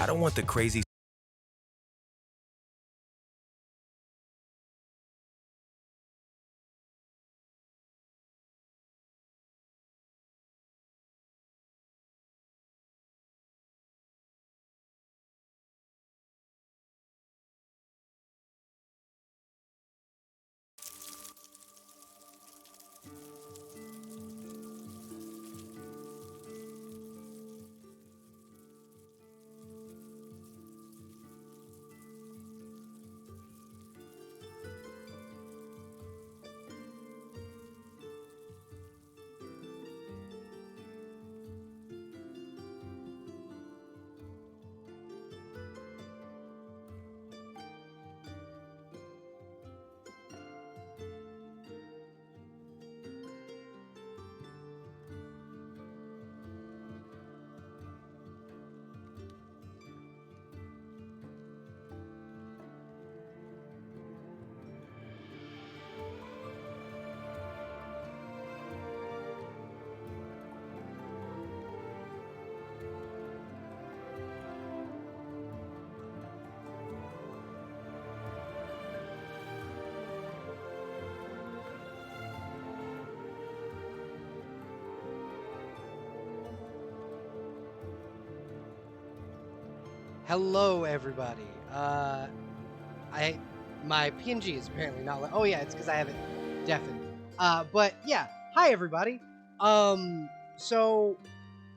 I don't want the crazy Hello, everybody. My PNG is apparently not. Oh yeah, it's because I have it deafened. But yeah, hi everybody. So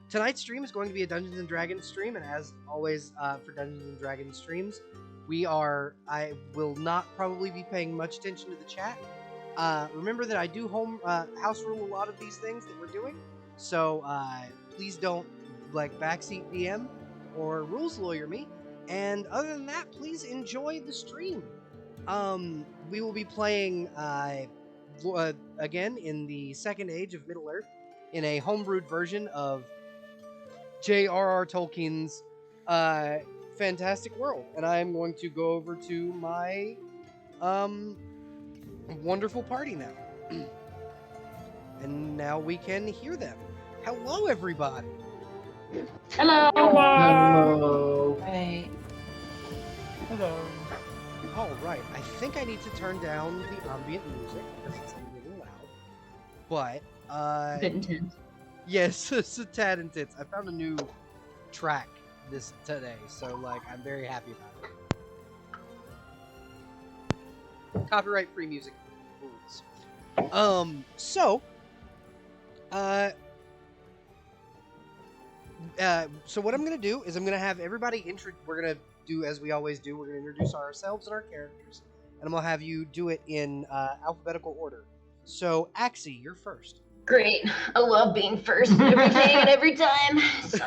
tonight's stream is going to be a Dungeons and Dragons stream, and as always, for Dungeons and Dragons streams, I will not probably be paying much attention to the chat. Remember that I do house rule a lot of these things that we're doing, so please don't backseat DM or rules lawyer me. And other than that, please enjoy the stream. We will be playing again in the Second Age of Middle Earth in a homebrewed version of J.R.R. Tolkien's fantastic world, and I am going to go over to my wonderful party now. And now we can hear them. Hello, everybody. Hello. Hello. Hey. Hello. All right, I think I need to turn down the ambient music because it's really loud. But A bit intense. yes, it's a tad intense. I found a new track today, so I'm very happy about it. Copyright-free music rules. So what I'm gonna do is I'm gonna have everybody we're gonna do as we always do. We're gonna introduce ourselves and our characters, and I'm gonna have you do it in alphabetical order. So Axie, you're first. Great. I love being first at everything and every time. So,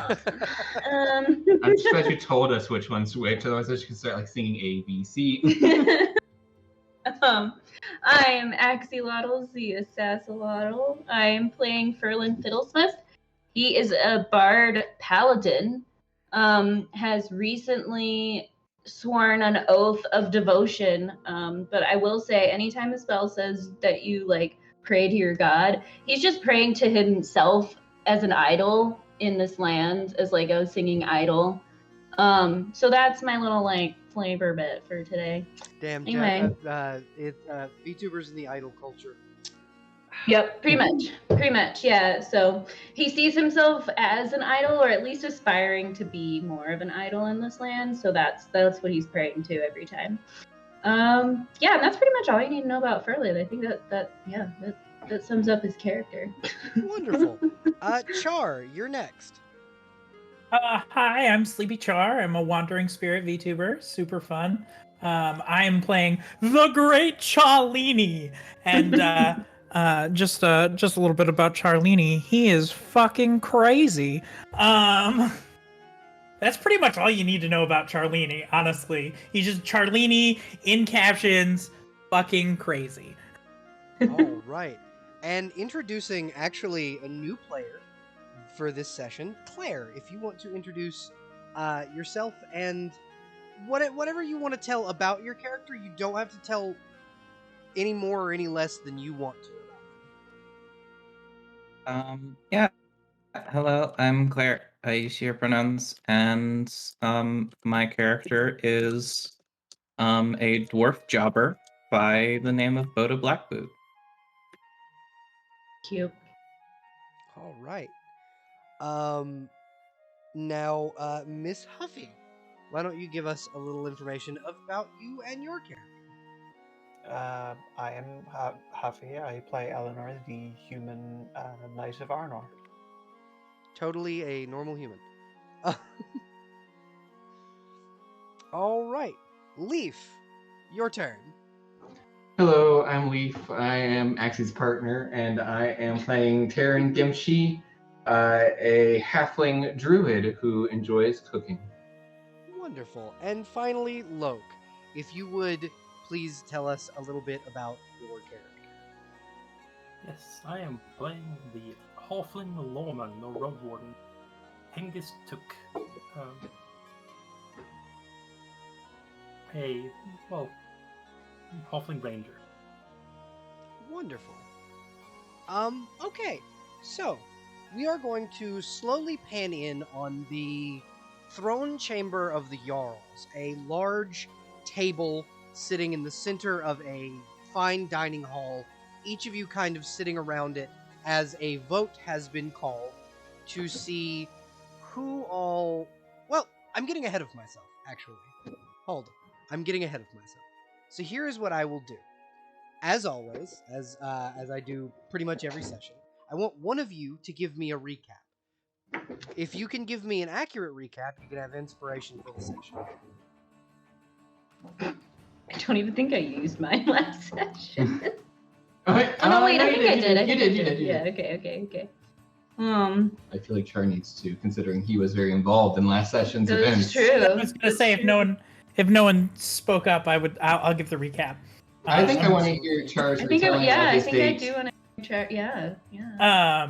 I'm surprised you told us which one's which, otherwise I could start singing A, B, C. I am Axolotl, the Assassolotl. I am playing Ferlin Fiddlesmith. He is a bard paladin. Has recently sworn an oath of devotion. But I will say, anytime a spell says that you pray to your god, he's just praying to himself as an idol in this land, as a singing idol. So that's my little flavor bit for today. Damn, anyway. Jack, it's VTubers in the idol culture. Yep, pretty much, yeah. So he sees himself as an idol, or at least aspiring to be more of an idol in this land. So that's what he's praying to every time. Yeah, and that's pretty much all you need to know about Ferlin. I think that sums up his character. Wonderful. Char, you're next. Hi, I'm Sleepy Char. I'm a wandering spirit VTuber. Super fun. I'm playing the Great Charlini, and just a little bit about Charlini. He is fucking crazy. That's pretty much all you need to know about Charlini. Honestly, he's just Charlini in captions, fucking crazy. All right, and introducing actually a new player for this session, Claire. If you want to introduce yourself and whatever you want to tell about your character, you don't have to tell any more or any less than you want to. Yeah. Hello, I'm Claire. I use she, her pronouns, and my character is a dwarf jobber by the name of Boda Blackboot. Cute. All right. Now, Miss Huffy, why don't you give us a little information about you and your character? I am Huffy. I play Eleanor, the human knight of Arnor. Totally a normal human. All right. Leaf, your turn. Hello, I'm Leaf. I am Axie's partner, and I am playing Taryn Gimshi, a halfling druid who enjoys cooking. Wonderful. And finally, Loke, if you would please tell us a little bit about your character. Yes, I am playing the Halfling Lawman, or Road Warden, Hengist Took. Halfling Ranger. Wonderful. Okay. So, we are going to slowly pan in on the throne chamber of the Jarls, a large table sitting in the center of a fine dining hall, each of you kind of sitting around it as a vote has been called to see who all... Well, I'm getting ahead of myself, actually. Hold on. I'm getting ahead of myself. So here is what I will do. As always, as I do pretty much every session, I want one of you to give me a recap. If you can give me an accurate recap, you can have inspiration for the session. I don't even think I used mine last session. Okay. Oh no, wait, I think I did. You did. Yeah, okay. I feel like Char needs to, considering he was very involved in last session's That's events. true. I was gonna say if no one spoke up, I'll give the recap. I think I want to hear Char's retelling of his dates. I do want to chat. Yeah.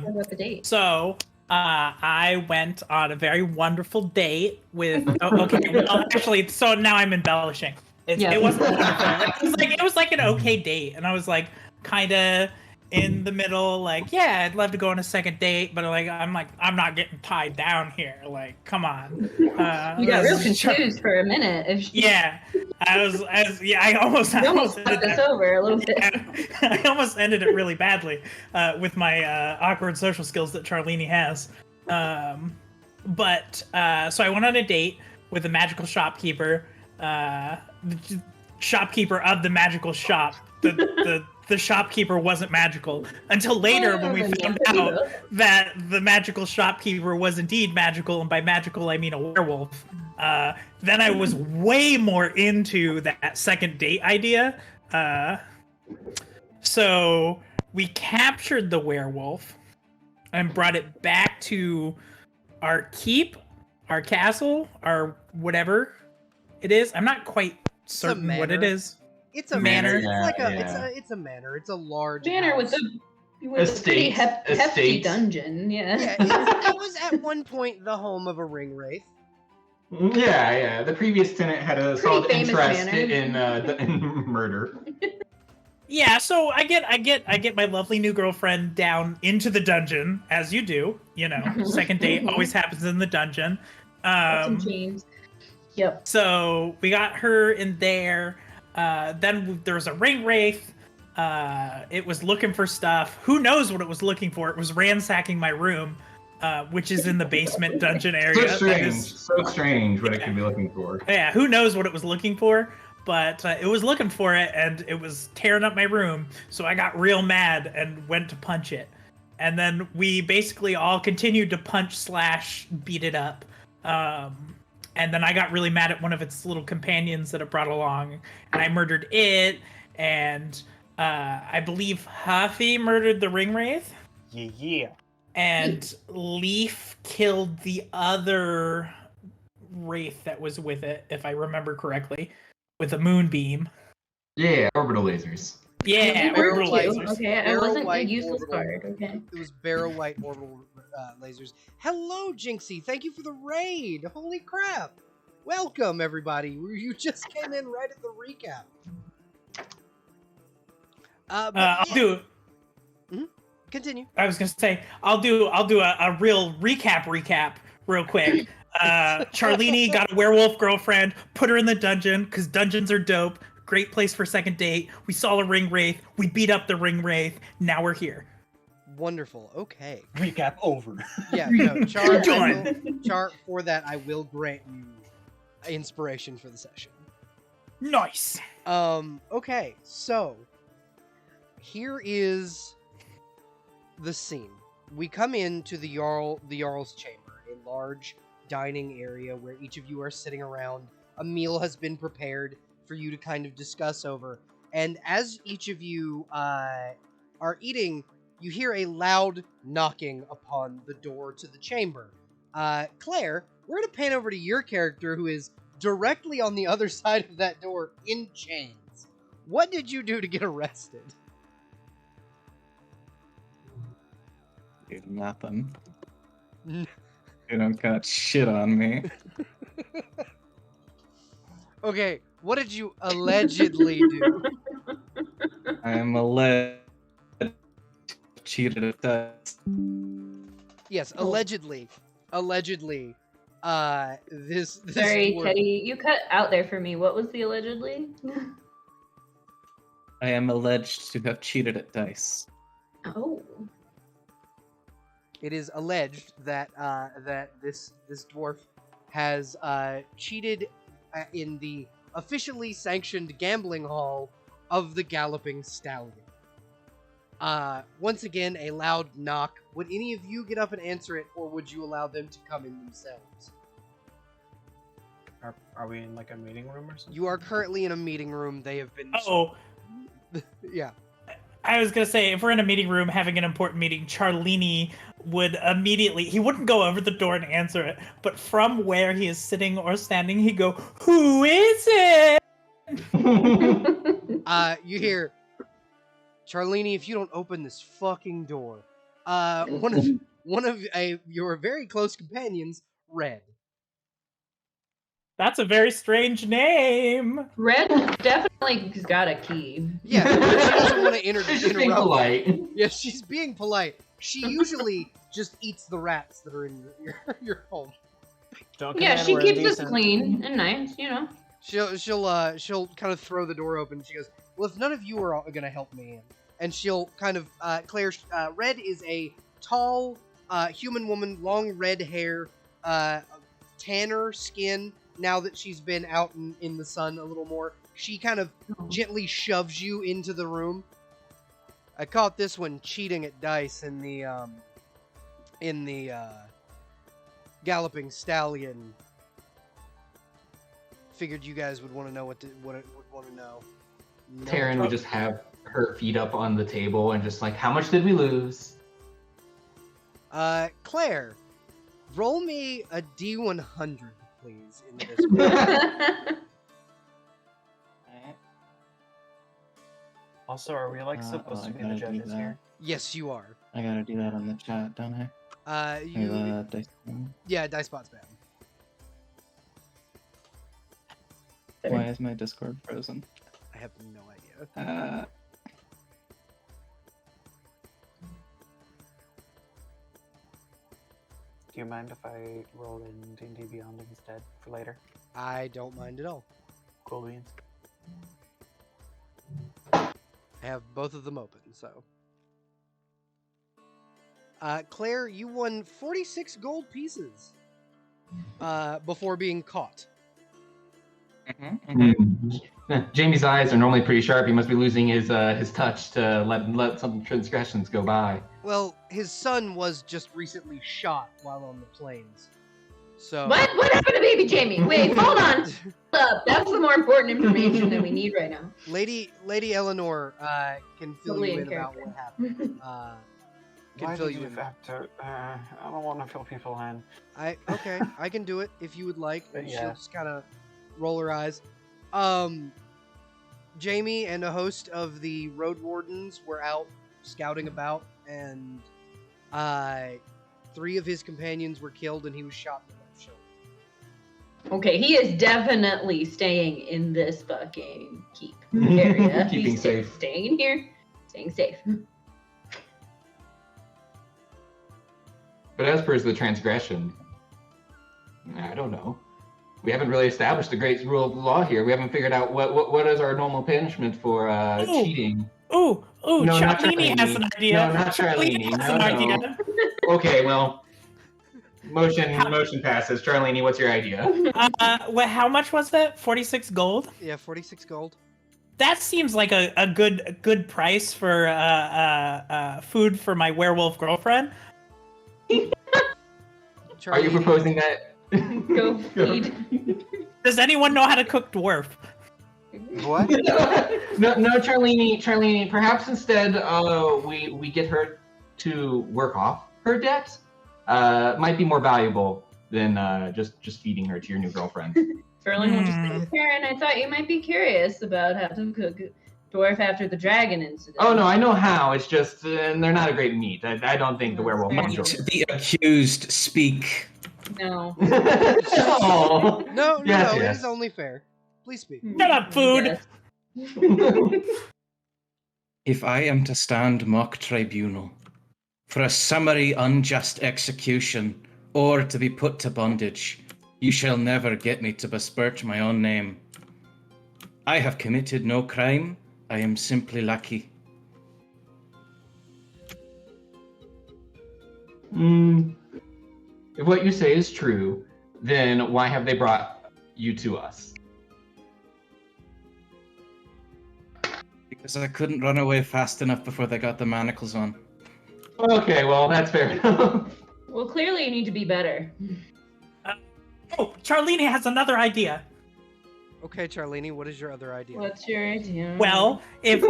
What about the date? So, I went on a very wonderful date with. Okay, well, actually, so now I'm embellishing. It wasn't wonderful. It was like an okay date, and I was like kind of in the middle. Like, yeah, I'd love to go on a second date, but I'm not getting tied down here. Like, come on. You got real confused for a minute. Yeah, I almost fucked us over a little bit. I almost ended it really badly with my awkward social skills that Charlene has. So I went on a date with a magical shopkeeper, the shopkeeper of the magical shop. The shopkeeper wasn't magical until later when we found out that the magical shopkeeper was indeed magical, and by magical I mean a werewolf. Then I was way more into that second date idea. So we captured the werewolf and brought it back to our keep, our castle, our whatever it is. I'm not quite certain what it is. It's a manor. It's a manor. It's a large manor house. with a pretty hefty dungeon. Yeah. It was at one point the home of a ring wraith. Yeah. The previous tenant had a solid interest in murder. Yeah, so I get my lovely new girlfriend down into the dungeon, as you do. You know, second date always happens in the dungeon. Some chains. Yep. So we got her in there. Then there was a ring wraith. It was looking for stuff. Who knows what it was looking for? It was ransacking my room, which is in the basement dungeon area. So strange what it could be looking for. Yeah, who knows what it was looking for? But it was looking for it, and it was tearing up my room. So I got real mad and went to punch it. And then we basically all continued to punch / beat it up. And then I got really mad at one of its little companions that it brought along, and I murdered it. And I believe Huffy murdered the ring wraith. Yeah. And Leaf killed the other wraith that was with it, if I remember correctly, with a moonbeam. Yeah, orbital lasers. Yeah, orbital lasers. Okay, I wasn't a useless card. Okay. It was barrel white orbital lasers. Hello, Jinxie. Thank you for the raid. Holy crap. Welcome, everybody. You just came in right at the recap. I'll do. Mm-hmm. Continue. I was gonna say I'll do a real recap real quick. Charlene got a werewolf girlfriend, put her in the dungeon, because dungeons are dope. Great place for second date. We saw a ring wraith. We beat up the ring wraith. Now we're here. Wonderful. Okay. Recap over. Yeah, no, Char, Done. Char, for that, I will grant you inspiration for the session. Nice. Okay, so here is the scene. We come into the Jarl's chamber, a large dining area where each of you are sitting around. A meal has been prepared for you to kind of discuss over. And as each of you are eating, you hear a loud knocking upon the door to the chamber. Claire, we're going to pan over to your character, who is directly on the other side of that door in chains. What did you do to get arrested? Dude, nothing. You don't got shit on me. Okay, what did you allegedly do? I am alleged cheated at that. Yes, allegedly. Allegedly. This Sorry, dwarf- Teddy, you cut out there for me. What was the allegedly? I am alleged to have cheated at dice. Oh. It is alleged that this dwarf has cheated in the officially sanctioned gambling hall of the Galloping Stallion. Once again, a loud knock. Would any of you get up and answer it, or would you allow them to come in themselves? Are we in like a meeting room or something? You are currently in a meeting room. They have been. Oh, Yeah. I was gonna say, if we're in a meeting room having an important meeting, Charlene would immediately, he wouldn't go over the door and answer it, but from where he is sitting or standing, he'd go, "Who is it?" You hear, Charlene, if you don't open this fucking door, one of your very close companions, Red. That's a very strange name. Red definitely got a key. Yeah, she doesn't want to She's just being interrupt. polite. Yeah, she's being polite. She usually just eats the rats that are in your home. Don't Yeah, command, she we're keeps us indecent. clean and nice, you know. She'll kind of throw the door open. She goes, "Well, if none of you are gonna help me in," and she'll kind of Claire. Red is a tall human woman, long red hair, tanner skin. Now that she's been out in the sun a little more, she kind of gently shoves you into the room. I caught this one cheating at dice in the Galloping Stallion. Figured you guys would want to know what it would want to know. No Taryn would trouble. just have her feet up on the table and just like, how much did we lose? Claire, roll me a D100, please. In this one. Also, are we like supposed to be the judges here? Yes, you are. I gotta do that on the chat, don't I? You. Dice. Yeah, Dicebot's bad. Why is my Discord frozen? I have no idea. Do you mind if I roll in D&D Beyond instead for later? I don't mind at all. Cool beans. I have both of them open, so. Claire, you won 46 gold pieces before being caught. Jamie's eyes are normally pretty sharp. He must be losing his touch to let some transgressions go by. Well, his son was just recently shot while on the plains. So. What happened to baby Jamie? Wait, hold on. Hold up. That's the more important information that we need right now. Lady Eleanor can fill Totally you in in about what happened. Can Why fill did you you in. have to? I don't want to fill people in. Okay, I can do it if you would like. And Yeah. She'll just kind of roll her eyes. Jamie and a host of the road wardens were out scouting about, and 3 of his companions were killed, and he was shot in the left shoulder. Okay, he is definitely staying in this fucking keep area. Keeping He's safe. Staying in here. Staying safe. But as per the transgression, I don't know. We haven't really established the great rule of law here. We haven't figured out what is our normal punishment for cheating. Ooh, No, not Charlene has an Charlene. idea. No, not Charlene. has No, an no. idea. Okay, well, motion passes. Charlene, what's your idea? How much was that? 46 gold? Yeah, 46 gold. That seems like a good price for food for my werewolf girlfriend. Are you proposing that? Go feed. Does anyone know how to cook dwarf? What? No, Charlene. Perhaps instead, we get her to work off her debt. Might be more valuable than just feeding her to your new girlfriend. Ferlin will just say, Karen, I thought you might be curious about how to cook dwarf after the dragon incident. Oh no, I know how. It's just they're not a great meat. I don't think the werewolf Fair will enough. enjoy. The accused speak. No. Oh. No, Yes, it yes. is only fair. Please speak. Shut up, food. Yes. If I am to stand mock tribunal for a summary unjust execution or to be put to bondage, you shall never get me to besmirch my own name. I have committed no crime. I am simply lucky. If what you say is true, then why have they brought you to us? Because I couldn't run away fast enough before they got the manacles on. Okay, well, that's fair enough. Well, clearly you need to be better. Charlene has another idea. Okay, Charlene, what is your other idea? What's your idea? Well, if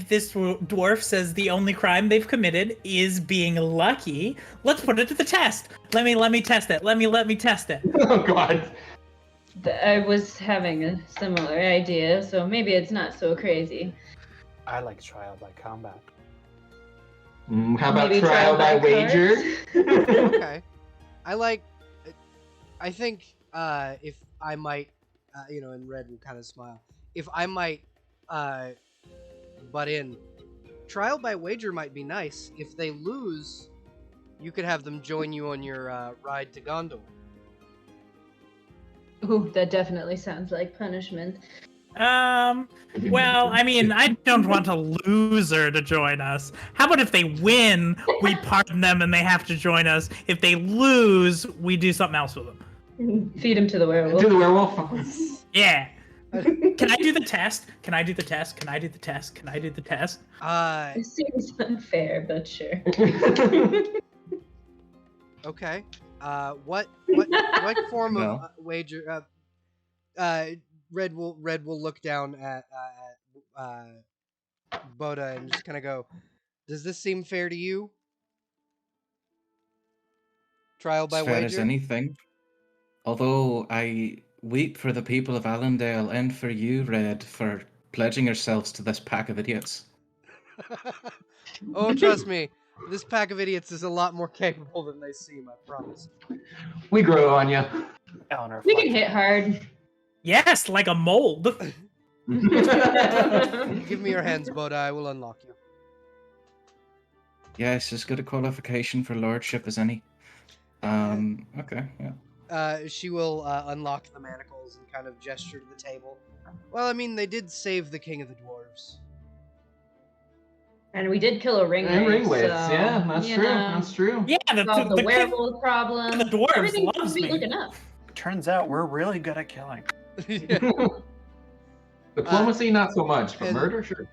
this dwarf says the only crime they've committed is being lucky, let's put it to the test. Let me test it. Let me test it. Oh God. I was having a similar idea, so maybe it's not so crazy. I like trial by combat. How about Maybe trial by wager? Okay. I think if I might, and Red will kind of smile. If I might butt in, trial by wager might be nice. If they lose, you could have them join you on your ride to Gondor. Ooh, that definitely sounds like punishment. Well, I mean, I don't want a loser to join us. How about if they win, we pardon them and they have to join us? If they lose, we do something else with them. Feed him to the werewolf. To the werewolf. Yeah. Can I do the test? Can I do the test? Can I do the test? Can I do the test? It seems unfair, but sure. Okay. What form of wager? Red will look down at Boda and just kind of go, "Does this seem fair to you?" Trial by As fair wager. as anything. Although I weep for the people of Allendale and for you, Red, for pledging yourselves to this pack of idiots. Oh, trust me, this pack of idiots is a lot more capable than they seem. I promise. We grow on you. Eleanor. We can hit hard. Yes, like a mold. Give me your hands, Boda. I will unlock you. Yes, as good a qualification for lordship as any. Okay, yeah. She will unlock the manacles and kind of gesture to the table. Well, I mean, they did save the king of the dwarves. And we did kill a ringwraith. And ringwraiths, so, yeah, that's you true. know, That's true. Yeah, solved the king- werewolf problem. the dwarves Everything loves seems to be me. looking up. Turns out we're really good at killing. Diplomacy, not so much, but and- murder, sure.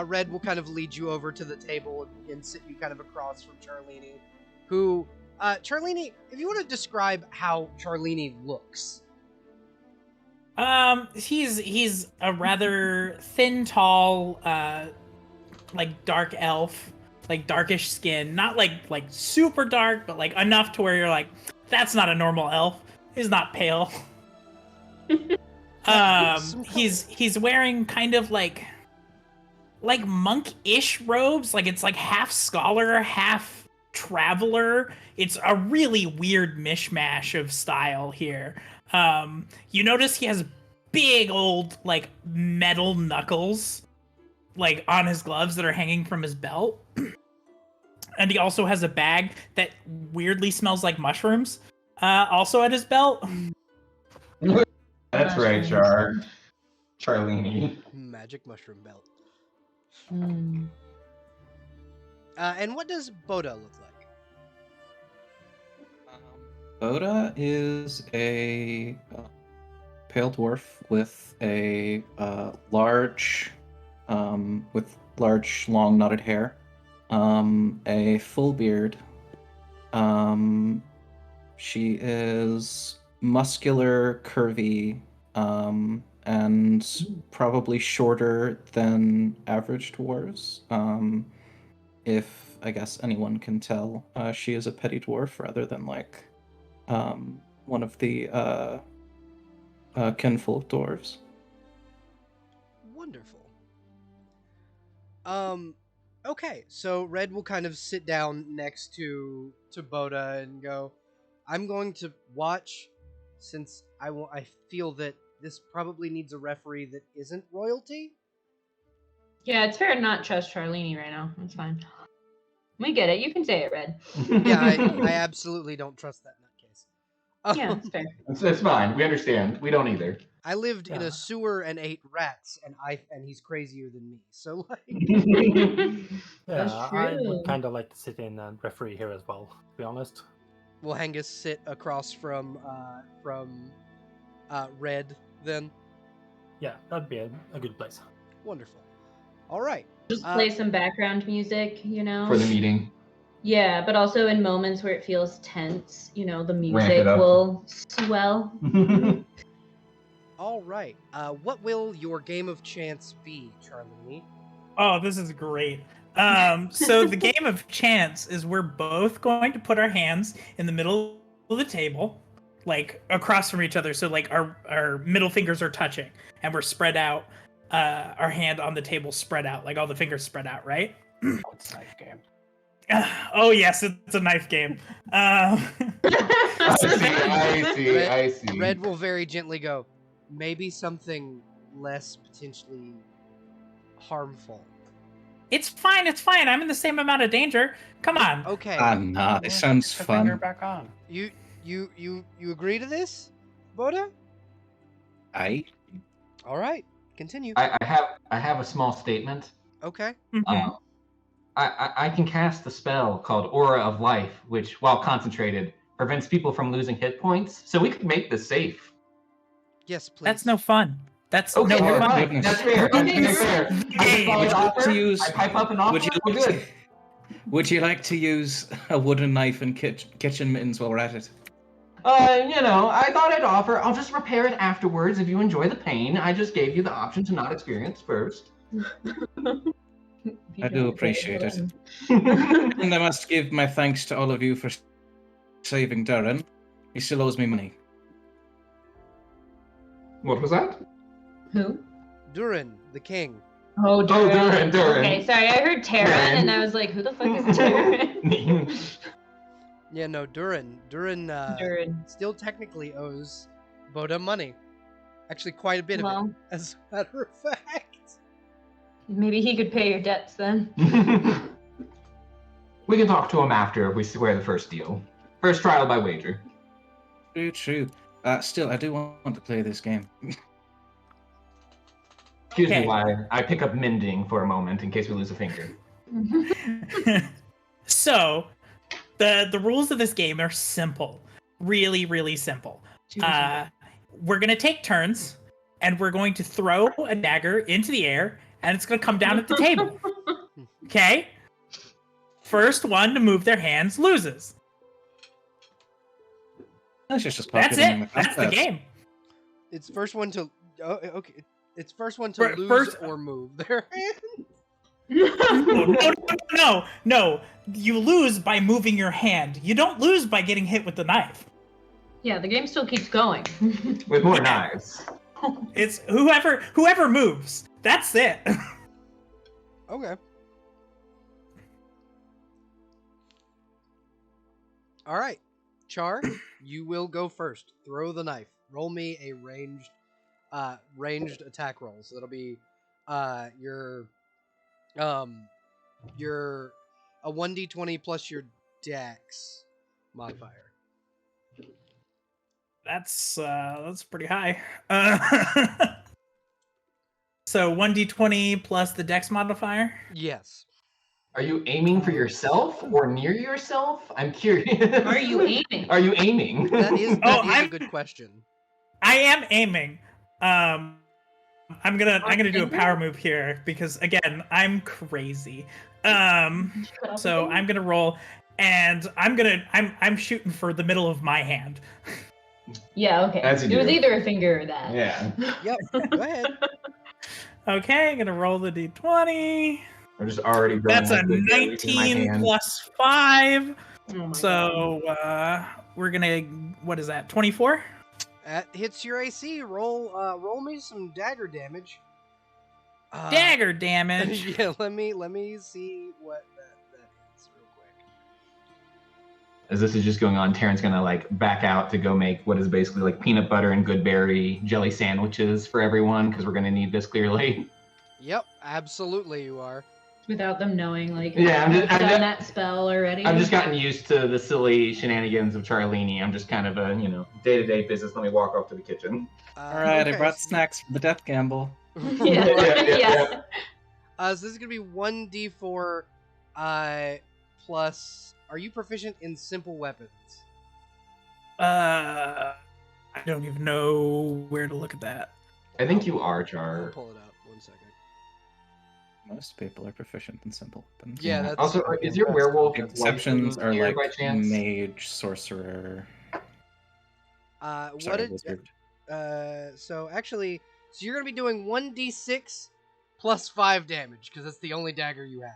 Red will kind of lead you over to the table and sit you kind of across from Charlene, who, Charlene, if you want to describe how Charlene looks. He's a rather thin, tall, like dark elf, like darkish skin. Not like super dark, but like enough to where you're like, that's not a normal elf. He's not pale. He's wearing kind of like monk-ish robes. Like it's like half scholar, half traveler. It's a really weird mishmash of style here. You notice he has big old like metal knuckles like on his gloves that are hanging from his belt. And he also has a bag that weirdly smells like mushrooms. Also at his belt. That's right, Char. Charlene. Magic mushroom belt. Hmm. And what does Boda look like? Boda is a pale dwarf with a large, long knotted hair, a full beard. She is muscular, curvy, and probably shorter than average dwarves. If I guess anyone can tell, she is a petty dwarf rather than like one of the kinfolk dwarves. Wonderful. Okay, so Red will kind of sit down next to Boda and go, I'm going to watch, since I feel that this probably needs a referee that isn't royalty. Yeah, it's fair to not trust Charlene right now. That's fine. We get it. You can say it, Red. Yeah, I absolutely don't trust that nutcase. Yeah, it's fair. It's fine. We understand. We don't either. I lived in Yeah. a sewer and ate rats, and he's crazier than me. So like, That's Yeah, I true. would kind of like to sit in and referee here as well, to be honest. will Hangus sit across from Red then? Yeah, that'd be a good place. Wonderful. All right. Just play some background music, you know? For the meeting. Yeah, but also in moments where it feels tense, you know, the it music up. will swell. All right. What will your game of chance be, Charlene? Oh, this is great. So the game of chance is we're both going to put our hands in the middle of the table, like across from each other. So like our middle fingers are touching and we're spread out, our hand on the table spread out, like all the fingers spread out, right? It's a knife game. Oh yes, it's a knife game. I see. Red will very gently go, maybe something less potentially harmful. It's fine, it's fine. I'm in the same amount of danger. Come on. Okay. Nah, it sounds Put the finger fun. back on. You agree to this, Boda? Aye. All right. Continue. I have a small statement. Okay. Mhm. I can cast a spell called Aura of Life, which, while concentrated, prevents people from losing hit points. So we could make this safe. Yes, please. That's no fun. That's Okay, no never fun. mind. goodness. That's fair. That's very Goodness. fair. I just Hey, follow would the you like offer. to use- I pipe up an offer. Would you We're like good. Would you like to use a wooden knife and kitchen mittens while we're at it? I thought I'd offer. I'll just repair it afterwards if you enjoy the pain. I just gave you the option to not experience first. I do appreciate it. And I must give my thanks to all of you for saving Darren. He still owes me money. What was that? Who? Durin, the king. Oh, Durin. Okay, sorry, I heard Terran, and I was like, who the fuck is Terran? Yeah, no, Durin. Durin Durin. still technically owes Boda money. Actually, quite a bit of it, Well, as a matter of fact. maybe he could pay your debts then. We can talk to him after we square the first deal. First trial by wager. True. Still, I do want to play this game. Excuse Okay. me while I pick up mending for a moment in case we lose a finger. So, the rules of this game are simple. Really, really simple. We're going to take turns, and we're going to throw a dagger into the air, and it's going to come down at the table. Okay? First one to move their hands loses. Let's just That's pocket in it. That's the game. It's first one to. Oh, okay. It's first one to lose First- or move their hand. No. You lose by moving your hand. You don't lose by getting hit with the knife. Yeah, the game still keeps going. With more Yeah. knives. It's whoever moves. That's it. Okay. All right, Char, you will go first. Throw the knife. Roll me a ranged attack roll. So that'll be your a 1d20 plus your dex modifier. That's pretty high. So 1d20 plus the dex modifier. Yes. Are you aiming for yourself or near yourself? I'm curious. Are you aiming? Are you aiming? That is a I'm- good question. I am aiming. I'm gonna do a aiming? power move here because again I'm crazy. So I'm gonna roll, and I'm shooting for the middle of my hand. Yeah, okay. As you It was do. either a finger or that. Yeah. Yep. Go ahead. Okay, I'm gonna roll the d20. I'm just already growing That's a like good berries in my 19 hand. plus 5. Oh my God. So we're gonna, what is that? 24. That hits your AC. Roll me some dagger damage. Dagger damage. Yeah, let me see what that is real quick. As this is just going on, Taryn's gonna like back out to go make what is basically like peanut butter and good berry jelly sandwiches for everyone because we're gonna need this clearly. Yep, absolutely you are. Without them knowing, like, Yeah, I've done that spell already. I've just gotten used to the silly shenanigans of Charlene. I'm just kind of a day-to-day business. Let me walk off to the kitchen. All right, I okay, brought so- snacks for the death gamble. Yeah. So this is gonna be 1d4 plus. Are you proficient in simple weapons? I don't even know where to look at that. I think you are, I'll Char. pull it up. 1 second. Most people are proficient in simple weapons. Yeah, that's Also, is your werewolf The like exceptions are here like by chance? mage, sorcerer, what sorry, did wizard. so you're gonna be doing 1d6 plus 5 damage because that's the only dagger you have.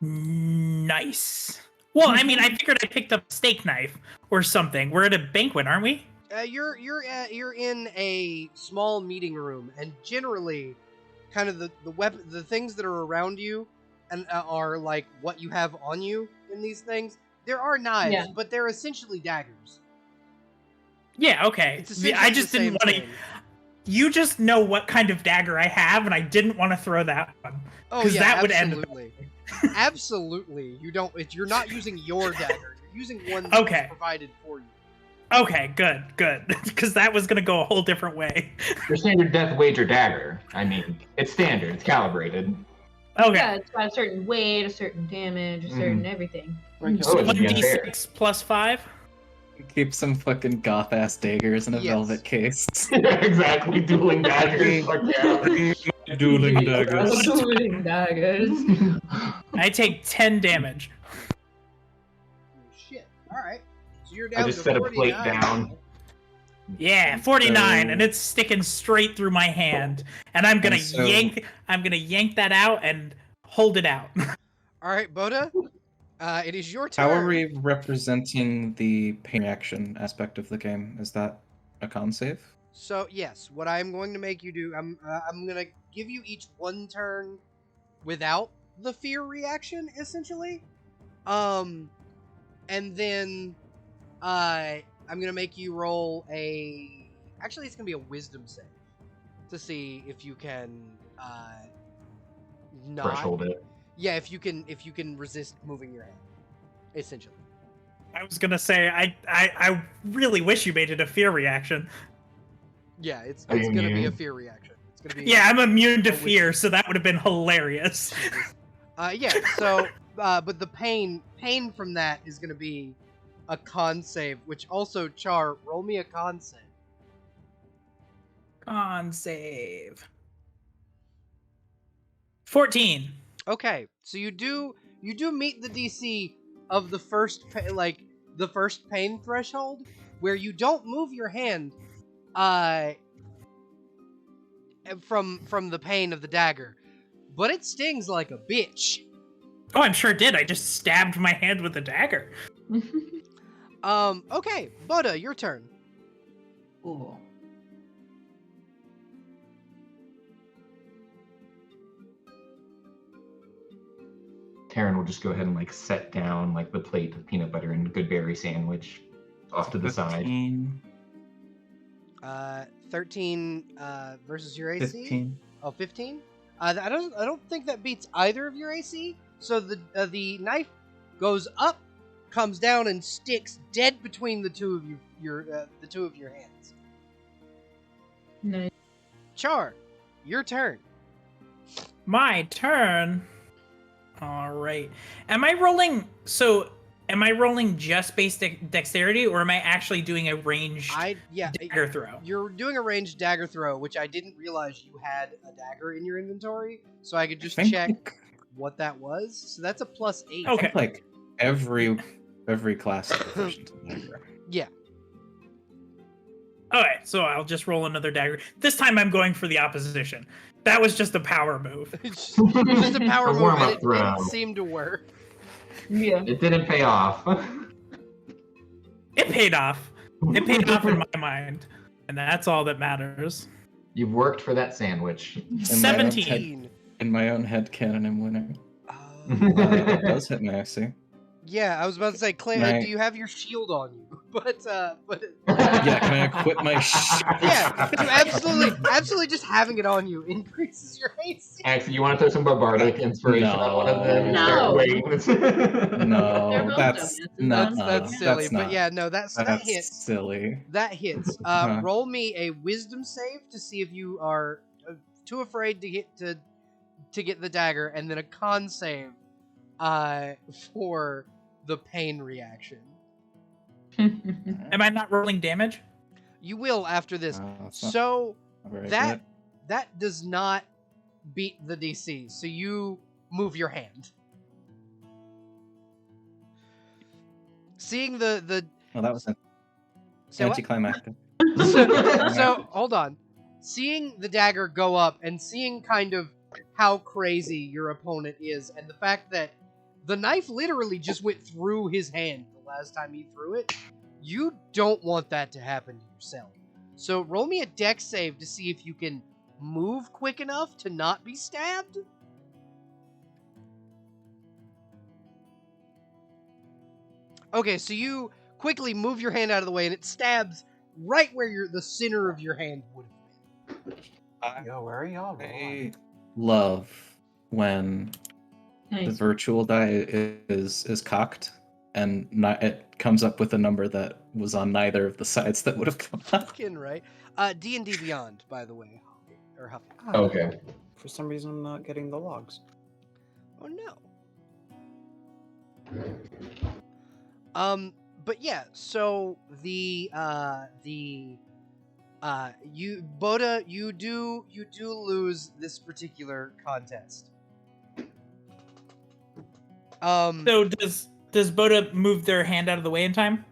Nice. Well, I mean, I figured I picked up a steak knife or something. We're at a banquet, aren't we? You're in a small meeting room, and generally, kind of the things that are around you, and are like what you have on you in these things. There are knives, Yeah. but they're essentially daggers. Yeah, okay. It's essentially I just the didn't same want to. thing. You just know what kind of dagger I have, and I didn't want to throw that one. Oh 'Cause yeah, that would end- absolutely. Absolutely, you don't. You're not using your dagger. You're using one that's Okay. provided for you. Okay, good. Because that was going to go a whole different way. Your standard death wager dagger. I mean, it's standard. It's calibrated. Okay. Yeah, it's got a certain weight, a certain damage, a certain everything. So Oh, it's again fair. 1d6 plus 5? Keep some fucking goth ass daggers in a Yes. velvet case. Exactly, dueling daggers. Fuck yeah. Dueling daggers. Dueling daggers. I take 10 damage. Shit. All right. So you're down I just to set a plate 49. down. Yeah, 49, So- and it's sticking straight through my hand. And I'm gonna And so- yank that out and hold it out. All right, Boda. It is your turn. How are we representing the pain reaction aspect of the game? Is that a con save? So yes, what I'm going to make you do, I'm gonna give you each one turn without the fear reaction, essentially. And then I'm gonna make you roll a. Actually, it's gonna be a wisdom save to see if you can not. Threshold it. Yeah, if you can resist moving your hand, essentially. I was gonna say, I really wish you made it a fear reaction. Yeah, it's Are you gonna be a immune? fear reaction. It's gonna be. Yeah, I'm immune to a wisdom. fear, so that would have been hilarious. Yeah. So, but the pain from that is gonna be a con save, which also Char, roll me a con save. Con save. 14. Okay, so you do meet the DC of the first the first pain threshold, where you don't move your hand, from the pain of the dagger, but it stings like a bitch. Oh, I'm sure it did. I just stabbed my hand with a dagger. Okay, Boda, your turn. Cool. Taryn will just go ahead and like set down like the plate of peanut butter and good berry sandwich off to the side. 15. 13 versus your AC. 15. Oh, 15? I don't think that beats either of your AC. So the knife goes up, comes down, and sticks dead between the two of you the two of your hands. Nice. Char, your turn. My turn. All right. Am I rolling? So, am I rolling just base dexterity, or am I actually doing a ranged dagger throw? You're doing a ranged dagger throw, which I didn't realize you had a dagger in your inventory, so I could just check what that was. So that's a +8. Okay. Like every class is proficient in dagger. Yeah. All right. So I'll just roll another dagger. This time I'm going for the opposition. That was just a power move. It's just a power A move, warm-up and it throw. didn't seem to work. Yeah. It didn't pay off. It paid off. It paid off in my mind, and that's all that matters. You've worked for that sandwich. In my own 17. In my own head canon, I'm winning. Oh. It does hit me, I see. Yeah, I was about to say, Clay, Right. do you have your shield on you? But Yeah, can I equip my yeah, you absolutely just having it on you increases your AC. Actually, you want to throw some barbardic inspiration on one of them? No. Start waiting. No, They're both that's dumbasses. not. That's silly, That's but not. yeah, no, that hits. Silly. That hits. Huh. Roll me a wisdom save to see if you are too afraid to get the dagger, and then a con save for the pain reaction. Am I not rolling damage? You will after this. That's not So very that good. that does not beat the DC. So you move your hand. Seeing the Well, that was so what? anticlimactic. so hold on. Seeing the dagger go up and seeing kind of how crazy your opponent is, and the fact that the knife literally just went through his hand the last time he threw it, you don't want that to happen to yourself. So roll me a dex save to see if you can move quick enough to not be stabbed. Okay, so you quickly move your hand out of the way, and it stabs right where the center of your hand would have been. Yo, where are y'all I going? love when the Nice. virtual die is cocked and it comes up with a number that was on neither of the sides that would have come up. Fucking right. D&D Beyond, by the way. Or Huffy. Okay. For some reason, I'm not getting the logs. Oh no. But yeah, so Boda, you do lose this particular contest. So does Boda move their hand out of the way in time?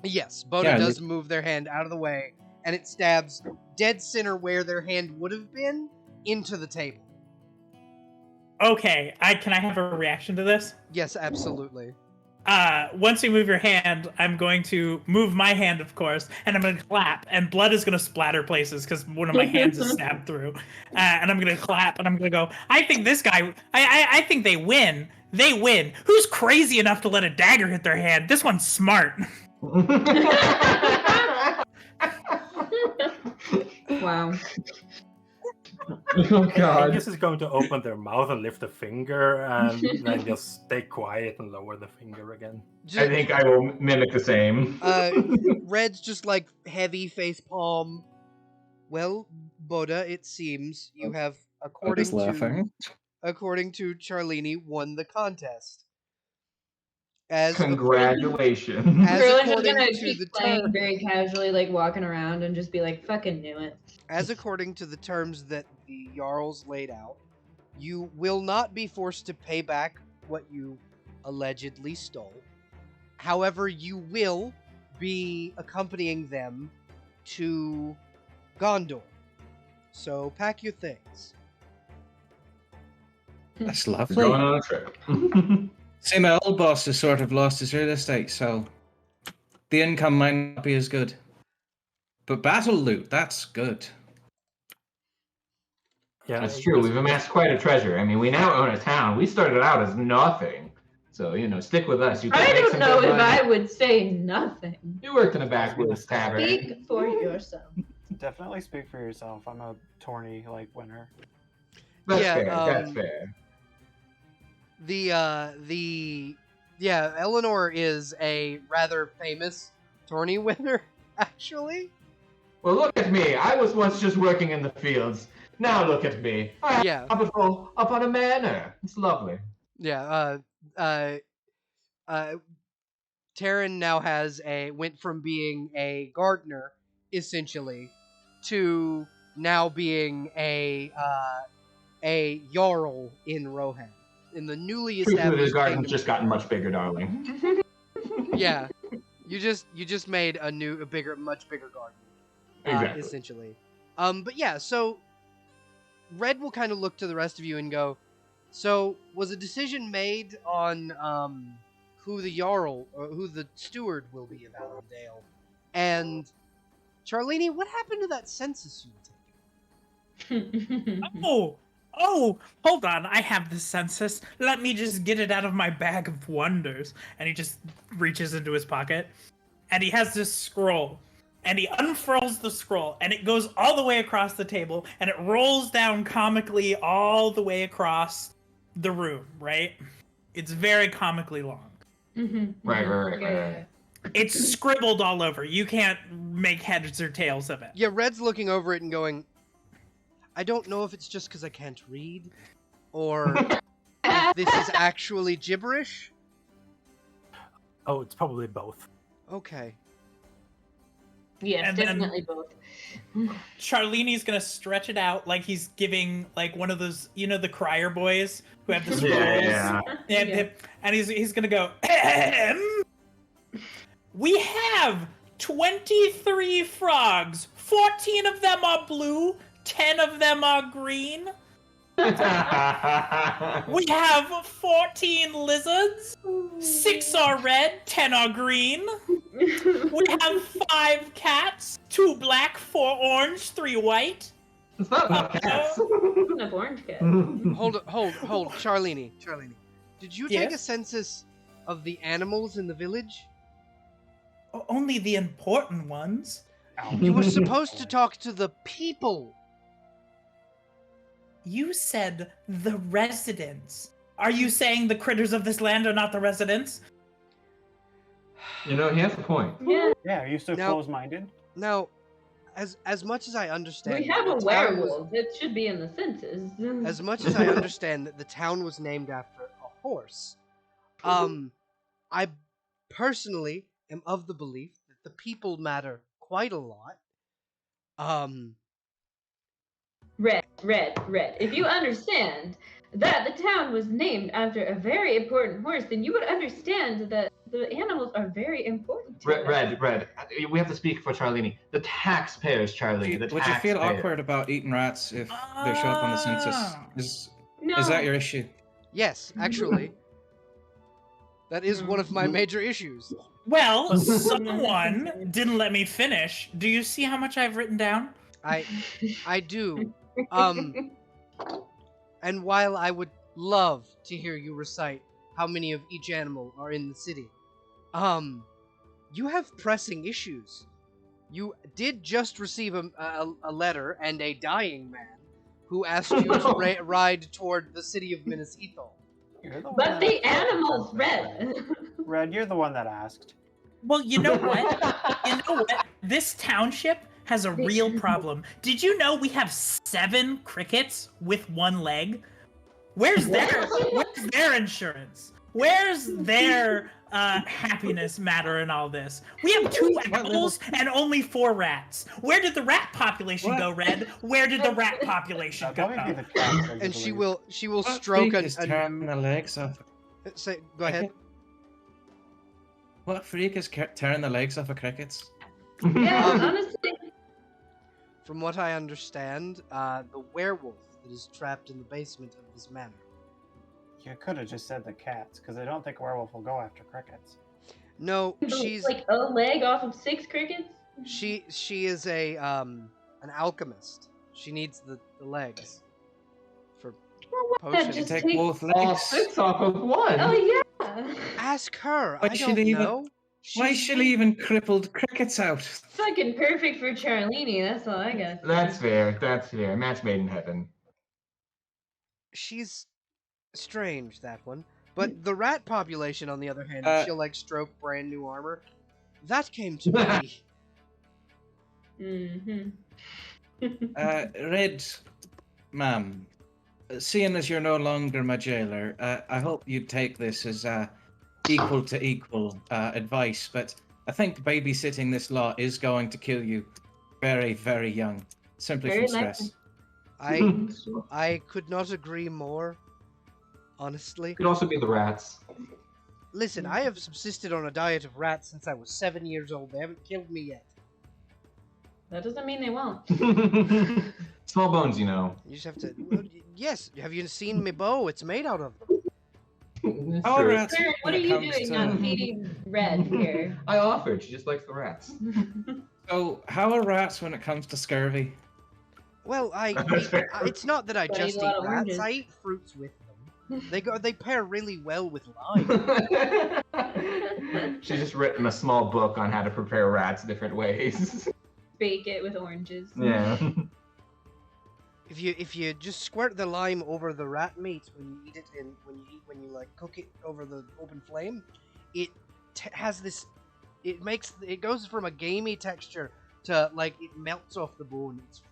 Yes, Boda Yeah, does move their hand out of the way, and it stabs dead center where their hand would have been into the table. Okay, can I have a reaction to this? Yes, absolutely. Once you move your hand, I'm going to move my hand, of course, and I'm going to clap, and blood is going to splatter places because one of my hands is stabbed through. And I'm going to clap, and I'm going to go, I think this guy, I think they win. They win. Who's crazy enough to let a dagger hit their hand? This one's smart. Wow. Oh I god. guess it's going to open their mouth and lift a finger, and then just stay quiet and lower the finger again. Just, I think I will mimic the same. Red's just like heavy face palm. Well, Boda, it seems you have, according Boda's laughing. to Charlini, won the contest. As Congratulations. As Merlin's just according gonna to keep the playing term- very casually, like walking around and just be like, fucking knew it. As according to the terms that the Jarls laid out, you will not be forced to pay back what you allegedly stole. However, you will be accompanying them to Gondor. So pack your things. That's We're lovely. going on a trip. See, my old boss has sort of lost his real estate, so the income might not be as good. But battle loot, that's good. Yeah, That's true. We've amassed quite a treasure. I mean, we now own a town. We started out as nothing. So, stick with us. You can I make don't some know good if money. I would say nothing. You worked in a backwoods tavern. Speak for yourself. Definitely speak for yourself. I'm a tourney winner. That's Yeah, fair. That's fair. Eleanor is a rather famous tourney winner. actually. Well, look at me. I was once just working in the fields. Now look at me. I Yeah. have it all up on a manor. It's lovely. Yeah. Taryn now went from being a gardener, essentially, to now being a jarl in Rohan, in the newly Truthfully, the established garden's kingdom. just gotten much bigger, darling. Yeah, you just made a much bigger garden, Exactly. essentially. But yeah, so Red will kind of look to the rest of you and go, so was a decision made on who the jarl or who the steward will be of Allendale? And Charlene, what happened to that census you were taking? Oh, hold on. I have the census. Let me just get it out of my bag of wonders. And he just reaches into his pocket. And he has this scroll. And he unfurls the scroll. And it goes all the way across the table. And it rolls down comically all the way across the room, right? It's very comically long. Right. It's scribbled all over. You can't make heads or tails of it. Yeah, Red's looking over it and going, I don't know if it's just because I can't read, or if this is actually gibberish. Oh, it's probably both. Okay. Yes, And then- definitely both. Charlini's gonna stretch it out like he's giving like one of those, the crier boys who have the scrolls. Yeah. And he's gonna go, we have 23 frogs. 14 of them are blue, 10 of them are green. We have 14 lizards. 6 are red, 10 are green. We have 5 cats, 2 black, 4 orange, 3 white. It's not about cats. Enough orange cat. Hold, Charlene. Did you take a Yes? census of the animals in the village? Only the important ones. You were supposed to talk to the people. You said the residents. Are you saying the critters of this land are not the residents? He has a point. Yeah, Yeah, are you so Now- close-minded? Now, as much as I understand, we have a the town was- werewolf. It should be in the census. As much as I understand that the town was named after a horse, I personally am of the belief that the people matter quite a lot. Red. If you understand that the town was named after a very important horse, then you would understand that the animals are very important to us. Red. We have to speak for Charlene. The taxpayers, Charlene. Would you feel awkward about eating rats if they show up on the census? No. Is that your issue? Yes, actually, that is one of my major issues. Well, someone didn't let me finish. Do you see how much I've written down? I do. And while I would love to hear you recite how many of each animal are in the city, you have pressing issues. You did just receive a letter and a dying man who asked you to ride toward the city of Minas Ithil. But the animals, Red. Red, you're the one that asked. Well, you know what? This township has a real problem. Did you know we have 7 crickets with 1 leg? Where's their insurance? Where's their happiness matter in all this? We have 2 owls and only 4 rats. Where did the rat population go, Red? Where did the rat population go? Probably be the cats, I And she believe. will stroke What freak is tearing the legs off? Say, go ahead. What freak is tearing the legs off of crickets? Yeah, honestly. From what I understand, the werewolf that is trapped in the basement of this manor. You could have just said the cats, because I don't think a werewolf will go after crickets. No, she's like a leg off of 6 crickets. she is a an alchemist. She needs the legs for potions. just Take take both All legs. 6 off of 1. Oh yeah. Ask her. Why I should don't he even- know. Why is she leaving crippled crickets out? Fucking perfect for Charlene. That's all I got. That's fair. Match made in heaven. She's strange, that one. But the rat population, on the other hand, Uh, she'll like stroke brand new armor. That came to me. Mm-hmm. Red, ma'am, seeing as you're no longer my jailer, I hope you take this as equal to equal advice, but I think babysitting this lot is going to kill you very, very young, simply Very from stress. I could not agree more. Honestly, Could also be the rats. listen, I have subsisted on a diet of rats since I was 7 years old. They haven't killed me yet. That doesn't mean they won't. Small bones, you know. You just have to. Well, yes. Have you seen my bow? It's made out of them. That's How are true. rats Karen, what when are it you comes doing to- not feeding Red here? I offered. She just likes the rats. So, how are rats when it comes to scurvy? Well, That's fair. it's not that I But I just eat a eat lot of rats. oranges. I eat fruits with them. They pair really well with lime. She's just written a small book on how to prepare rats different ways. Bake it with oranges. Yeah. If you just squirt the lime over the rat meat when you eat it, and when you like cook it over the open flame, it has this. It goes from a gamey texture to like it melts off the bone. It's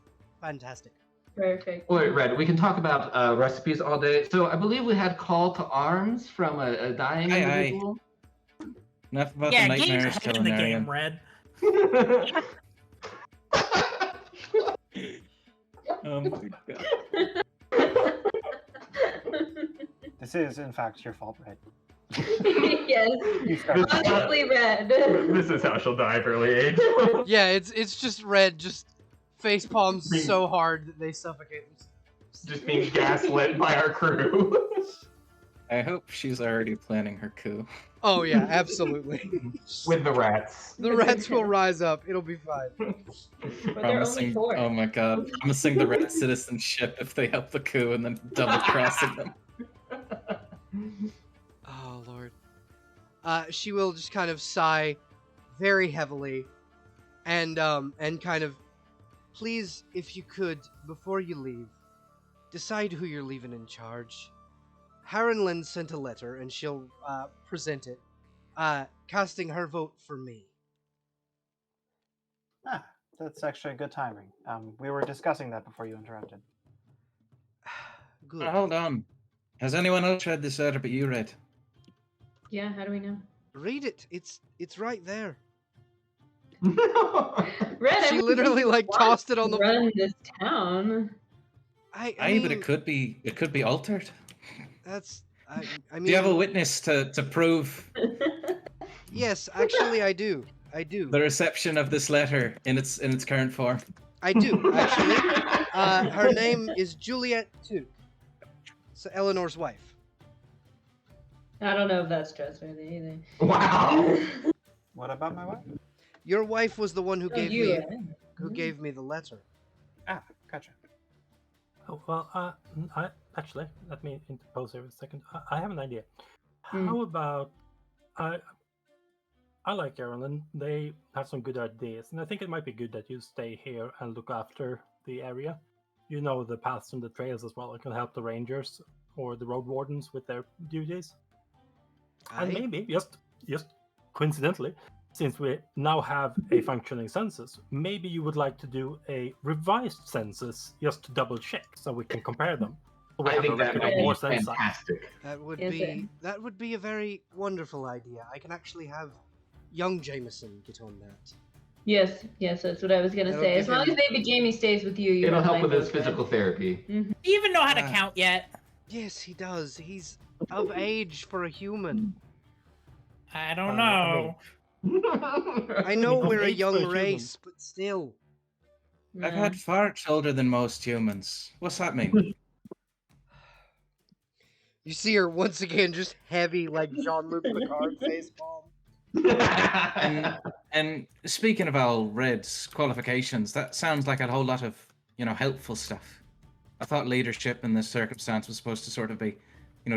fantastic. Perfect. Wait, Red, we can talk about recipes all day. So I believe we had call to arms from a dying Aye, aye. individual. Enough about Yeah, the game's nightmares ahead in the game, culinarian. Red. Oh my god. This is, in fact, your fault, Red. Yes. You started. Honestly, Red. This is how she'll die of early age. Yeah, it's just red, just face palms so hard that they suffocate. Just being gaslit by our crew. I hope she's already planning her coup. Oh yeah, absolutely. With the rats. The rats will rise up. It'll be fine. But they're only 4. Oh my god, promising the red citizenship if they help the coup and then double crossing them. Oh lord. She will just kind of sigh very heavily and kind of, please, if you could, before you leave, decide who you're leaving in charge. Harrenlin sent a letter and she'll present it, casting her vote for me. Ah, that's actually good timing. We were discussing that before you interrupted. Good. Hold on. Has anyone else read this letter but you, Red? Yeah, how do we know? Read it. It's right there. Red, She literally like tossed it on the run this town. I Aye, mean, but it could be altered. that's I mean, Do you have a witness to prove yes, actually I do. I do. the reception of this letter in its current form? I do, actually. Her name is Juliet Tuke. So Eleanor's wife. I don't know if that's trustworthy either. Wow. What about my wife? Your wife was the one who Oh, gave you, me Red. who gave me the letter. Ah, gotcha. Oh, well, actually, let me interpose here a second. I have an idea. Hmm. How about I like Aaron, and they have some good ideas, and I think it might be good that you stay here and look after the area. You know the paths and the trails as well. It can help the rangers or the road wardens with their duties. And Aye. maybe just coincidentally, since we now have a functioning census, maybe you would like to do a revised census just to double check so we can compare them. So we I have a think that record might of be more censi. fantastic. That would be a very wonderful idea. I can actually have young Jameson get on that. Yes, that's what I was gonna That'll say. give As long him- as baby Jamie stays with you, you It'll have help my with his vote, Red. physical therapy. Do you even know how to Ah. count yet? Yes, he does. He's of age for a human. I don't I mean- know. I know Of we're a age for young human. race, but still. I've No. had farts older than most humans. What's that mean? You see her once again, just heavy like Jean-Luc Picard face palm. And speaking of Al Red's qualifications, that sounds like a whole lot of, helpful stuff. I thought leadership in this circumstance was supposed to sort of be,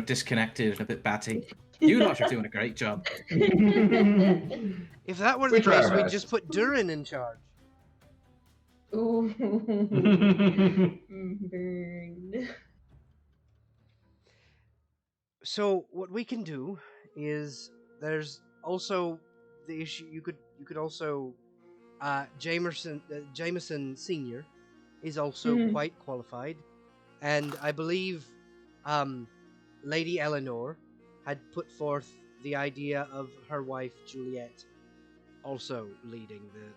disconnected and a bit batty. You lot are doing a great job. If that were We the try case, our we'd best. just put Durin in charge. Ooh. Burned. So what we can do is there's also the issue you could also Jameson Senior is also Mhm. quite qualified, and I believe Lady Eleanor had put forth the idea of her wife Juliet also leading the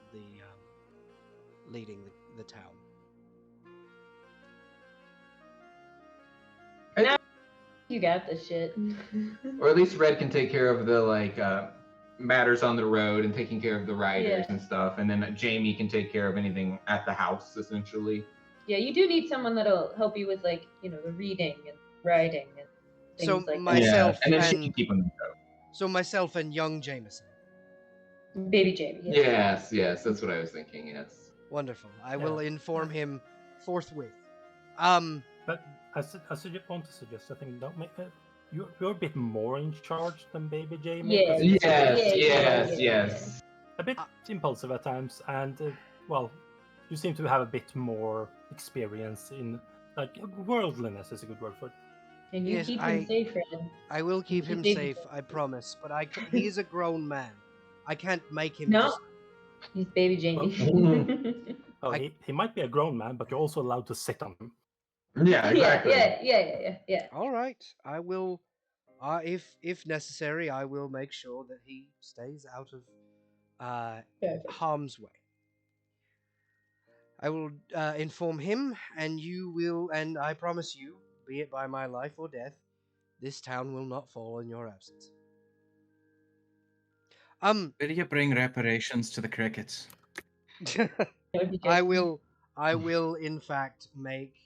town. You got this shit. Or at least Red can take care of the matters on the road and taking care of the riders Yeah. and stuff, and then Jamie can take care of anything at the house essentially. Yeah, you do need someone that'll help you with the reading and writing and things So like myself and then she and can keep them. so myself and young Jameson. that. Baby Jamie. Yeah. Yes, that's what I was thinking. Yes. Wonderful. I Yeah. will inform him forthwith. But I want to suggest, I think, don't make you're a bit more in charge than Baby Jamie. Yeah. 'cause Yes. a bit impulsive at times, and you seem to have a bit more experience in worldliness is a good word for it. And you Yes, keep him safe, Red. I will keep him Baby safe, I promise. But he is a grown man. I can't make him. No. He's Baby Jamie. Oh, he might be a grown man, but you're also allowed to sit on him. Yeah, exactly. Yeah. All right, I will. If necessary, I will make sure that he stays out of Perfect. harm's way. I will inform him, and you will, and I promise you, be it by my life or death, this town will not fall in your absence. Will you bring reparations to the crickets? I will, in fact, make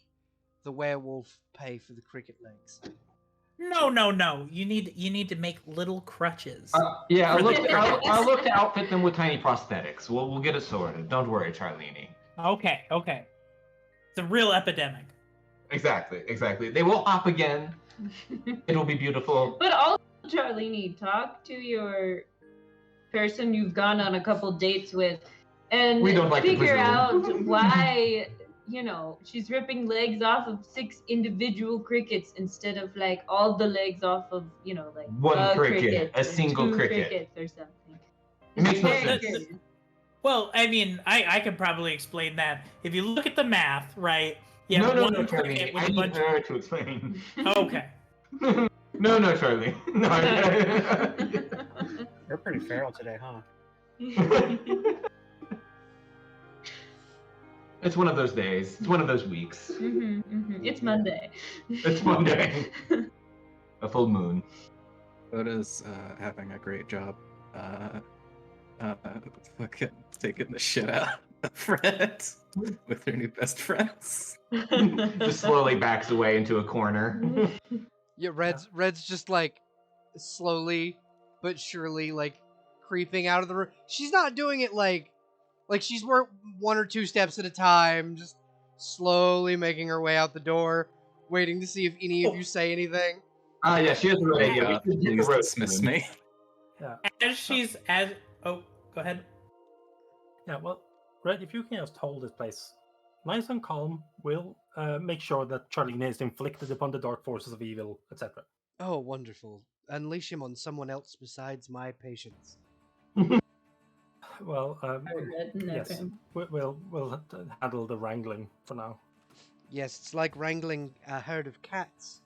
the werewolf pay for the cricket legs. No. You need to make little crutches. I'll look to outfit them with tiny prosthetics. We'll get it sorted. Don't worry, Charlene. Okay. It's a real epidemic. Exactly. They will hop again. It'll be beautiful. But also, Charlene, talk to your person you've gone on a couple dates with, and We don't like to figure presume. out why she's ripping legs off of 6 individual crickets instead of all the legs off of One a cricket, a or single 2 cricket. crickets or something. It makes no Very sense. curious. Well, I mean, I could probably explain that. If you look at the math, right? You have No, one Charlie. cricket with I a need bunch her to explain. Okay. No, Charlie. No. You're pretty feral today, huh? It's one of those days. It's one of those weeks. It's Monday. It's Monday. A full moon. Oda's having a great job fucking taking the shit out of Fred with her new best friends. Just slowly backs away into a corner. Yeah, Red's just slowly but surely creeping out of the room. She's not doing it like she's 1 or 2 steps at a time, just slowly making her way out the door, waiting to see if any of you say anything. Yeah, she has a good idea. Please dismiss me. Yeah. Oh, go ahead. Yeah, well, Red, if you can just hold this place nice and calm, we'll make sure that Charlene is inflicted upon the dark forces of evil, etc. Oh, wonderful. Unleash him on someone else besides my patients. Well, yes, Okay. we'll handle the wrangling for now. Yes, it's like wrangling a herd of cats.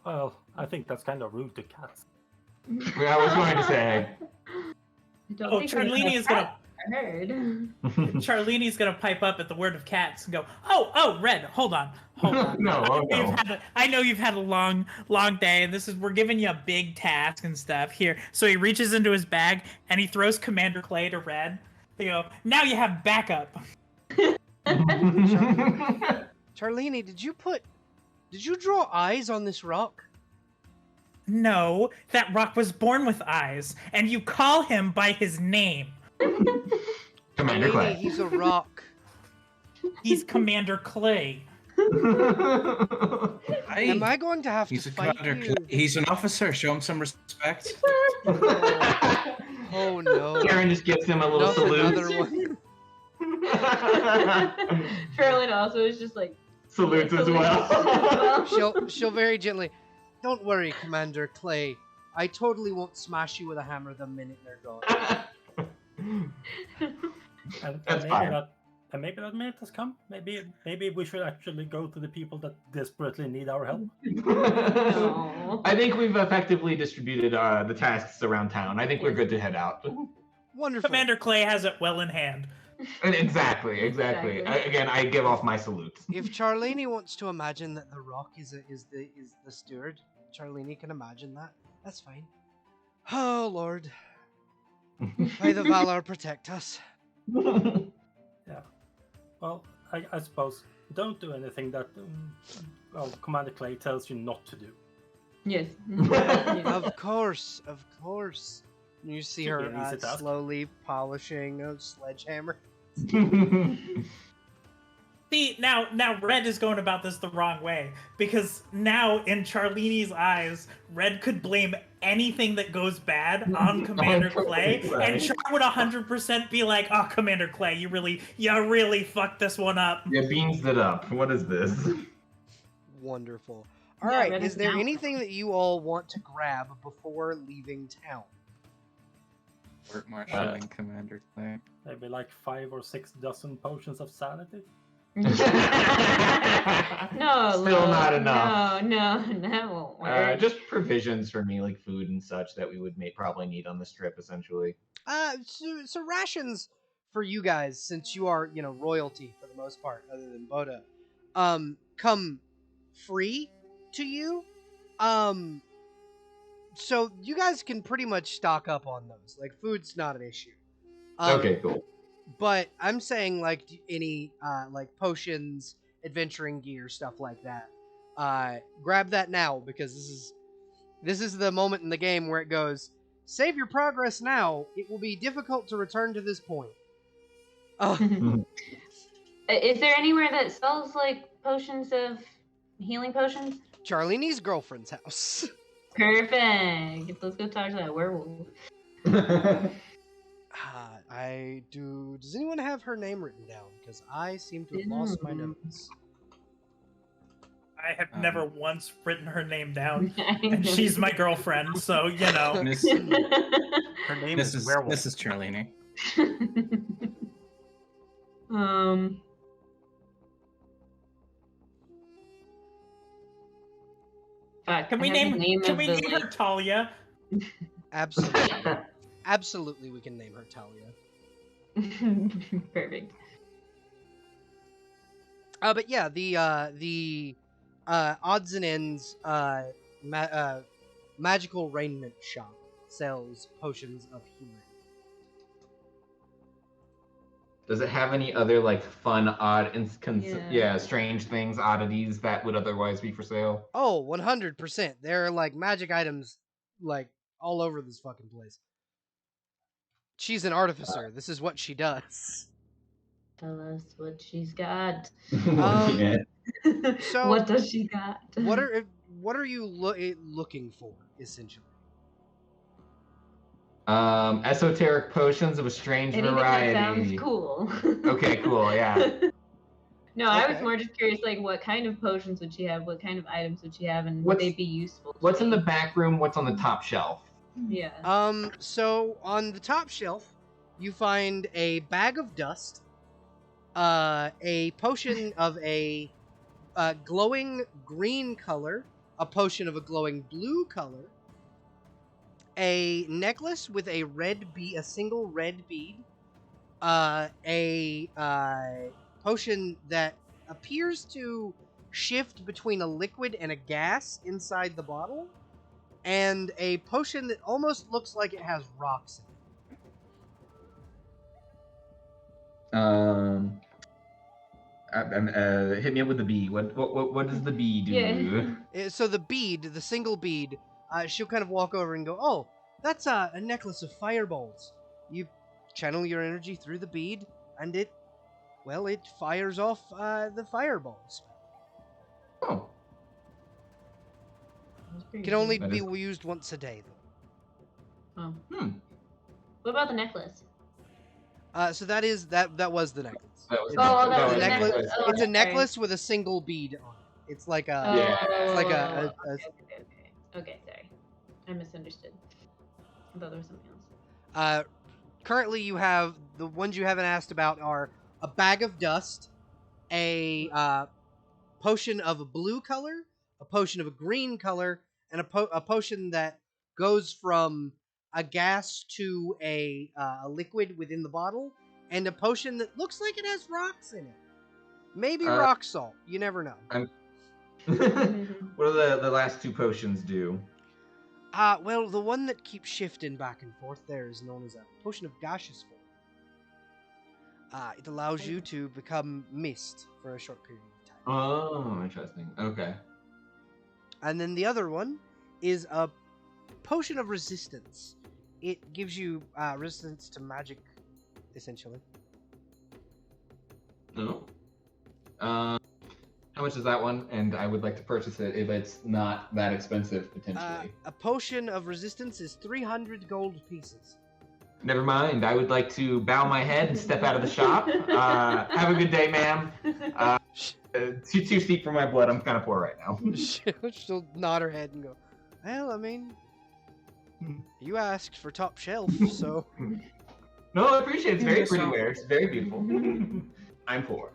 Well, I think that's kind of rude to cats. I was going to say. Oh, Charlene is gonna. I heard. Charlene's gonna pipe up at the word of cats and go, "Oh, Red, hold on." No. I know you've had a long day, and we're giving you a big task and stuff here. So he reaches into his bag and he throws Commander Clay to Red. They go, "Now you have backup." Charlene, did you draw eyes on this rock? No, that rock was born with eyes, and you call him by his name. Commander Charlene, Clay. he's a rock. He's Commander Clay. Am I going to have He's to a fight commander. you? He's an officer. Show him some respect. Oh no. Karen just gives him a little Not salute. another one. Ferlin also is just Salutes as well. She'll very gently. Don't worry, Commander Clay. I totally won't smash you with a hammer the minute they're gone. And That's maybe fine. that minute has come. Maybe we should actually go to the people that desperately need our help. No. I think we've effectively distributed the tasks around town. I think we're Yes. good to head out. Wonderful. Commander Clay has it well in hand. Exactly. Exactly. Again, I give off my salute. If Charlene wants to imagine that the rock is the steward, Charlene can imagine that. That's fine. Oh Lord, may the Valar protect us. Well, I suppose don't do anything that Commander Clay tells you not to do. Yes. Of course. You see Should be her an easy task. slowly polishing a sledgehammer. See, now Red is going about this the wrong way, because now in Charlini's eyes, Red could blame anything that goes bad on Commander Clay, and Char would 100% be like, "Oh, Commander Clay, you really fucked this one up." Yeah, beans it up. What is this? Wonderful. All Yeah, right, Red is is there down. anything that you all want to grab before leaving town? Court marshaling Commander Clay. Maybe like 5 or 6 dozen potions of sanity. No, Still not enough. No, that won't work. Just provisions for me, like food and such, that we would probably need on this trip, essentially. So rations for you guys, since you are, royalty for the most part, other than Boda, come free to you. So you guys can pretty much stock up on those. Like, food's not an issue. Okay, cool. But I'm saying, like, any like potions, adventuring gear, stuff like that. Grab that now, because this is the moment in the game where it goes, save your progress now. It will be difficult to return to this point. Is there anywhere that sells like potions of healing potions? Charlini's girlfriend's house. Perfect. Let's go talk to that werewolf. Does anyone have her name written down? Because I seem to have lost my notes. I have never once written her name down, and she's my girlfriend, so you know. Miss, Her name is Werewolf. Mrs. Charlini. Fuck, Can we I have the name of the, her Talia? Absolutely. Absolutely, we can name her Talia. Perfect. But yeah, the odds and ends magical raiment shop sells potions of healing. Does it have any other like fun, odd, Yeah. strange things, oddities that would otherwise be for sale? Oh, 100%. There are like magic items like all over this fucking place. She's an artificer. This is what she does. Tell us what she's got. Yeah. So what does she got? What are you looking for essentially? Esoteric potions of a strange Anything variety. that sounds cool. Okay, cool, yeah. No, I was Okay. more just curious, like, what kind of potions would she have? What kind of items would she have, and would What's- they be useful? to What's in me? the back room? What's on the top shelf? Yeah. So on the top shelf, you find a bag of dust, a potion of a glowing green color, a potion of a glowing blue color, a necklace with a single red bead, a potion that appears to shift between a liquid and a gas inside the bottle, and a potion that almost looks like it has rocks in it. Hit me up with the bee. What does the bee do? Yeah. So the bead, the single bead, she'll kind of walk over and go, "Oh, that's a necklace of fireballs. You channel your energy through the bead, and it fires off the fireballs. Oh, That's pretty Can only That be is- used once a day, though." Oh. What about the necklace? So that was the necklace. that was It's, Oh, it's that a was the necklace. necklace. Oh, It's a sorry. necklace with a single bead on it. It's like a. Yeah. It's like a Okay, sorry. I misunderstood. I thought there was something else. currently you have the ones you haven't asked about are a bag of dust, a potion of a blue color, a potion of a green color, and a potion that goes from a gas to a liquid within the bottle, and a potion that looks like it has rocks in it. Maybe rock salt. You never know. What do the last two potions do? Well, the one that keeps shifting back and forth there is known as a potion of gaseous form. It allows you to become mist for a short period of time. Oh, interesting. Okay. And then the other one is a potion of resistance. It gives you resistance to magic, essentially. No. How much is that one? And I would like to purchase it if it's not that expensive, potentially. A potion of resistance is 300 gold pieces. Never mind. I would like to bow my head and step out of the shop. Have a good day, ma'am. Too steep for my blood. I'm kind of poor right now. She'll nod her head and go, well, I mean, you asked for top shelf, so... No, I appreciate it. It's very pretty wear. It's very beautiful. I'm poor.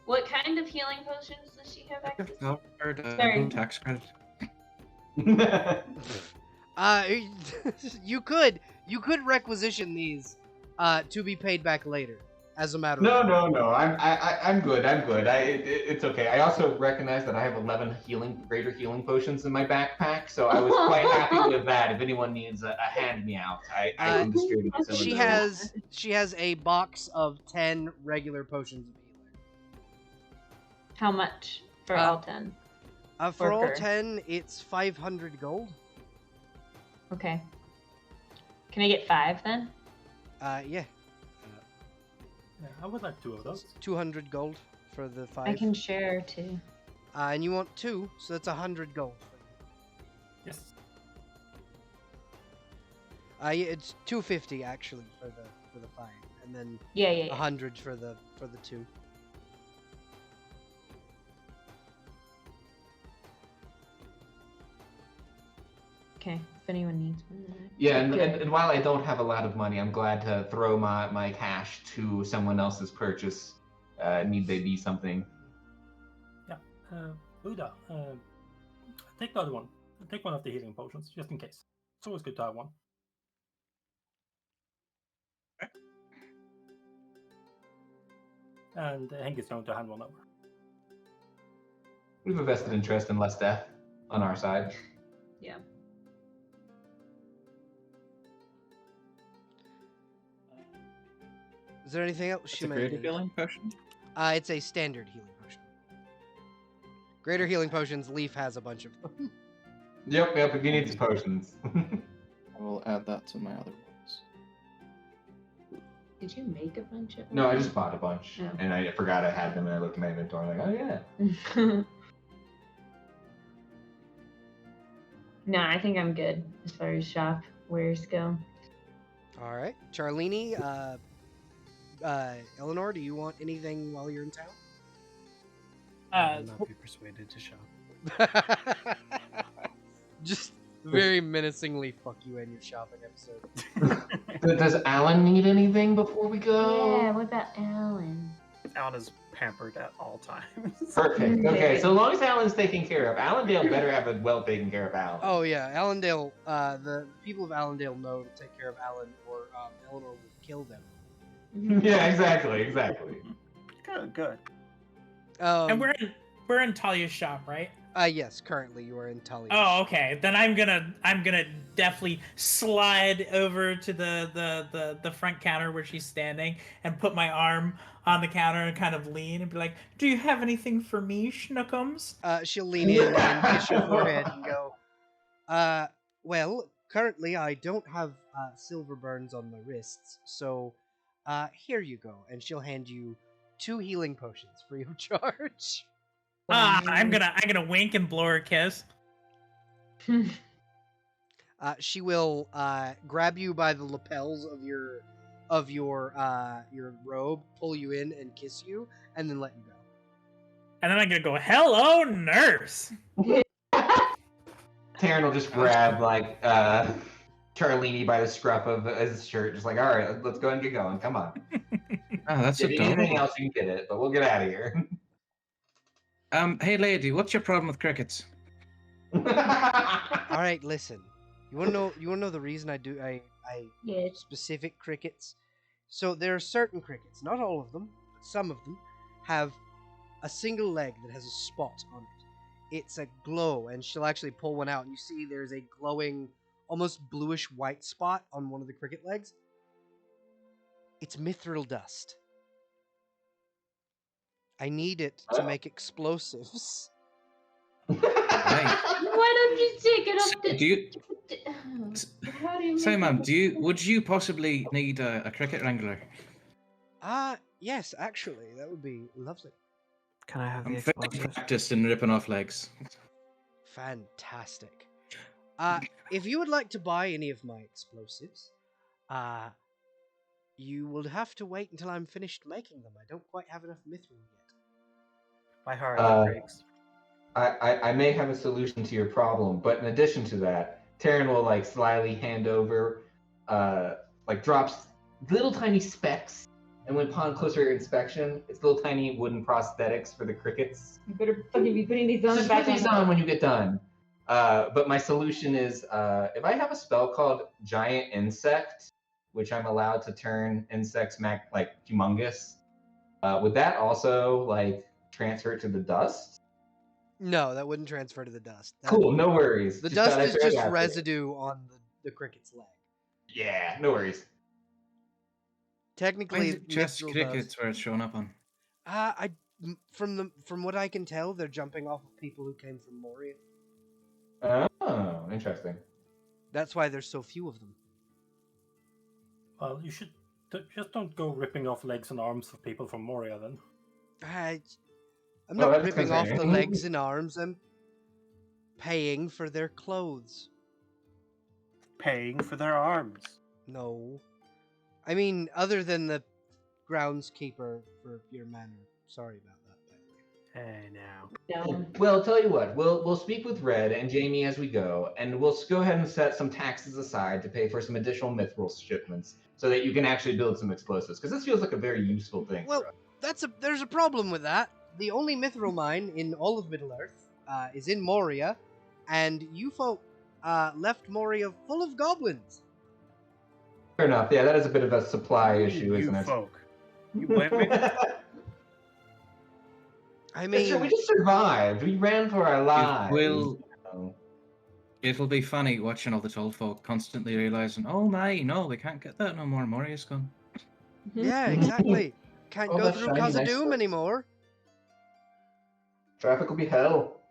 What kind of healing potions does she have access to? Sorry. Tax credit. You could requisition these to be paid back later, as a matter of No. I'm good. It's okay. I also recognize that I have 11 greater healing potions in my backpack, so I was quite happy with that. If anyone needs a hand me out, I can distribute some of those. She has a box of 10 regular potions of healing. How much for all 10? For Or all her? 10, it's 500 gold. Okay. Can I get 5 then? Yeah, Yeah, I would like 2 of those. 200 gold for the 5. I can share too. And you want 2, so that's 100 gold. Yes. Yeah, it's 250 actually for the 5, and then Yeah. 100 for the 2. Okay, if anyone needs one. Yeah, and while I don't have a lot of money, I'm glad to throw my cash to someone else's purchase. Need they be something? Yeah. Buddha, take the other one. Take one of the healing potions, just in case. It's always good to have one. And Henk is going to hand one over. We have a vested interest in less death on our side. Yeah. Is there anything else It's she a might greater need? healing potion. It's a standard healing potion. Greater healing potions, Leaf has a bunch of them. Yep, if you need some potions. I will add that to my other ones. Did you make a bunch of them? No, I just bought a bunch, Oh. and I forgot I had them, and I looked at my inventory, like, oh yeah. No, I think I'm good as far as shop wares go. All right, Charlene, Eleanor, do you want anything while you're in town? I will not be persuaded to shop. Just very menacingly fuck you in your shopping episode. Does Alan need anything before we go? Yeah, what about Alan? Alan is pampered at all times. Perfect. Okay, so long as Alan's taken care of, Allendale better have a well taken care of Alan. Oh yeah, Allendale. The people of Allendale know to take care of Alan, or Eleanor will kill them. Yeah, exactly. Good. And we're in Talia's shop, right? Yes, currently you are in Talia. Oh, okay. Then I'm gonna definitely slide over to the front counter where she's standing and put my arm on the counter and kind of lean and be like, "Do you have anything for me, Schnookums?" She'll lean in and kiss your forehead and go, well, currently I don't have silver burns on my wrists, so here you go. And she'll hand you 2 healing potions free of charge. I'm gonna wink and blow her a kiss. She will grab you by the lapels of your robe, pull you in, and kiss you, and then let you go. And then I'm gonna go, "Hello, nurse." Taryn will just grab like Charlini by the scruff of his shirt, just like, all right, let's go and get going. Come on. Oh, that's If you need anything adorable. else, you can get it, but we'll get out of here. Hey lady, what's your problem with crickets? All right, listen. You wanna know the reason I Yes. specific crickets? So there are certain crickets, not all of them, but some of them have a single leg that has a spot on it. It's a glow, and she'll actually pull one out, and you see there's a glowing, almost bluish white spot on one of the cricket legs. It's mithril dust. I need it to make explosives. Right. Why don't you take it up to... Do you, How do you say, make ma'am, it- would you possibly need a cricket wrangler? Yes, actually, that would be lovely. Can I have the I'm very explosives? practiced in ripping off legs. Fantastic. If you would like to buy any of my explosives, you will have to wait until I'm finished making them. I don't quite have enough mithril yet. My heart breaks. I may have a solution to your problem, but in addition to that, Taryn will like slyly hand over, like drops little tiny specks, and when upon closer inspection, it's little tiny wooden prosthetics for the crickets. You better fucking be putting these on Just back put these on when you get done. But my solution is, if I have a spell called Giant Insect, which I'm allowed to turn insects like humongous, would that also like transfer to the dust? No, that wouldn't transfer to the dust. Cool, no worries. The Just dust thought I'd is throw it just out there. residue on the cricket's leg. Yeah, no worries. Technically, Just mithril crickets dust. where it's showing up on. From what I can tell, they're jumping off of people who came from Moria. Oh, interesting. That's why there's so few of them. Well, you should just don't go ripping off legs and arms of people from Moria then. I'm Well, not that's ripping off the concerning. legs and arms. I'm paying for their clothes. Paying for their arms. No. I mean, other than the groundskeeper for your manor. Sorry about that, by the way. Hey, now. down? Well, tell you what, we'll speak with Red and Jamie as we go, and we'll go ahead and set some taxes aside to pay for some additional mithril shipments, so that you can actually build some explosives. Because this feels like a very useful thing. Well, for us. there's a problem with that. The only mithril mine in all of Middle-earth is in Moria, and you folk left Moria full of goblins. Fair enough. Yeah, that is a bit of a supply issue, you isn't it? folk. You blame me? I Yeah, mean, sure, we just survived. We ran for our lives. will- So- It'll be funny watching all the tall folk constantly realizing, oh my, no, we can't get that no more. Moria's gone. yeah, exactly. Can't Oh, go that's through shiny, nice Khazad-dûm stuff. anymore. Traffic will be hell.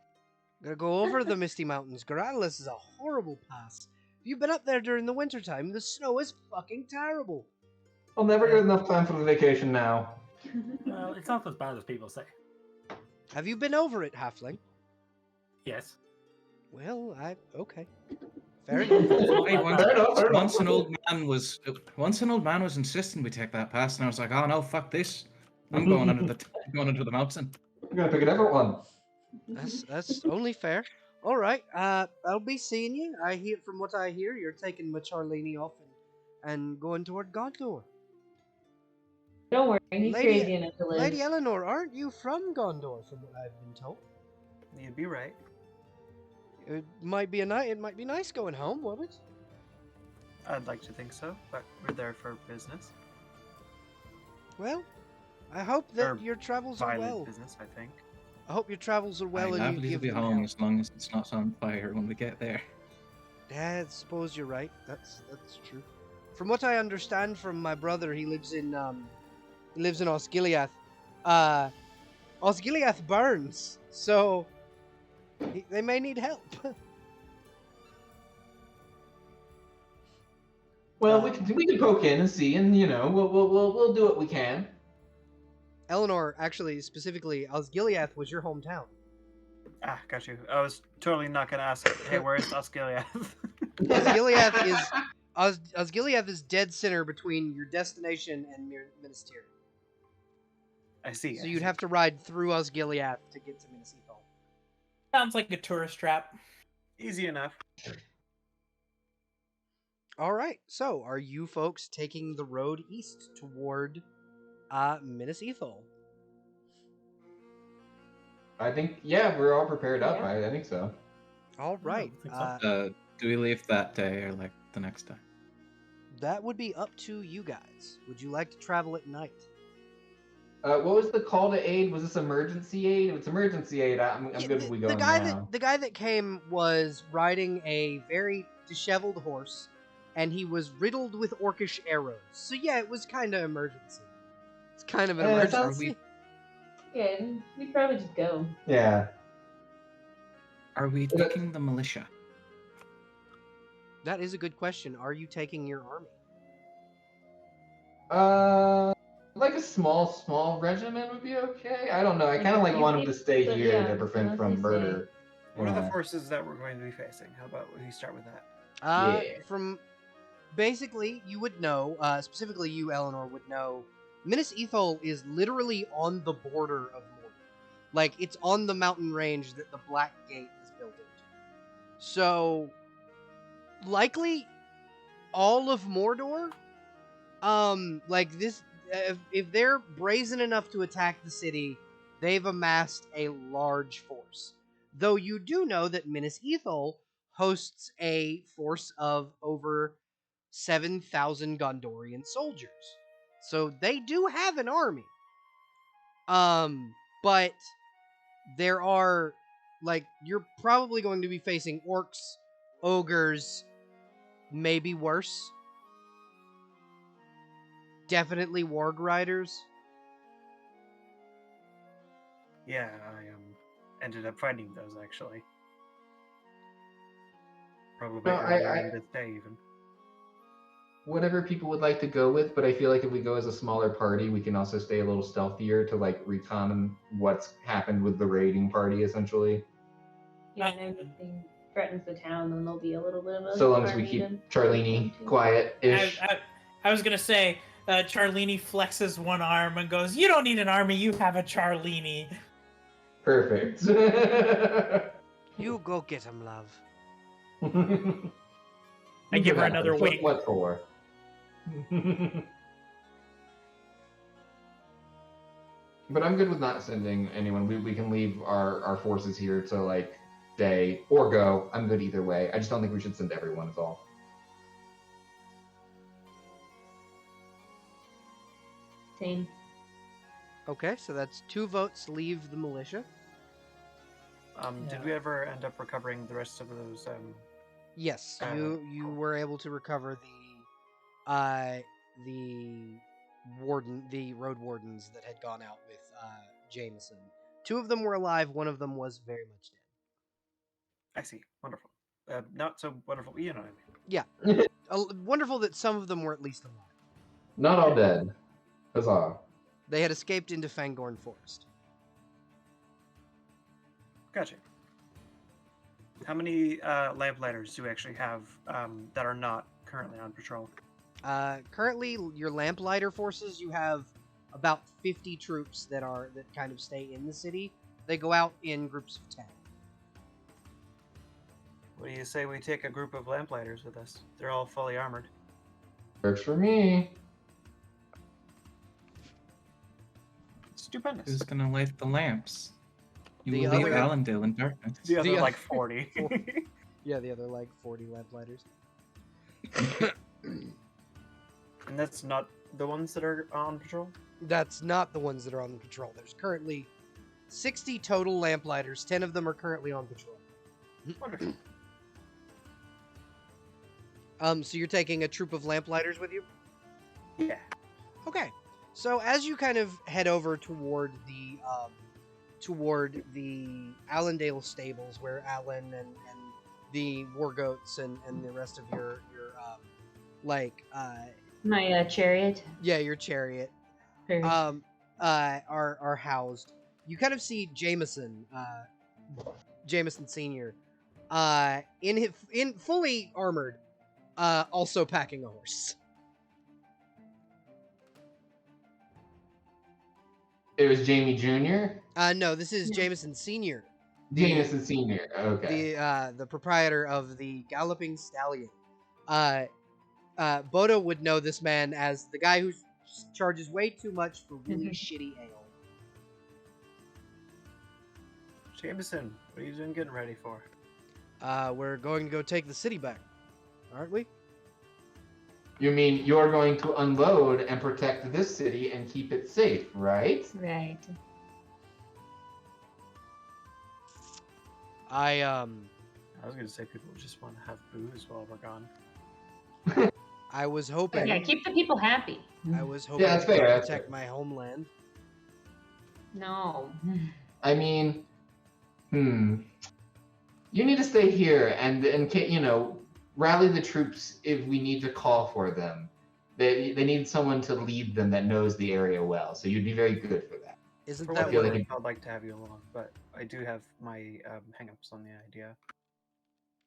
Gotta go over the Misty Mountains. Goralis is a horrible pass. If you've been up there during the wintertime, the snow is fucking terrible. I'll never get enough time for the vacation now. Well, it's not as bad as people say. Have you been over it, Halfling? Yes. Well, okay. Fair enough. Hey, Fair enough, fair enough. once an old man was insisting we take that pass, and I was like, oh no, fuck this. I'm going under the mountain. I'm gonna pick a different one. That's only fair. All right. I'll be seeing you. From what I hear, you're taking Macharlini off and going toward Gondor. Don't worry, he's Lady- crazy enough to live. Lady Eleanor, aren't you from Gondor? From what I've been told, You'd be right. it might be nice going home, won't it? I'd like to think so, but we're there for business. Well, I hope that Or your travels are Violent well. business, I think. I hope your travels are well I'll and you happily give be them home help. as long as it's not on fire when we get there. Yeah, I suppose you're right. That's true. From what I understand from my brother, he lives in Osgiliath. Osgiliath burns, so they may need help. Well, we can poke in and see, and we'll do what we can. Eleanor, actually, specifically, Osgiliath was your hometown. Ah, got you. I was totally not gonna ask, hey, where's Osgiliath? Osgiliath is dead center between your destination and your Ministerial. I see. So you'd have to ride through Osgiliath to get to Minnesota. Sounds like a tourist trap. Easy enough. All right. So, are you folks taking the road east toward Minas Ethel? I think, yeah, we're all prepared up. Yeah. I think so. All right. I think so. Do we leave that day or like the next day? That would be up to you guys. Would you like to travel at night? What was the call to aid? Was this emergency aid? If it's emergency aid, I'm Yeah, good if we go the guy now. the guy that came was riding a very disheveled horse, and he was riddled with orcish arrows. So yeah, it was kind of emergency. It's kind of an Yeah, it emergency. sounds- Yeah, we'd probably just go. Yeah. Are we But- taking the militia? That is a good question. Are you taking your army? Like a small regiment would be okay. I don't know. I kind of like You want him keep- to stay but here yeah, to prevent honestly, from stay. murder. What are the Yeah. forces that we're going to be facing? How about we start with that? Yeah. From basically, you would know. Specifically, you, Eleanor, would know. Minas Ethel is literally on the border of Mordor. Like it's on the mountain range that the Black Gate is built into. So, likely, all of Mordor. Like this, if they're brazen enough to attack the city, they've amassed a large force. Though you do know that Minas Ethel hosts a force of over 7,000 Gondorian soldiers. So they do have an army. But there are, like, you're probably going to be facing orcs, ogres, maybe worse. Definitely warg riders. Yeah, I ended up fighting those actually. Probably No, earlier this day even. Whatever people would like to go with, but I feel like if we go as a smaller party, we can also stay a little stealthier to like recon what's happened with the raiding party, essentially. Yeah, and if anything threatens the town, then there'll be a little bit of a So long as we army keep to- Charlene quiet-ish. I was gonna say, Charlene flexes one arm and goes, "You don't need an army. You have a Charlene." Perfect. You go get him, love. I give her another wink. What for? But I'm good with not sending anyone. We can leave our forces here to like stay or go. I'm good either way. I just don't think we should send everyone is all. Same. Okay, so that's 2 votes leave the militia. Did we ever end up recovering the rest of those? Yes, you cool. were able to recover the road wardens that had gone out with Jameson. 2 of them were alive. 1 of them was very much dead. I see. Wonderful. Not so wonderful. You know what I mean. Yeah, wonderful that some of them were at least alive. Not all dead. Huzzah. They had escaped into Fangorn Forest. Gotcha. How many lamplighters do we actually have that are not currently on patrol? Currently, your lamplighter forces, you have about 50 troops that kind of stay in the city. They go out in groups of 10. What do you say we take a group of lamplighters with us? They're all fully armored. Works for me. Stupendous. Who's gonna light the lamps? You The will leave other- Allendale in darkness. The other The like other- 40. Yeah, the other like 40 lamplighters. And that's not the ones that are on patrol? That's not the ones that are on patrol. There's currently 60 total lamplighters. 10 of them are currently on patrol. Wonderful. So you're taking a troop of lamplighters with you? Yeah. Okay. So as you kind of head over toward the Allendale stables, where Alan and the war goats and the rest of your My chariot. your chariot Perils. are housed. You kind of see Jameson Senior, in fully armored, also packing a horse. It was Jamie Jr. No, this is Yeah. Jameson Senior, Jameson Sr. Okay. the proprietor of the Galloping Stallion. Bodo would know this man as the guy who charges way too much for really shitty ale. Jameson, what are you doing getting ready for? We're going to go take the city back, aren't we? You mean you're going to unload and protect this city and keep it safe, right? Right. I was gonna say people just want to have booze while we're gone. I was hoping. Yeah, keep the people happy. I was hoping that's to fair, that's protect fair. my homeland. No. I mean, you need to stay here and rally the troops if we need to call for them. They need someone to lead them that knows the area well. So you'd be very good for that. Isn't For that what feel what? like it's worth, I'd like to have you along, but I do have my hang-ups on the idea.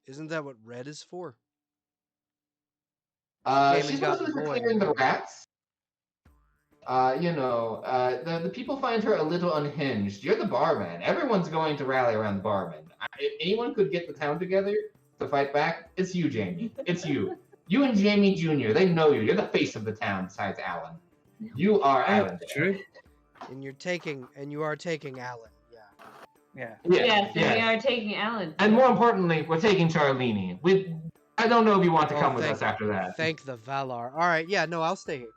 Isn't that what red is for? She's and got supposed to be the for boy. clearing the rats. The people find her a little unhinged. You're the barman. Everyone's going to rally around the barman. If anyone could get the town together to fight back, it's you, Jamie. It's you. You and Jamie Jr., they know you. You're the face of the town besides Alan. You are Alan. True. And you are taking Alan. Yeah. Yeah. Yes, we are taking Alan. And more importantly, we're taking Charlene. I don't know if you want to Oh, come with us after that. Thank the Valar. All right, yeah, no, I'll stay here.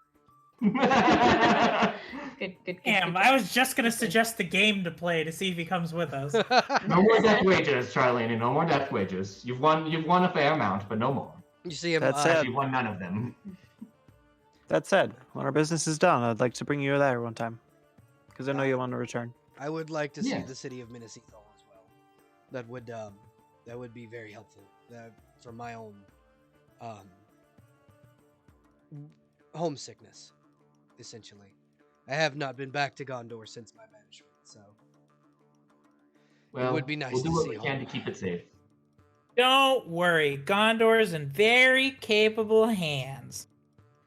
Good. Damn, I was just gonna suggest the game to play to see if he comes with us. No more death wages, Charlene. No more death wages. You've won a fair amount, but no more. You see him. That's it. You've won none of them. That said, when our business is done, I'd like to bring you there one time. Because I know you want to return. I would like to see Yeah. the city of Minnesota as well. That would be very helpful. For my own homesickness, essentially. I have not been back to Gondor since my banishment, so Well, would be nice we'll to do what see we can home. to keep it safe. Don't worry, Gondor's in very capable hands.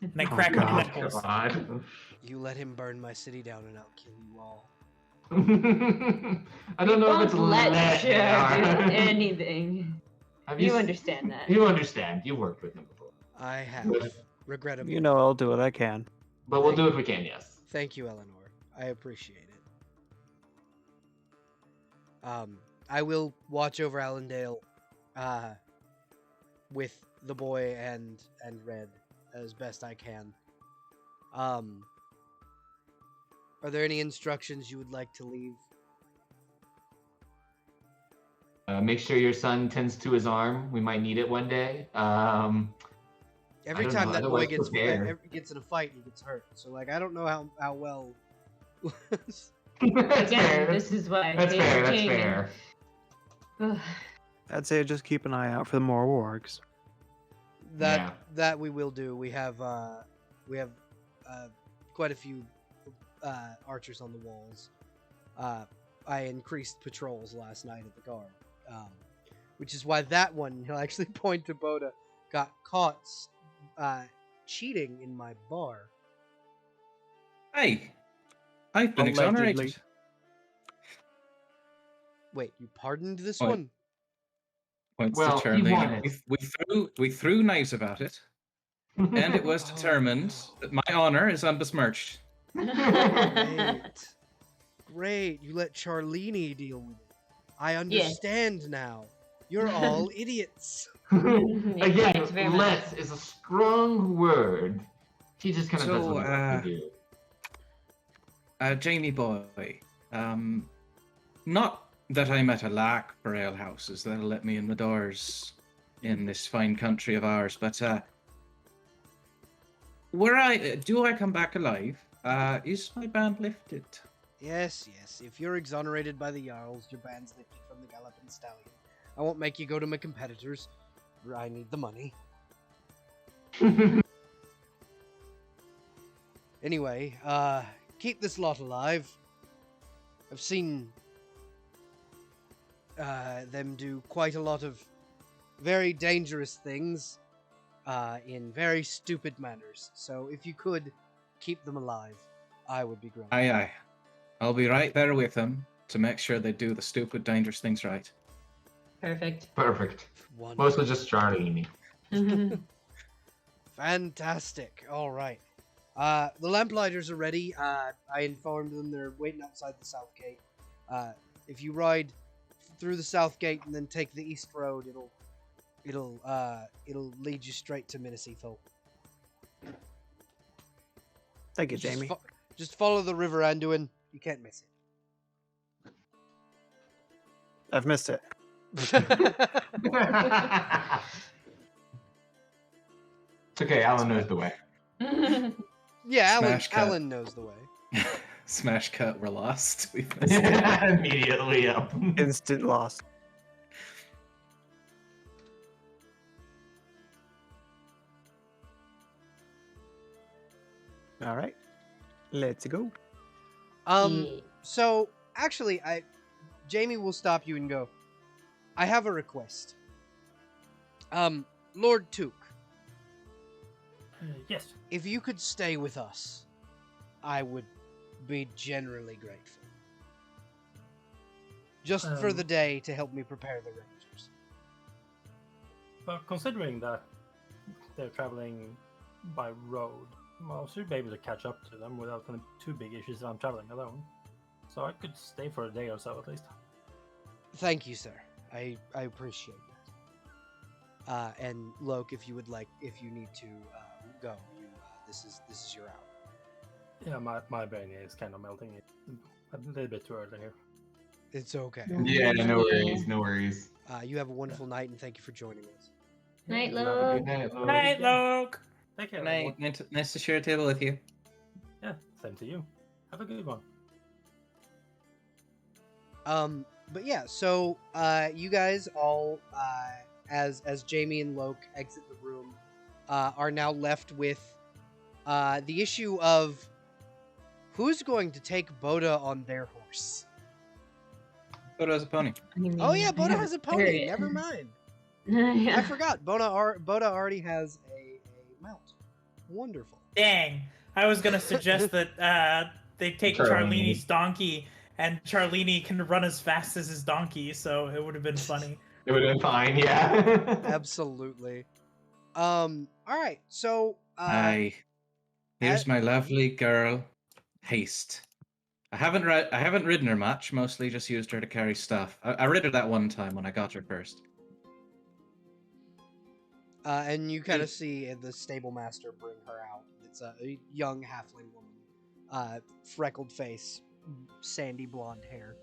And I crack my God, knuckles. God. You let him burn my city down, and I'll kill you all. I don't know if it's Don't let Cher do yeah. anything. Have You s- understand that. You understand. You worked with him before. I have, regrettably. You know I'll do what I can. But we'll do it if we can, yes. Thank you, Eleanor. I appreciate it. I will watch over Allendale, with the boy and Red as best I can. Are there any instructions you would like to leave? Make sure your son tends to his arm. We might need it one day. Every don't time know, that boy otherwise gets prepare. gets in a fight, he gets hurt. So like, I don't know how well. That's Again, fair. this is why I That's hate fair. the That's king. fair. Ugh. I'd say just keep an eye out for the more wargs. That we will do. We have quite a few archers on the walls. I increased patrols last night at the guard, which is why that one, he'll actually point to Boda, got caught cheating in my bar. Hey, I've been Allegedly. exonerated. Wait, you pardoned this What? one? Points Well, to he Charlene. won it. We threw knives about it, and it was Oh, determined no. that my honor is unbesmirched. Great. You let Charlene deal with it. I understand now. You're all idiots. Again, Thanks very much. "let" is a strong word. He just kind of does So, what he wants to do. Jamie boy, not that I'm at a lack for ale houses that'll let me in the doors in this fine country of ours, but do I come back alive? Is my band lifted? Yes. If you're exonerated by the Jarls, your band's lifted from the Galloping Stallion. I won't make you go to my competitors. I need the money. Anyway, keep this lot alive. I've seen them do quite a lot of very dangerous things in very stupid manners. So if you could keep them alive, I would be grateful. Aye. I'll be right there with them to make sure they do the stupid, dangerous things right. Perfect. Perfect. Wonderful. Mostly just Charlene. Fantastic. All right. The lamplighters are ready. I informed them they're waiting outside the south gate. If you ride through the south gate and then take the east road, it'll lead you straight to Minnesota Folk. Thank you, Jamie. Just follow the River Anduin. You can't miss I've missed it. it. It's okay, Alan knows the way. Yeah, Smash cut. Alan knows the way. Smash cut, we're lost. We've missed it. Immediately up. Instant loss. All right, let's go. Yeah. So actually, Jamie will stop you and go. I have a request. Lord Took, Yes. if you could stay with us, I would be generally grateful. Just for the day to help me prepare the Rangers. But considering that they're traveling by road, well, I should be able to catch up to them without any too big issues if I'm traveling alone. So I could stay for a day or so at least. Thank you, sir. I appreciate that. And Loke, if you need to go, this is your out. Yeah, my brain is kind of melting. It's a little bit too early here. It's okay. Yeah, no worries, no worries. You have a wonderful night, and thank you for joining us. Night, Have a Lo. good night, Logan. Night, Loke. Take care. Good night. Nice to share a table with you. Yeah, same to you. Have a good one. But yeah, so you guys all, as Jamie and Loke exit the room, are now left with the issue of who's going to take Boda on their horse. Boda has a pony. Oh yeah, Boda has a pony. Period. Never mind. Yeah. I forgot. Boda already has a mount. Wonderful. Dang. I was gonna suggest that they take Charlene. Charlini's donkey, and Charlini can run as fast as his donkey, so it would have been funny. It would have been fine, yeah. Absolutely. All right. So Aye. Here's my lovely girl, Haste. I haven't ridden her much. Mostly just used her to carry stuff. I rid her that one time when I got her first. and you kind of see the stable master bring her out. It's a young halfling woman, freckled face, sandy blonde hair.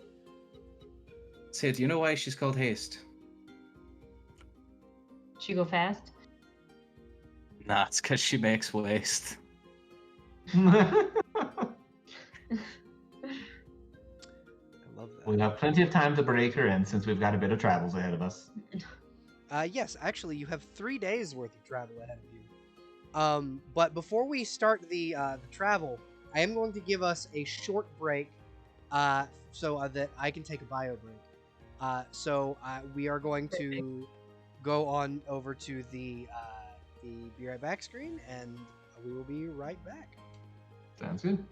Say, do you know why she's called Haste? She go fast? Nah, it's because she makes waste. I love that. We have plenty of time to break her in since we've got a bit of travels ahead of us. Yes, actually, you have 3 days worth of travel ahead of you. But before we start the travel, I am going to give us a short break, so that I can take a bio break. So we are going to go on over to the Be Right Back screen, and we will be right back. Sounds good.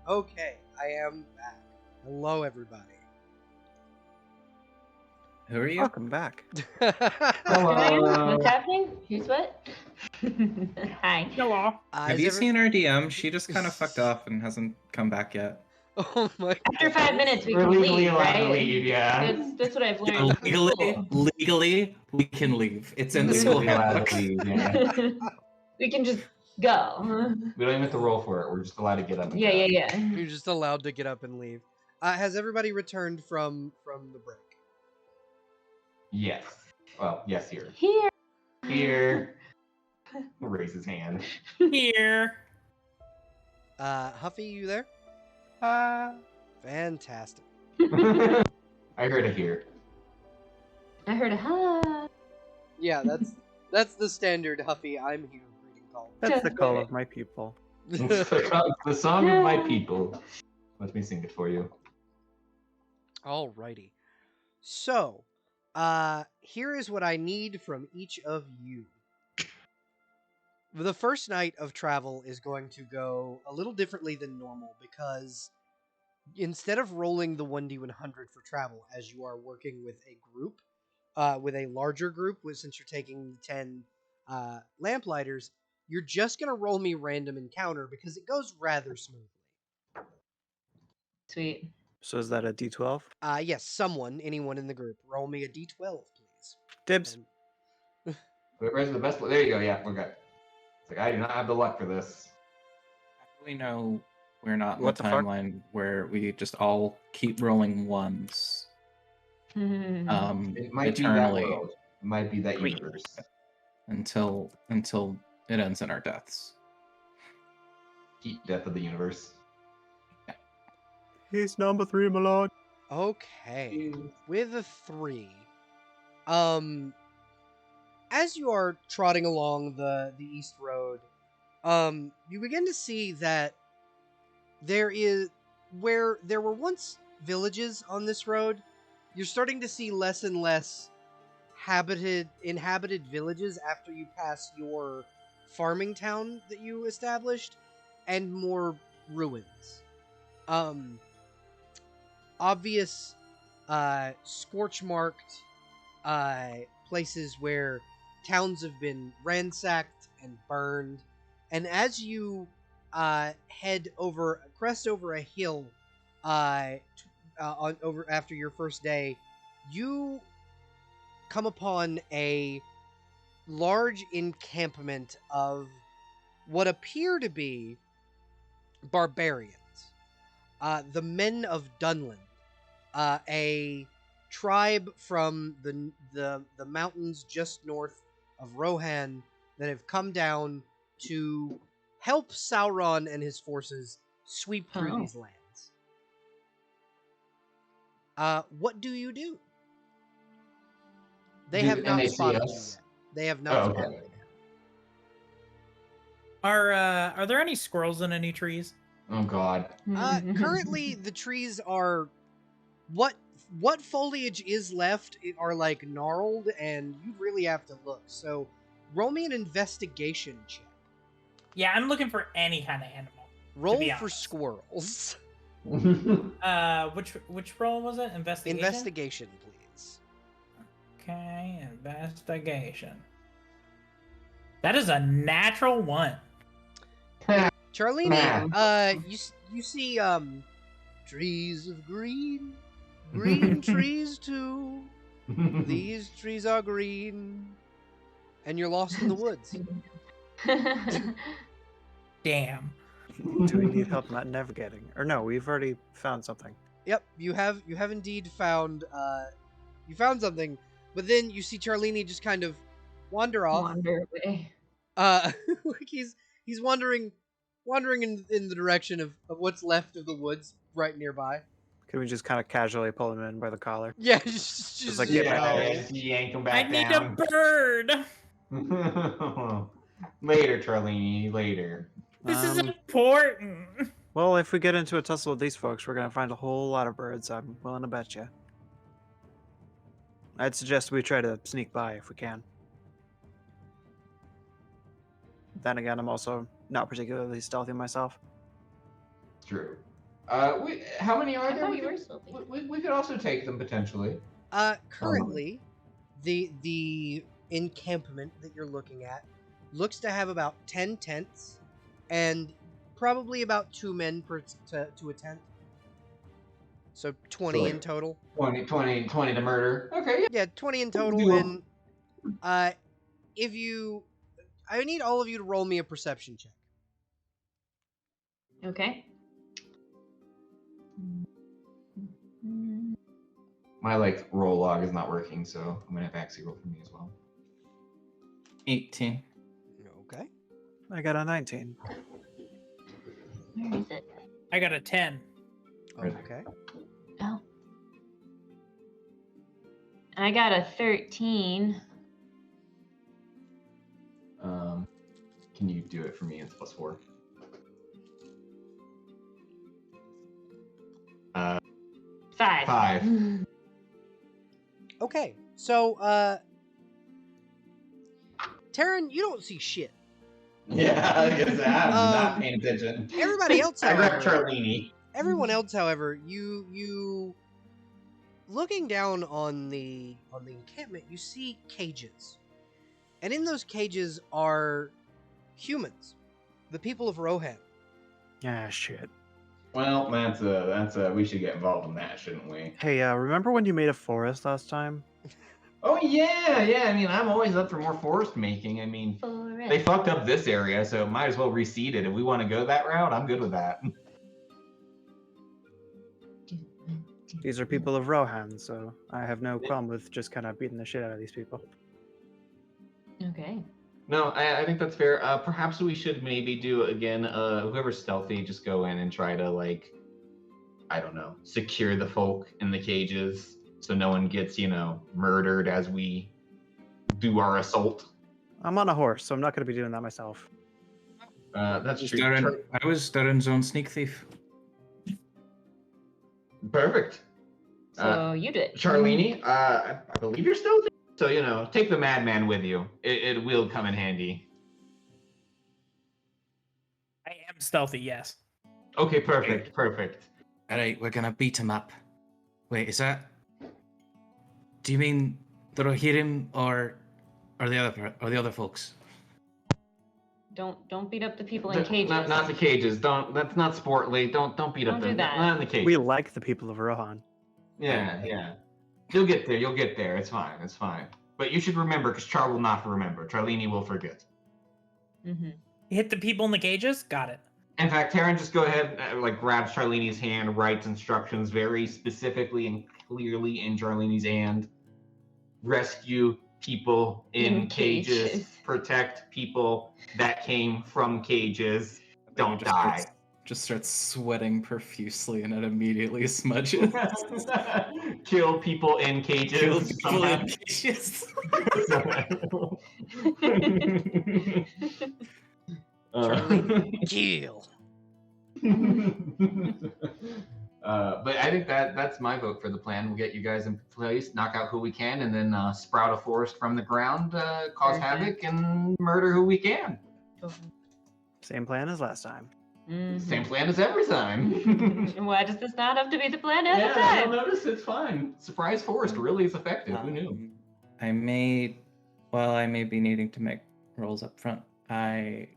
Okay, I am back. Hello, everybody. Who are you? Welcome back. Hello. What's happening? Who's what? Hi. Hello. Have you seen our DM? She just kind of fucked off and hasn't come back yet. Oh my After 5 minutes, we We're can legally leave, allowed to right? leave, yeah. That's what I've learned. Legally, we can leave. It's in the school Legally allowed handbook. to leave, yeah. We can just go. We don't even have to roll for it. We're just allowed to get up and Yeah, go. yeah. You're just allowed to get up and leave. Has everybody returned from the break? Yes. Well, yes, here. Here. Here. He'll raise his hand. Here. Huffy, you there? Fantastic. I heard it here. I heard a huh. Yeah, that's the standard Huffy I'm here greeting call. That's the Just call wait. of my people. It's the song of my people. Let me sing it for you. Alrighty. So, here is what I need from each of you. The first night of travel is going to go a little differently than normal because instead of rolling the 1d100 for travel, as you are working with a group, with a larger group, since you're taking 10 lamplighters, you're just going to roll me random encounter because it goes rather smoothly. Sweet. So is that a D12? Yes, anyone in the group, roll me a d12, please. Dibs. And Where's the best? There you go. Yeah, we're good. It's like I do not have the luck for this. We know we're not in What the the fuck? timeline where we just all keep rolling ones. It might be that Eternally world. It might be that Sweet. universe. until it ends in our deaths. Heat death of the universe. He's number 3, my lord. okay. With a 3, as you are trotting along the east road, you begin to see that where there were once villages on this road, you're starting to see less and less inhabited villages after you pass your farming town that you established, and more ruins. Obvious scorch-marked places where towns have been ransacked and burned. And as you crest over a hill over after your first day, you come upon a large encampment of what appear to be barbarians. The Men of Dunland, a tribe from the mountains just north of Rohan that have come down to help Sauron and his forces sweep through Oh. these lands. What do you do? They Do- have and not they see spotted you us? yet. They have not Oh, okay. spotted you yet. Are there any squirrels in any trees? Oh God. Currently, the trees are what foliage is left are like gnarled, and you really have to look. So, roll me an investigation check. Yeah, I'm looking for any kind of animal. Roll be for honest. squirrels. Which role was it? Investigation. Investigation, please. Okay, investigation. That is a natural 1. Charlene, you see trees of green trees too. These trees are green, and you're lost in the woods. Damn. Do we need help not navigating? Or no, we've already found something. Yep, you have indeed found something, but then you see Charlene just kind of wander off. Wander away. Like he's wandering in the direction of what's left of the woods right nearby. Can we just kind of casually pull him in by the collar? Yeah, just like, you get back know. there. Just yank him I back need down. a bird. Later, Charlene. Later. This is important. Well, if we get into a tussle with these folks, we're gonna find a whole lot of birds. I'm willing to bet you. I'd suggest we try to sneak by if we can. Then again, I'm also not particularly stealthy myself. True. How many are I there? thought We you were could, Sylvie. we could also take them potentially. Currently, the encampment that you're looking at looks to have about 10 tents and probably about 2 men to a tent. So 20 So, in total. 20 to murder. Okay, yeah. Yeah, 20 in We'll total. do And I need all of you to roll me a perception check. Okay. My roll log is not working, so I'm gonna have Axie roll for me as well. 18. Okay. I got a 19. Where is it? I got a 10. Okay. Oh. I got a 13. Can you do it for me? It's +4. 5. 5. Okay. So, Taryn, you don't see shit. Yeah, I guess I'm not Um, paying attention. Everybody else, I grabbed however, Charlini. everyone else, however, you looking down on the encampment, you see cages, and in those cages are humans, the people of Rohan. Yeah, shit. Well, that's a. We should get involved in that, shouldn't we? Hey, remember when you made a forest last time? Oh yeah. I mean, I'm always up for more forest making. I mean, they fucked up this area, so might as well reseed it. If we want to go that route, I'm good with that. These are people of Rohan, so I have no problem with just kind of beating the shit out of these people. Okay. No, I think that's fair. Perhaps we should maybe do again. Whoever's stealthy, just go in and try to I don't know, secure the folk in the cages so no one gets murdered as we do our assault. I'm on a horse, so I'm not going to be doing that myself. That's true. I was Darren's own sneak thief. Perfect. So you do it. Charlini, I believe you're stealthy. So, take the madman with you. It will come in handy. I am stealthy, yes. Okay, perfect. All right, we're gonna beat him up. Wait, is that? Do you mean the Rohirrim or the other folks? Don't beat up the people in cages. Not the cages. That's not sportly. Don't beat up Don't do the that. not in the cages. We like the people of Rohan. Yeah. You'll get there. It's fine. But you should remember, because Char will not remember. Charlini will forget. Mm-hmm. Hit the people in the cages? Got it. In fact, Taryn, just go ahead, grabs Charlini's hand, writes instructions very specifically and clearly in Charlini's hand. Rescue people in cages. Protect people that came from cages. Don't die. Just starts sweating profusely and it immediately smudges. Kill people in cages. Kill people in cages. Kill. But I think that's my vote for the plan. We'll get you guys in place, knock out who we can, and then sprout a forest from the ground, cause havoc, and murder who we can. Same plan as last time. Mm-hmm. Same plan as every time. Why does this not have to be the plan every Yeah, time? you'll notice it's fine. Surprise forest really is effective. Who knew? I may be needing to make rolls up front. I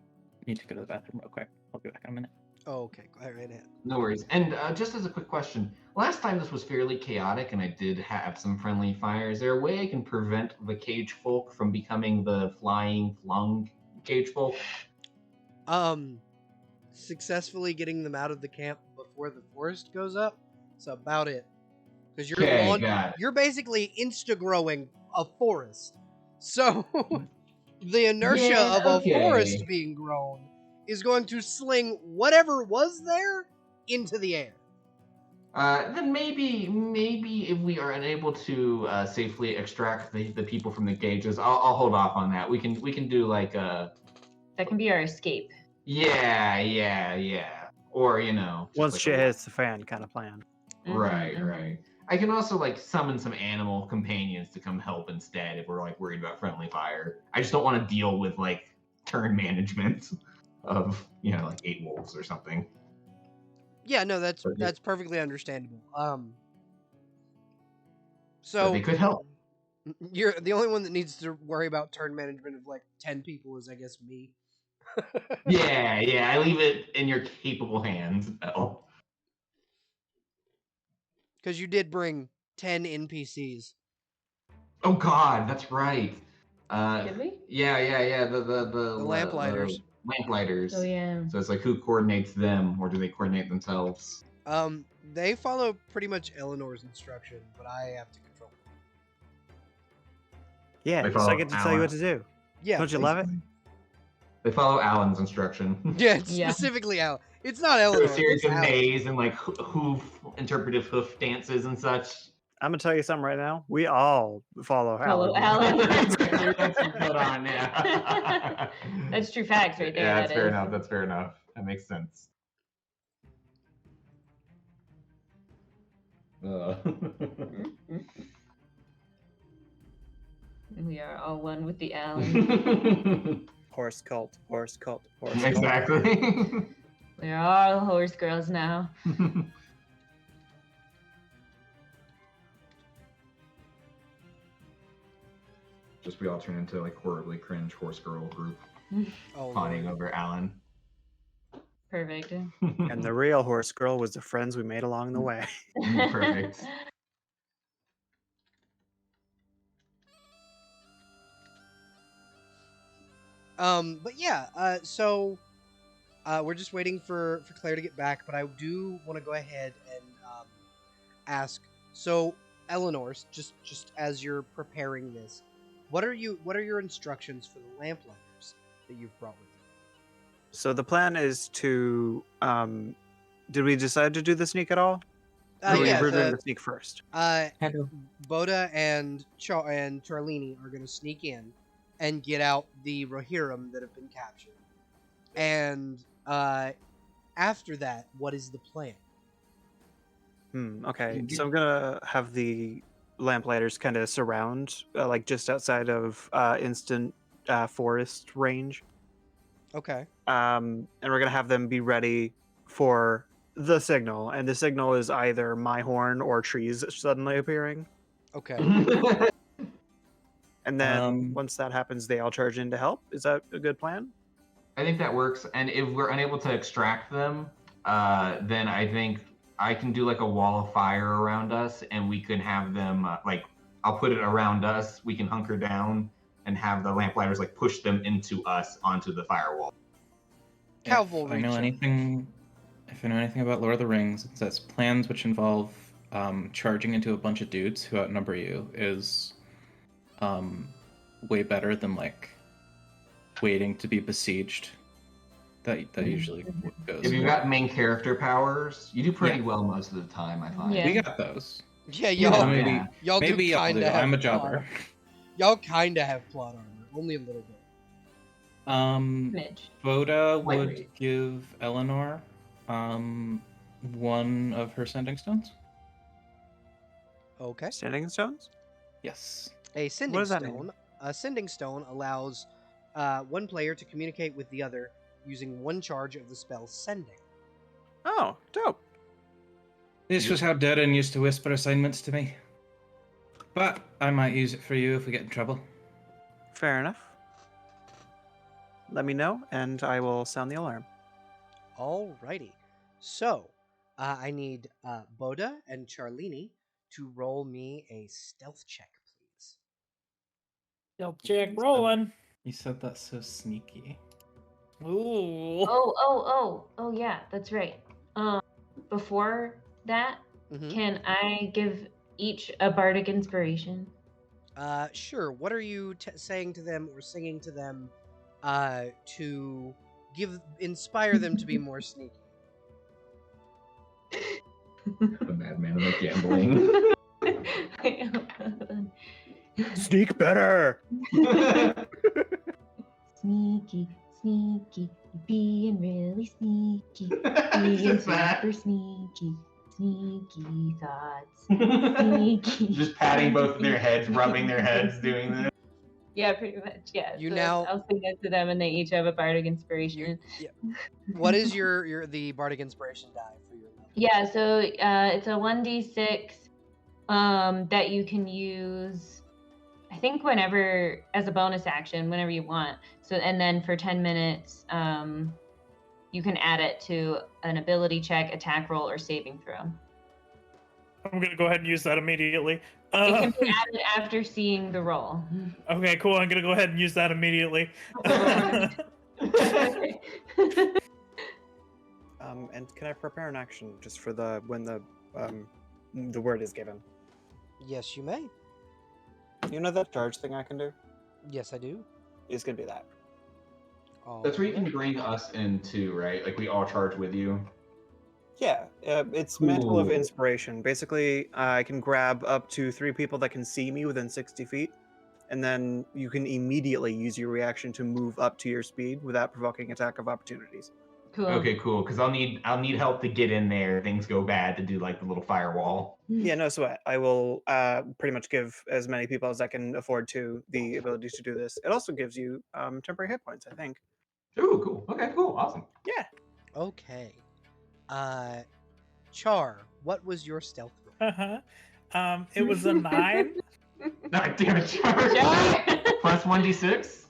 need to go to the bathroom real quick. I'll be back in a minute. Oh, okay. Go right ahead. No worries. And just as a quick question, last time this was fairly chaotic and I did have some friendly fire. Is there a way I can prevent the cage folk from becoming the flung cage folk? Successfully getting them out of the camp before the forest goes up. That's about it. Because you're basically insta-growing a forest. So the inertia of a forest being grown is going to sling whatever was there into the air. Then maybe if we are unable to safely extract the people from the cages, I'll hold off on that. We can do like a. That can be our escape. Yeah. Or Once like shit hits the fan, kind of plan. Right. I can also summon some animal companions to come help instead if we're worried about friendly fire. I just don't want to deal with turn management of 8 wolves or something. Yeah, no, that's But yeah. perfectly understandable. But So they could help. you're the only one that needs to worry about turn management of like 10 people is I guess me. Yeah, I leave it in your capable hands. Oh, Because you did bring 10 NPCs. oh God, that's right. Did we? Yeah. The Lamplighters. Lamplighters. Oh yeah. So it's like who coordinates them, or do they coordinate themselves? They follow pretty much Eleanor's instruction, but I have to control them. Yeah, They so I follow get to tell you what Alan. to do. Yeah. Don't you love it? They follow Alan's instruction. Yeah, it's Yeah. specifically Al. It's not Through Eleanor. a series It's of Alan. nays and like interpretive hoof dances and such. I'm gonna tell you something right now. We all follow Follow Alan. Alan. That's put on, yeah. That's true facts right there. Yeah, that's that fair is. enough. That's fair enough. That makes sense. We are all one with the Alan. Horse cult, horse cult, horse cult. Exactly. We are all horse girls now. Just we all turn into like horribly cringe horse girl group Oh, fawning Lord. over Alan. Perfect. And the real horse girl was the friends we made along the way. Perfect. But yeah, so we're just waiting for Claire to get back, but I do want to go ahead and ask. So, Eleanor, just as you're preparing this, what are your instructions for the lamplighters that you've brought with you? So the plan is to did we decide to do the sneak at all? Or Yeah, we're doing the sneak first. Hello. Boda and Charlene are going to sneak in and get out the Rohirrim that have been captured. And after that, what is the plan? Okay, so I'm gonna have the lamplighters kind of surround, like just outside of instant forest range. Okay. And we're gonna have them be ready for the signal, and the signal is either my horn or trees suddenly appearing. Okay. And then once that happens, they all charge in to help. Is that a good plan? I think that works. And if we're unable to extract them, then I think I can do like a wall of fire around us, and we can have them like I'll put it around us. We can hunker down and have the lamplighters like push them into us onto the firewall. Cavalry If I know anything about Lord of the Rings, it's that plans which involve charging into a bunch of dudes who outnumber you is way better than like waiting to be besieged. That usually goes. If you've well. got main character powers, you do pretty well most of the time, I find. Yeah. We got those. Yeah, Yeah, y'all. maybe Y'all maybe do y'all kind do. of have. I'm a plot- jobber. Y'all kind of have plot armor, only a little bit. Midge. Boda would Lightweight. give Eleanor one of her sending stones. Okay. Standing stones? Yes. A sending does that mean? stone. A sending stone allows one player to communicate with the other using one charge of the spell sending. Oh, dope. This was how Darren used to whisper assignments to me. But I might use it for you if we get in trouble. Fair enough. Let me know, and I will sound the alarm. Alrighty. So, I need Boda and Charlene to roll me a stealth check, please. Stealth check rolling. You said that so sneaky. Ooh. Oh yeah, that's right. Before that, Mhm. can I give each a bardic inspiration? Sure. What are you saying to them or singing to them to inspire them to be more sneaky? The madman of like gambling. Sneak better! Sneaky, sneaky, being really sneaky, being super sneaky, sneaky thoughts. Sneaky. Just patting both of their heads, rubbing their heads, doing this. Yeah, pretty much. Yeah. You so now- I'll sing that to them, and they each have a bardic inspiration. What is the bardic inspiration die for your level? Yeah, so it's a 1d6 that you can use, I think, whenever, as a bonus action, whenever you want. So, and then for 10 minutes, you can add it to an ability check, attack roll, or saving throw. I'm gonna go ahead and use that immediately. It can be added after seeing the roll. Okay, cool. I'm gonna go ahead and use that immediately. And can I prepare an action just for when the word is given? Yes, you may. You know that charge thing I can do? Yes, I do. It's gonna be that. That's where you can bring us in too, right? Like we all charge with you. Yeah, it's Mantle of Ooh. Inspiration. Basically, I can grab up to 3 people that can see me within 60 feet, and then you can immediately use your reaction to move up to your speed without provoking attack of opportunities. Cool. Okay, cool. Because I'll need help to get in there. Things go bad to do like the little firewall. Yeah, no sweat. I will pretty much give as many people as I can afford to the ability to do this. It also gives you temporary hit points, I think. Ooh, cool. Okay, cool. Awesome. Yeah. Okay. Char, what was your stealth roll? It was a 9. God damn it, charge. Plus 1d6.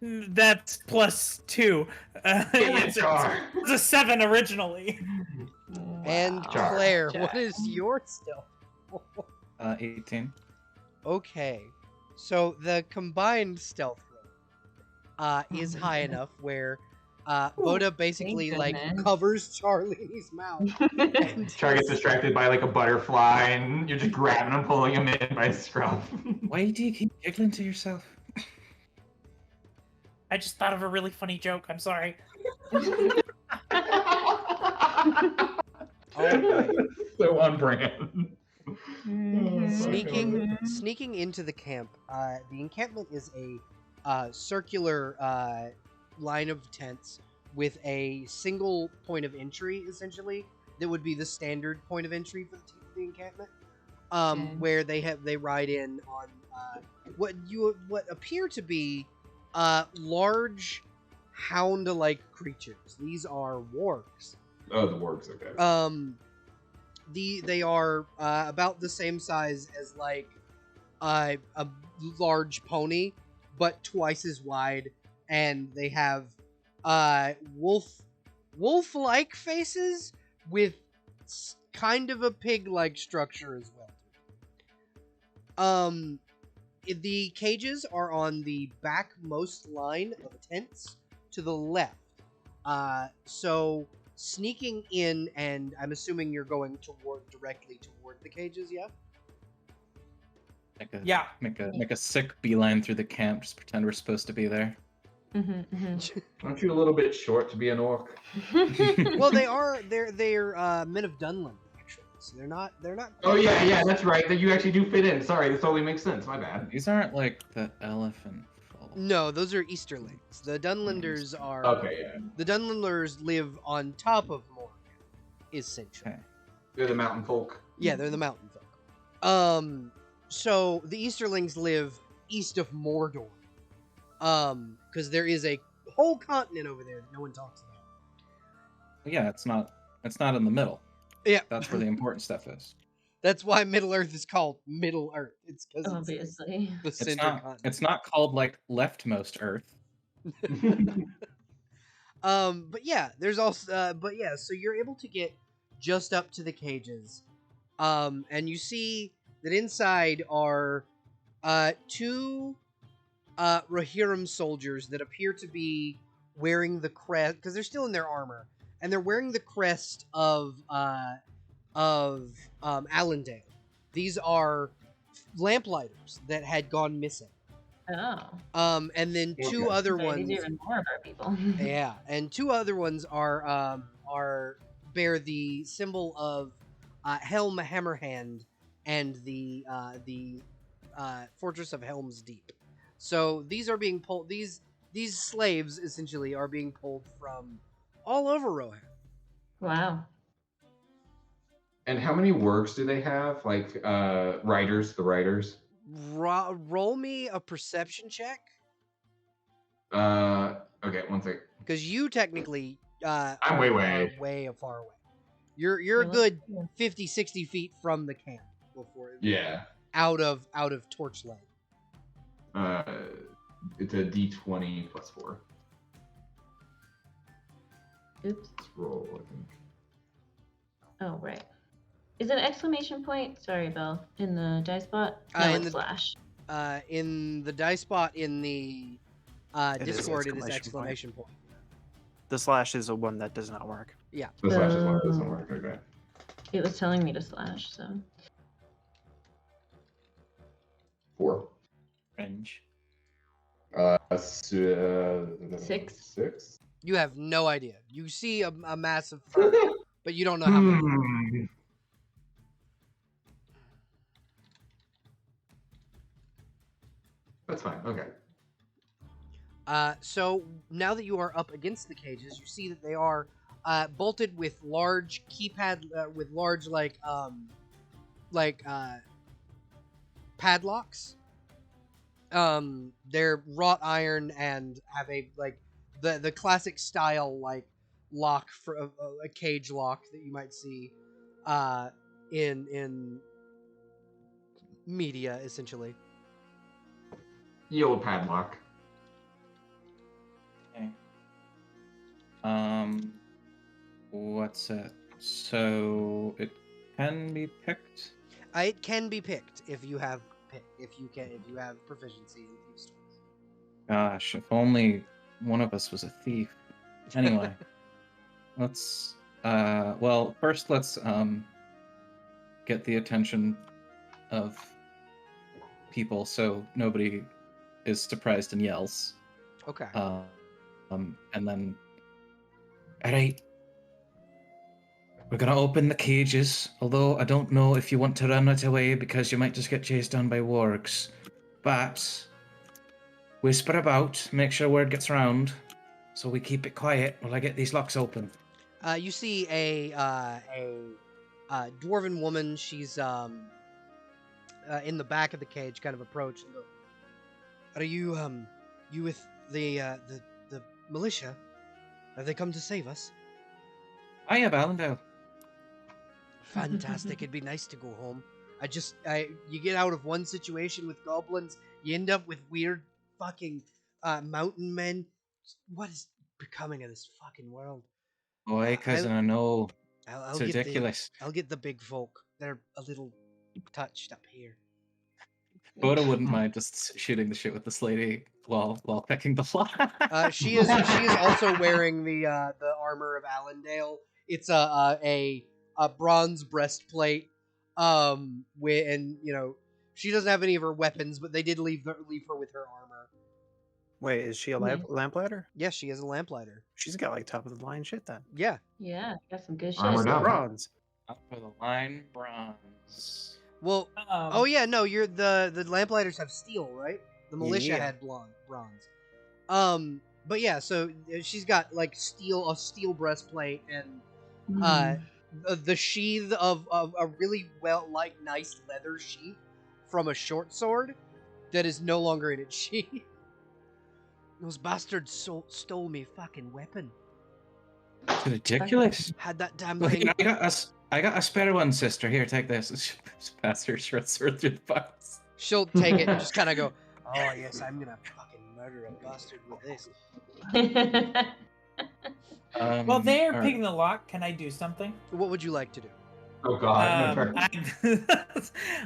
That's plus 2. It's a 7 originally. And Char. Claire, what is your stealth roll? 18. Okay. So the combined stealth roll is high enough where Boda basically like goodness. covers Charlene's mouth. And Char gets distracted by like a butterfly, and you're just grabbing him, pulling him in by his scruff. Why do you keep giggling to yourself? I just thought of a really funny joke. I'm sorry. Alright. So on brand. Sneaking into the camp. The encampment is a circular line of tents with a single point of entry, essentially. That would be the standard point of entry for the encampment. Where they ride in on what appear to be large hound-like creatures. These are wargs. Oh, the wargs, okay. They are about the same size as like a large pony, but twice as wide, and they have wolf-like faces with kind of a pig-like structure as well. The cages are on the backmost line of the tents to the left. So sneaking in, and I'm assuming you're going directly toward the cages, yeah? Make a sick beeline through the camp. Just pretend we're supposed to be there. Aren't you a little bit short to be an orc? Well, they're men of Dunland, actually. So they're not. Oh yeah, that's right. That you actually do fit in. Sorry, this totally makes sense. My bad. These aren't like the elephant folk. No, those are Easterlings. The Dunlanders are. Okay, yeah. The Dunlanders live on top of Morgan, essentially. Okay. They're the mountain folk. Yeah, they're the mountain folk. So the Easterlings live east of Mordor. Because there is a whole continent over there that no one talks about. Yeah, it's not in the middle. Yeah. That's where the important stuff is. That's why Middle Earth is called Middle Earth. It's because obviously the center continent. It's not called like leftmost Earth. But yeah, there's also so you're able to get just up to the cages. And you see that inside are two Rohirrim soldiers that appear to be wearing the crest, because they're still in their armor, and they're wearing the crest of Allendale. These are lamplighters that had gone missing. Oh. And then two other So ones. these are even more of our people. Yeah, and two other ones are bear the symbol of Helm Hammerhand and the Fortress of Helm's Deep. So these are being pulled. These slaves essentially are being pulled from all over Rohan. Wow. And how many works do they have? Like the riders. Roll me a perception check. Okay, one second. Because you technically I'm way. way far away. You're a Yeah, let's good do 50, 60 feet from the camp before Yeah. out of torchlight. It's a D20 plus 4. Oops. Let's roll, I think. Oh, right. Is it an exclamation point? Sorry, Belle. In the die spot? No, In it's the- slash. In the die spot in the It is Discord, it is exclamation exclamation point. The slash is a one that does not work. The slash is one that doesn't Oh. work. Okay. It was telling me to slash, so. 4. Cringe. 6. 6. You have no idea. You see a massive fire, but you don't know how many. That's fine. Okay. So now that you are up against the cages, you see that they are bolted with large keypad, with large padlocks. They're wrought iron and have the classic style lock for a cage lock that you might see in media, essentially. The old padlock. Okay. What's it? So it can be picked. It can be picked if you have if you have proficiency in thieves' tools. Gosh, if only one of us was a thief. Anyway, let's well, first let's get the attention of people so nobody is surprised and yells. Okay. And then all right. We're gonna open the cages, although I don't know if you want to run it away because you might just get chased down by wargs. But whisper about, make sure word gets around, so we keep it quiet while I get these locks open. You see a dwarven woman. She's in the back of the cage, kind of approach and go, "Are you you with the militia? Have they come to save us?" Hiya, Ballandale. Fantastic. It'd be nice to go home. You get out of one situation with goblins, you end up with weird fucking mountain men. What is becoming of this fucking world? Boy, cousin, I know. I'll It's get ridiculous. I'll get the big folk. They're a little touched up here. Boda wouldn't mind just shooting the shit with this lady while picking the lock. She is also wearing the armor of Allendale. It's a bronze breastplate. She doesn't have any of her weapons, but they did leave her with her armor. Wait, is she a Yeah. lamplighter? Yes, she is a lamplighter. She's got like top of the line shit then. Yeah. Yeah, got some good shit. Armored up. Bronze. Up for the line, bronze. Well, oh yeah, no, you're the lamplighters have steel, right? The militia Yeah. had bronze. But yeah, so she's got like a steel breastplate and the sheath of a really nice leather sheath from a short sword that is no longer in its sheath. Those bastards stole me fucking weapon. It's ridiculous. Had that damn Look, thing. I got a spare one, sister. Here, take this. Just pass her short sword through the box. She'll take it and just kind of go, "Oh yes, I'm gonna fucking murder a bastard with this." While they're all picking the lock, can I do something? What would you like to do? Oh god.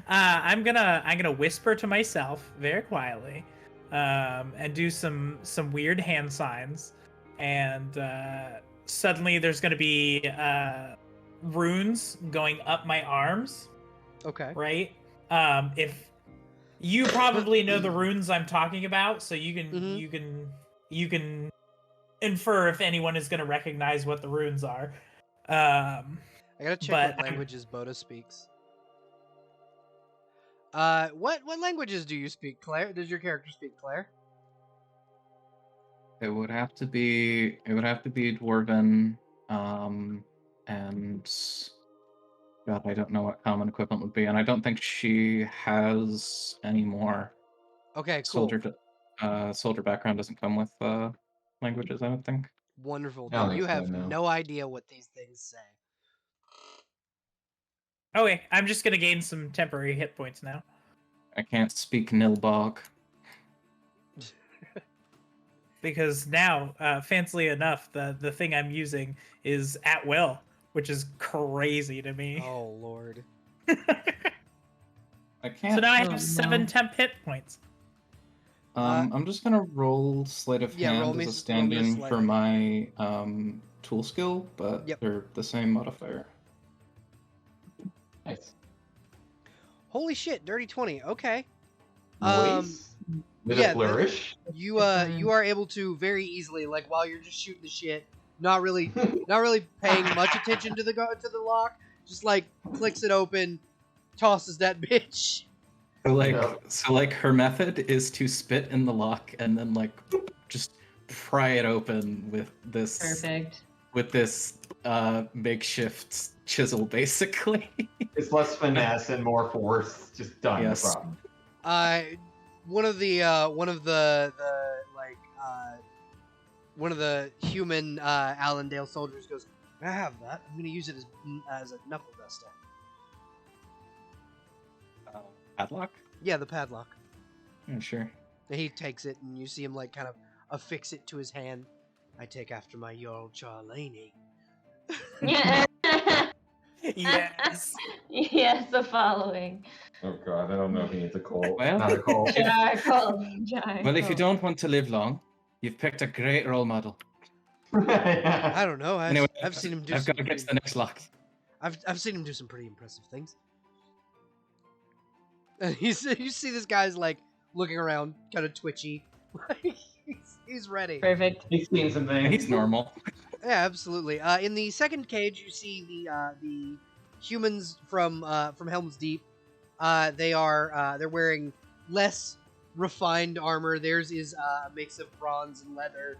I'm gonna whisper to myself very quietly, and do some weird hand signs, and suddenly there's gonna be runes going up my arms. Okay. Right. If you probably know the runes I'm talking about, so you can infer if anyone is gonna recognize what the runes are. I gotta check But what languages Boda speaks. What languages do you speak, Claire? Does your character speak, Claire? It would have to be dwarven, and God, I don't know what common equivalent would be, and I don't think she has any more. Okay, cool. Soldier background doesn't come with languages, I don't think. Wonderful. Alex, You have I know. no idea what these things say. Okay, I'm just gonna gain some temporary hit points now. I can't speak Nilbog. Because now, fancily enough, the thing I'm using is at will, which is crazy to me. Oh lord. I can't. So now I Oh, have 7 no. temp hit points. I'm just gonna roll sleight of yeah, roll hand me as a s- roll me a stand-in sleight for of my tool skill, but Yep. they're the same modifier. Nice. Holy shit, dirty 20. Okay. Nice. With yeah, a flourish. You are able to very easily, like while you're just shooting the shit, not really paying much attention to the lock, just like clicks it open, tosses that bitch. So like her method is to spit in the lock and then like just pry it open with this Perfect. makeshift chisel, basically. It's less finesse and more force. Just done. Yes. No problem. One of the human Allendale soldiers goes, I have that. I'm gonna use it as a knuckle duster. Padlock? Yeah, the padlock. Yeah, sure. And he takes it, and you see him like kind of affix it to his hand. I take after my Jarl Charlene. Yeah. Yes. Yes, the following. Oh god, I don't know if he needs a call. Well, Not a call. Well, if you don't want to live long, you've picked a great role model. I don't know. Anyway, I've seen him do. I've got to get to the next lock. I've seen him do some pretty impressive things. And you see this guy's like looking around, kind of twitchy. he's ready. Perfect. He's seen some things. He's normal. Yeah, absolutely. In the second cage, you see the humans from Helm's Deep. They're wearing less refined armor. Theirs is a mix of bronze and leather.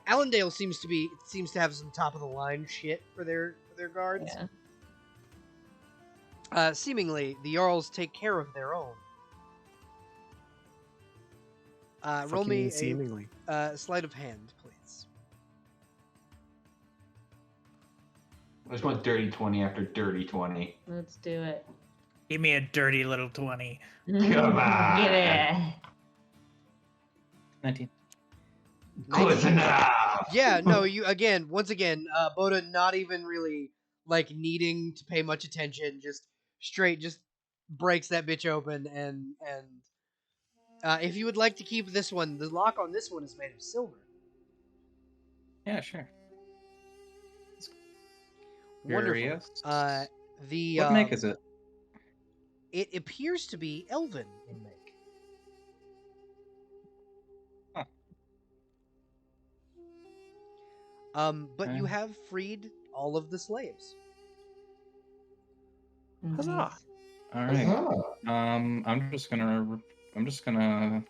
Allendale seems to have some top of the line shit for their guards. Yeah. Seemingly, the Jarls take care of their own. Roll me seemingly. a sleight of hand, please. I just want dirty 20 after dirty 20. Let's do it. Give me a dirty little 20. Come on. Get it. 19. Close enough. Yeah, no, once again, Boda not even really like needing to pay much attention, just breaks that bitch open and if you would like to keep this one, the lock on this one is made of silver. Yeah, sure. Wonderful. Curious. What make is it? It appears to be elven in make. But you have freed all of the slaves. Huzzah. All right. I'm just gonna.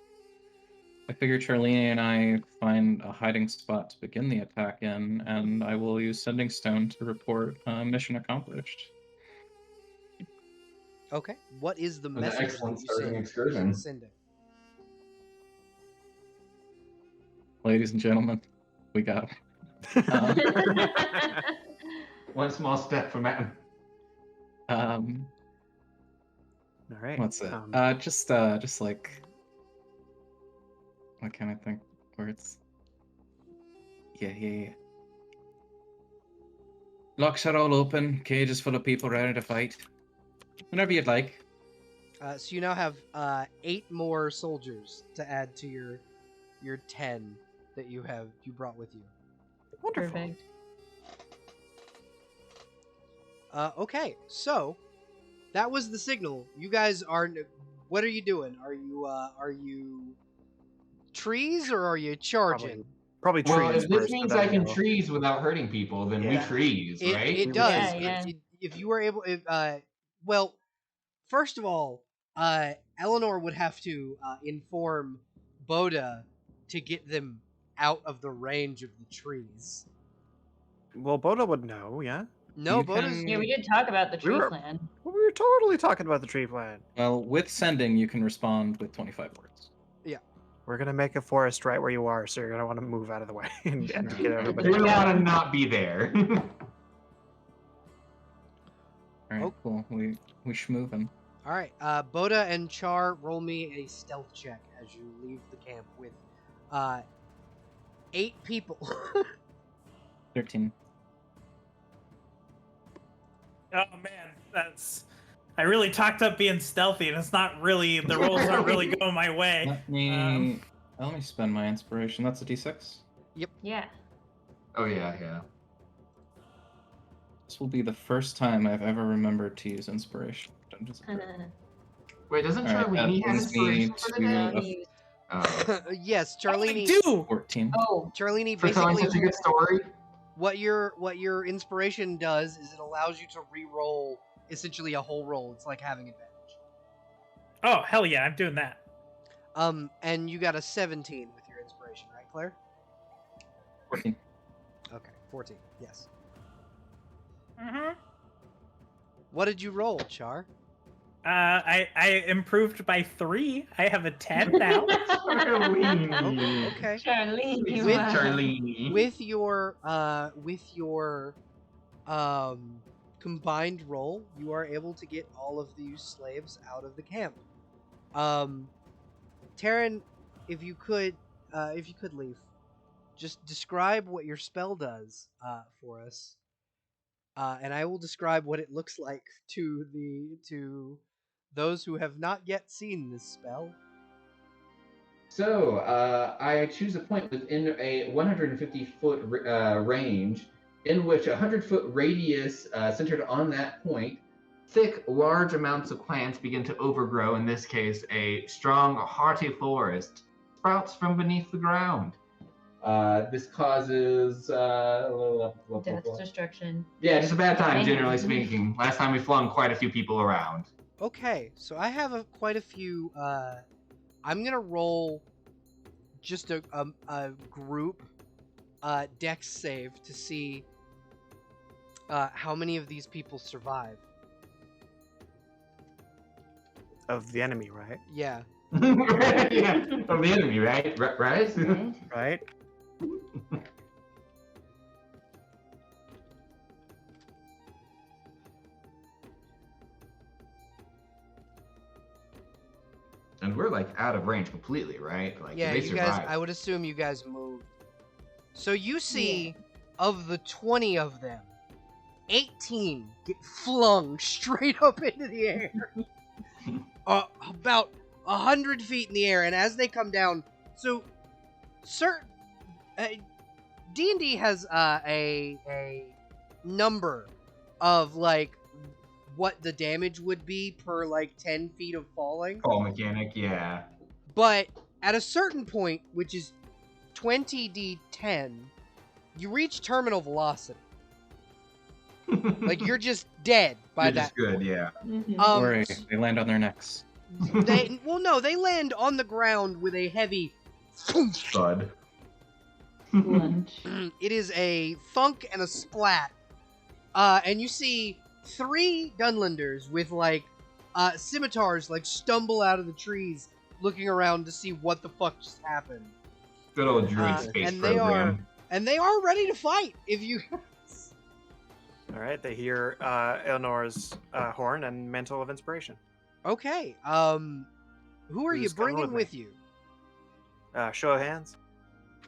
I figure Charlene and I find a hiding spot to begin the attack in, and I will use Sending Stone to report mission accomplished. Okay. What is the An message excellent that you starting send? excursion. Send it. Ladies and gentlemen, we got him. One small step for man. All right. What's it? Just like, what can I think? Words. Yeah. Locks are all open. Cages full of people ready to fight. Whenever you'd like. So you now have 8 more soldiers to add to your 10 that you brought with you. Wonderful. Perfect. Okay, so that was the signal. You guys are. What are you doing? Are you trees or are you charging? Probably trees. Well, if this first, means but I then can we'll- trees without hurting people, then we Yeah. trees, right? It does. Yeah. If you were able, well, first of all, Eleanor would have to inform Boda to get them out of the range of the trees. Well, Boda would know, yeah. No, You Boda's. can- Yeah, we did talk about the We tree were- plan. Well, we were totally talking about the tree plan. Well, with sending, you can respond with 25 words. We're gonna make a forest right where you are, so you're gonna want to move out of the way and get everybody. You're gonna want to not be there. All right, Oh. cool. We schmoovin'. All right, Boda and Char, roll me a stealth check as you leave the camp with 8 people. 13. Oh man, I really talked up being stealthy, and it's not really. The rolls aren't really going my way. Let me spend my inspiration. That's a d6. Yeah. Oh yeah. This will be the first time I've ever remembered to use inspiration. Dungeons and Dragons. Wait, doesn't All right, Charlene that have brings me inspiration for the day? to Oh. Yes, Oh, I Charlene. do. 14. Oh, Charlene, For telling basically, such a good story? what your inspiration does is it allows you to re-roll essentially a whole roll. It's like having advantage. Oh hell yeah, I'm doing that. And you got a 17 with your inspiration, right, Claire? 14. Okay, 14. Yes. Mm-hmm. What did you roll, Char? I improved by 3. I have a 10 now. Charlene. Okay. Charlene. Sweet With- wow. Charlene. With your combined roll, you are able to get all of these slaves out of the camp. Taryn, if you could leave, just describe what your spell does for us, and I will describe what it looks like to those who have not yet seen this spell. So, I choose a point within a 150-foot range in which a 100-foot radius centered on that point, thick, large amounts of plants begin to overgrow. In this case, a strong, hearty forest sprouts from beneath the ground. This causes... Death, destruction. Yeah, just a bad time, generally speaking. Last time we flung quite a few people around. Okay, so I have quite a few. I'm gonna roll just a group dex save to see how many of these people survive. Of the enemy, right? Yeah. Yeah, of the enemy, right? Right? Right? Right? And we're like out of range completely, right? Like, Yeah, they you guys. survived. I would assume you guys moved. So you see, of the 20 of them, 18 get flung straight up into the air, about 100 feet in the air, and as they come down, so certain D&D has a number of like what the damage would be per like 10 feet of falling. Fall mechanic, yeah. But at a certain point, which is 20d10, you reach terminal velocity. Like you're just dead by You're that just good, point. yeah. Mhm. Or they land on their necks. They land on the ground with a heavy Thud. Lunch. It is a thunk and a splat. And you see 3 Dunlanders with like scimitars like stumble out of the trees looking around to see what the fuck just happened. Good old druid space and they program. are ready to fight if you All right, they hear Eleanor's horn and mantle of inspiration. Okay. Who are you Who's coming bringing with with you? Show of hands.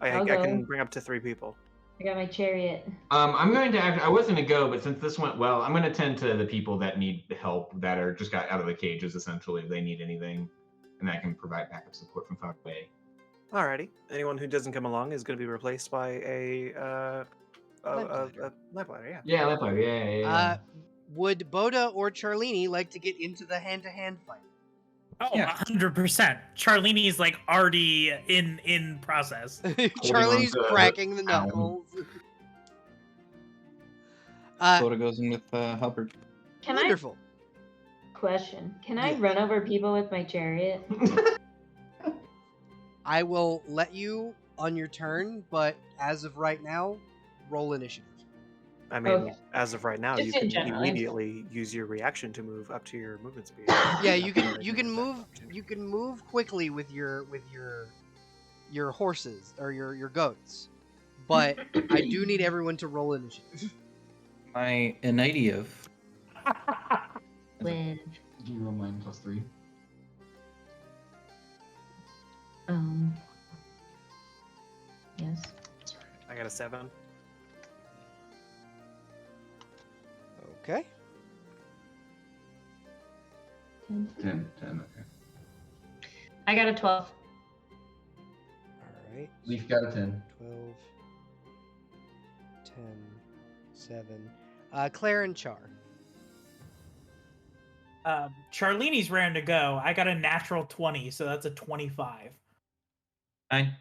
I I'll can go. bring up to 3 people. I got my chariot. I'm going to I was going to go, but since this went well, I'm going to tend to the people that need help, that are just got out of the cages, essentially, if they need anything. And I can provide backup support from far away. Alrighty. Anyone who doesn't come along is going to be replaced by a lamplighter, yeah. Yeah, Lamplighter, yeah. Would Boda or Charlene like to get into the hand-to-hand fight? Oh, Yeah. 100%. Charlini's like already in process. Charlene's on to cracking the Alan. knuckles. Boda goes in with halberd. Can Wonderful. Question. Can I Yeah. run over people with my chariot? I will let you on your turn, but as of right now, roll initiative. I mean, Okay. as of right now, Just you in can general, immediately use your reaction to move up to your movement speed. Yeah, you can Otherwise, you can have move that opportunity. you can move quickly with your horses or your goats, but I do need everyone to roll initiative. My initiative With Do you roll mine +3? Yes. I got a 7. Okay. 10. 10. Okay. I got a 12. All right. Leaf got a 10. 12, 10, 7. Claire and Char. Charlini's raring to go. I got a natural 20, so that's a 25. 9.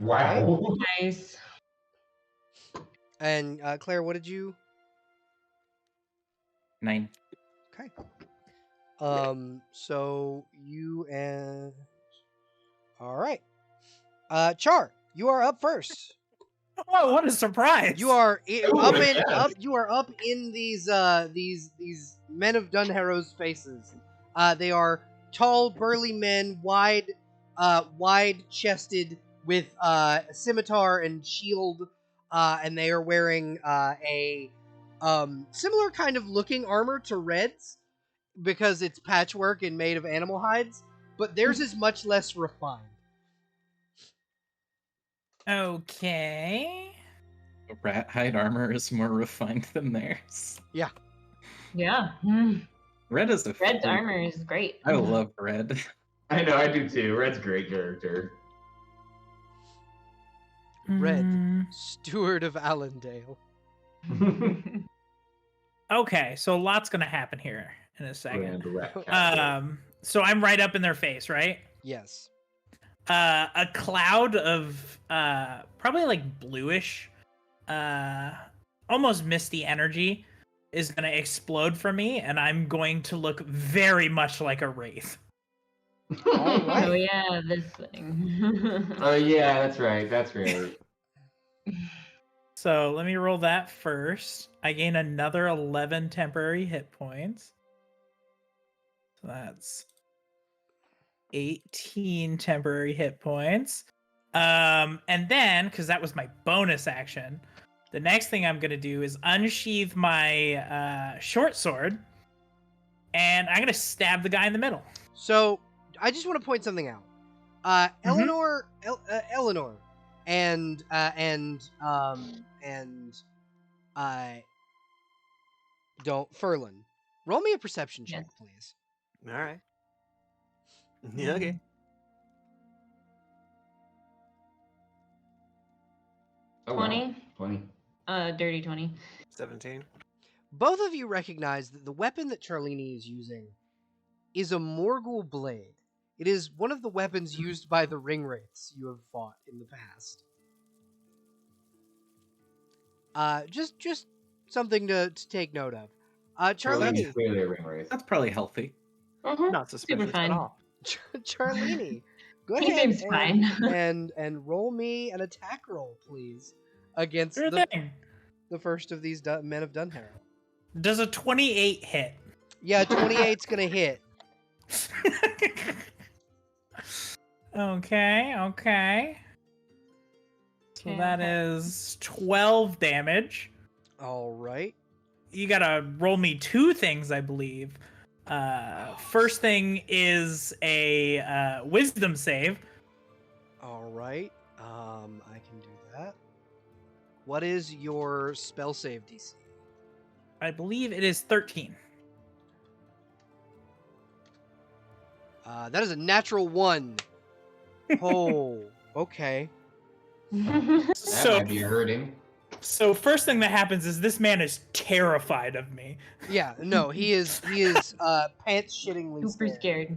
Wow. Nice. And Claire, what did you? 9. Okay. So you and. All right. Char, you are up first. Oh, what a surprise! You are Oh, up in yes. up. You are up in these men of Dunharrow's faces. They are tall, burly men, wide chested, with scimitar and shield, and they are wearing a similar kind of looking armor to Red's because it's patchwork and made of animal hides, but theirs is much less refined. Okay. Rat hide armor is more refined than theirs. Yeah. Red is a Red's freak. armor is great. I love Red. I know, I do too. Red's a great character. Red, Mm, Steward of Allendale. okay, so a lot's gonna happen here in a second. Grand rat cat. So I'm right up in their face, right? Yes. A cloud of probably like bluish, almost misty energy is gonna explode from me, and I'm going to look very much like a wraith. All right. Oh yeah, this thing. Oh yeah, that's right. That's right. So let me roll that first. I gain another 11 temporary hit points. So that's 18 temporary hit points. And then, because that was my bonus action, the next thing I'm going to do is unsheath my short sword, and I'm going to stab the guy in the middle. So I just want to point something out. Eleanor, Eleanor, and don't Furlan. Roll me a perception check, please. All right. Yeah, okay. Oh, 20. Wow. 20. Dirty 20. 17. Both of you recognize that the weapon that Charlini is using is a Morgul blade. It is one of the weapons used by the ring wraiths you have fought in the past. Just something to take note of. Charlini's Charlini, clearly a ring wraith. That's probably healthy. Not Super suspicious fine. at all. Charlini, go He ahead seems fine. and roll me an attack roll, please, against Sure thing. the first of these men of Dunharrow. Does a 28 hit? Yeah, 28's gonna hit. Okay. So that is 12 damage. All right. You gotta roll me 2 things, I believe. First thing is a wisdom save. All right. I can do that. What is your spell save DC? I believe it is 13. That is a natural 1. Oh, okay. That So, might be hurting. so first thing that happens is this man is terrified of me. Yeah, no, he is pants shittingly Super scared.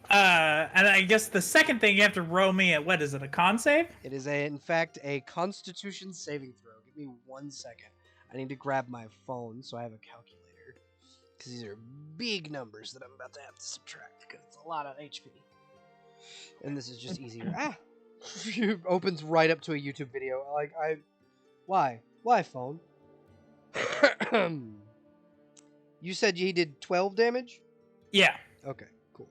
And I guess the second thing you have to roll me at, what is it, a con save? It is in fact a Constitution saving throw. Give me 1 second. I need to grab my phone so I have a calculator, because these are big numbers that I'm about to have to subtract because it's a lot of HP. And this is just easier. Opens right up to a YouTube video. Why phone? You said he did 12 damage? Yeah. Okay, cool.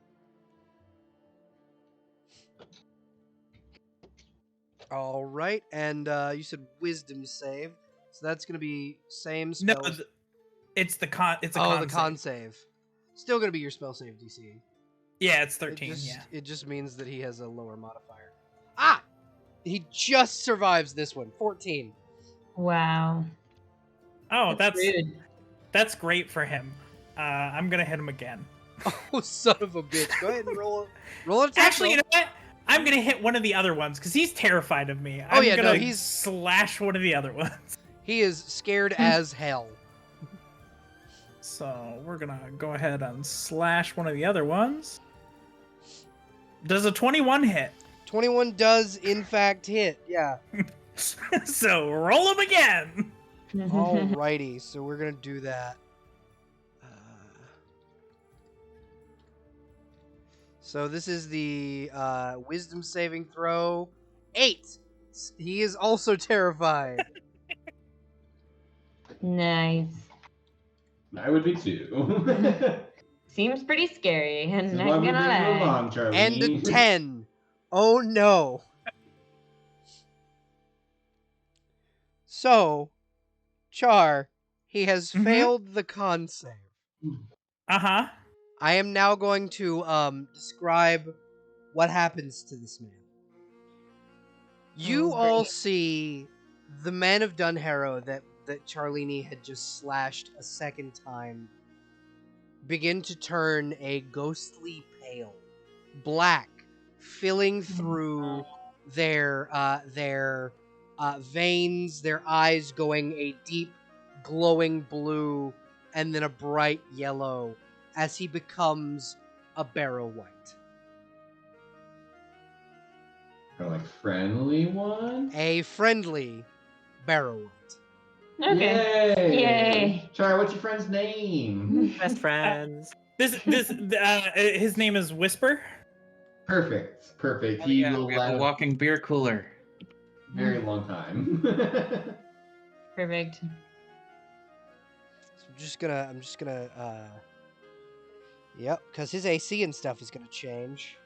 All right, and you said wisdom save, so that's gonna be same No, spells. It's the con. It's a Oh, con. the con save. Still gonna be your spell save DC. Yeah, it's 13. It just means that he has a lower modifier. Ah! He just survives this one. 14. Wow. Oh, rude. that's great for him. I'm gonna hit him again. Oh, son of a bitch. Go ahead and roll an attack. Actually, you know what? I'm gonna hit one of the other ones because he's terrified of me. Oh, yeah, no, he's slash one of the other ones. He is scared as hell. So we're gonna go ahead and slash one of the other ones. Does a 21 hit? 21 does, in fact, hit. Yeah. So roll him again. Alrighty, so we're gonna do that. So this is the wisdom saving throw. 8. He is also terrified. Nice. I would be too. Seems pretty scary, and This is not why we gonna bring you lie. along, Charlie. And a 10. Oh no. So, Char, he has failed the con save. Uh-huh. I am now going to describe what happens to this man. You all see the man of Dunharrow that Charlene had just slashed a second time begin to turn a ghostly pale, black, filling through their veins, their eyes going a deep, glowing blue, and then a bright yellow as he becomes a barrow white. Like friendly one? A friendly barrow white. Okay. Yay! Char, what's your friend's name? Best friends. His name is Whisper. Perfect. Oh, He yeah, will we have a walking beer cooler. very long time. Perfect. So I'm just gonna yep, because his AC and stuff is gonna change.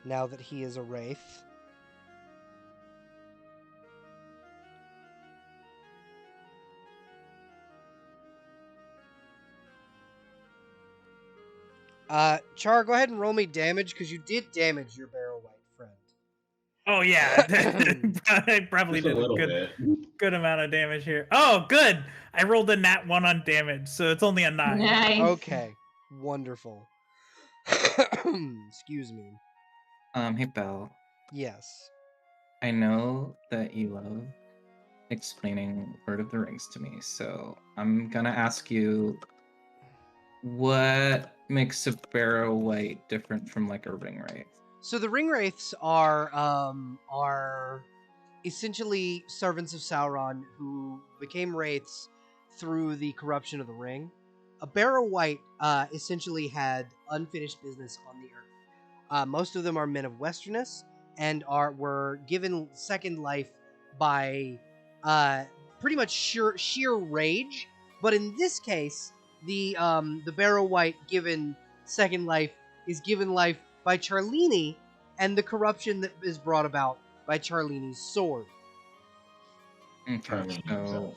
Now that he is a wraith. Char, go ahead and roll me damage, because you did damage your barrow white friend. Oh yeah, I probably Just a did a little good amount of damage here. Oh, good. I rolled a nat 1 on damage, so it's only a 9. Nice. Okay, wonderful. Excuse me. Hey Belle. Yes. I know that you love explaining Lord of the Rings to me, so I'm gonna ask you, what makes a barrow white different from like a ring wraith? So the ring wraiths are essentially servants of Sauron who became wraiths through the corruption of the ring. A barrow white essentially had unfinished business on the earth. Most of them are men of Westerness and were given second life by pretty much sheer rage. But in this case, the barrow white given second life is given life by Charlene and the corruption that is brought about by Charlene's sword. Okay,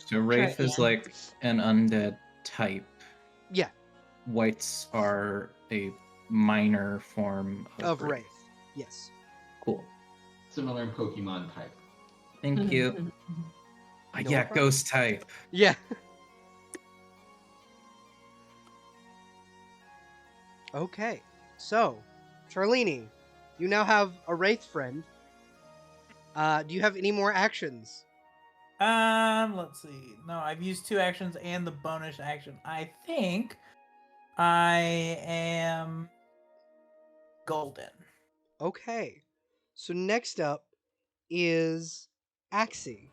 so wraith is like an undead type. Yeah. Whites are a minor form Of wraith. Yes. Cool. Similar Pokemon type. Thank you. No Yeah, problem. ghost type. Yeah. Okay. So, Charlene, you now have a wraith friend. Do you have any more actions? Let's see. No, I've used 2 actions and the bonus action. I think I am golden. Okay. So next up is Axie.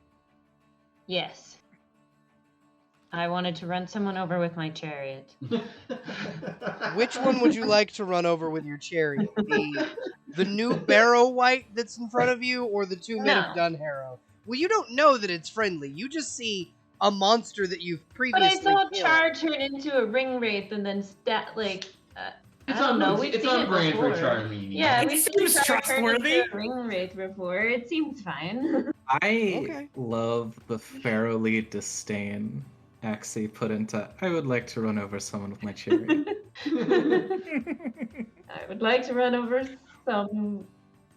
Yes. I wanted to run someone over with my chariot. Which one would you like to run over with your chariot? The new barrow white that's in front of you, or the 2 men of Dunharrow? Well, you don't know that it's friendly. You just see a monster that you've But previously I saw killed. Char turn into a ring wraith and then I don't know. We've It's seen on it brand for before. Charlene. Yeah, It we've seen seems Char turn into trustworthy. a ring wraith before. It seems fine. I love the Pharaohly disdain Axie put into. I would like to run over someone with my chariot. I would like to run over some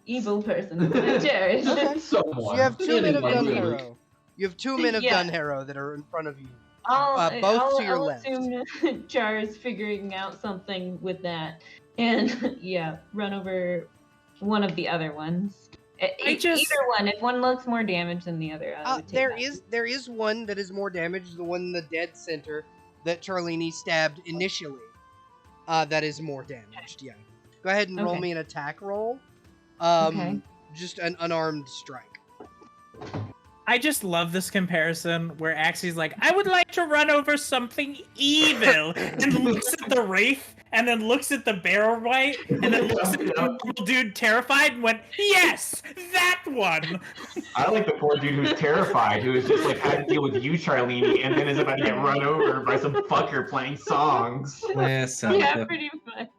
evil person with my chariot. Okay. So you have 2 men of Anyone, really. Dunharrow. You have 2 men of Yeah. Dunharrow that are in front of you. I'll Both to your left. assume Char is figuring out something with that, and yeah, run over one of the other ones. Either one. If one looks more damaged than the other, I would take that. There is one that is more damaged, the one in the dead center that Charlene stabbed initially. That is more damaged. Yeah. Go ahead and roll Okay. me an attack roll. Okay. Just an unarmed strike. I just love this comparison where Axie's like, I would like to run over something evil, and looks at the wraith, and then looks at the barrel white, and then looks at the little dude terrified and went, yes, that one. I like the poor dude who's terrified, who is just like, how to deal with you, Charlene, and then is about to get run over by some fucker playing songs. Listen, Yeah, pretty much.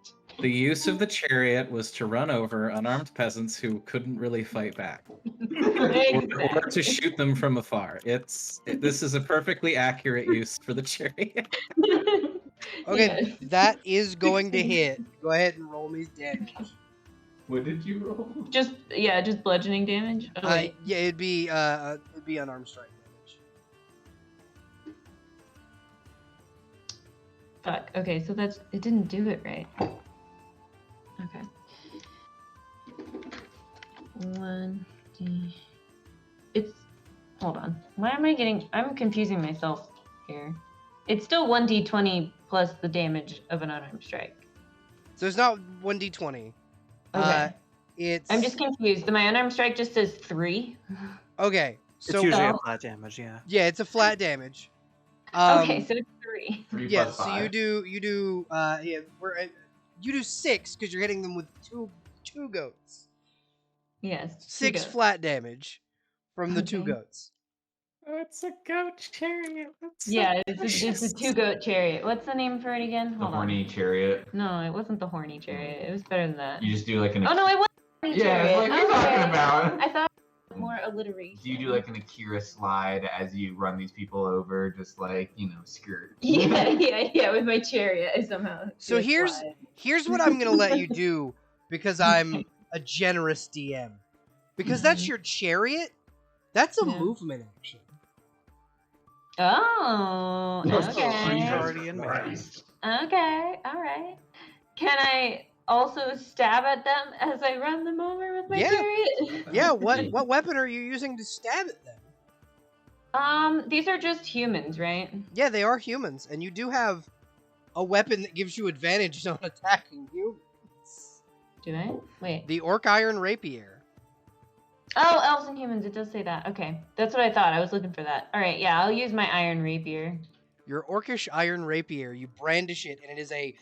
the use of the chariot was to run over unarmed peasants who couldn't really fight back, or to shoot them from afar. This is a perfectly accurate use for the chariot. Okay, Yes. that is going to hit. Go ahead and roll me damage. What did you roll? Just bludgeoning damage. Oh, wait. Yeah, it'd be unarmed strike damage. Fuck. Okay, so it didn't do it right. Okay. 1d. Hold on. Why am I getting? I'm confusing myself here. It's still 1d20 plus the damage of an unarmed strike. So it's not 1d20. Okay. It's. I'm just confused. My unarmed strike just says 3. Okay. It's So usually a flat damage, yeah. yeah, it's a flat damage. Okay, so it's 3. 3 Yeah, plus so 5. you do 6 because you're hitting them with two goats. Yes. 6 flat damage from the 2 Okay. goats. Oh, it's a goat chariot. That's so Yeah, it's a precious. 2-goat chariot. What's the name for it again? The Hold horny on. chariot. No, it wasn't the horny chariot. It was better than that. You just do like an. Oh no, it was the horny Yeah, it's chariot. like what are you Okay. talking about? I thought it was more alliteration. Do you do like an Akira slide as you run these people over, just like, skirt? Yeah, with my chariot, I somehow. So do a here's slide. what I'm gonna let you do because I'm a generous DM. Because that's your chariot. That's a Yeah. movement action. Oh, okay. already in there. Okay, all right. Can I also stab at them as I run them over with my Yeah. chariot? Yeah. What weapon are you using to stab at them? These are just humans, right? Yeah, they are humans, and you do have a weapon that gives you advantage on attacking humans. Do I? Wait. The Orc Iron Rapier. Oh, elves and humans. It does say that. Okay, that's what I thought. I was looking for that. All right, yeah, I'll use my iron rapier. Your Orcish Iron Rapier. You brandish it, and it is a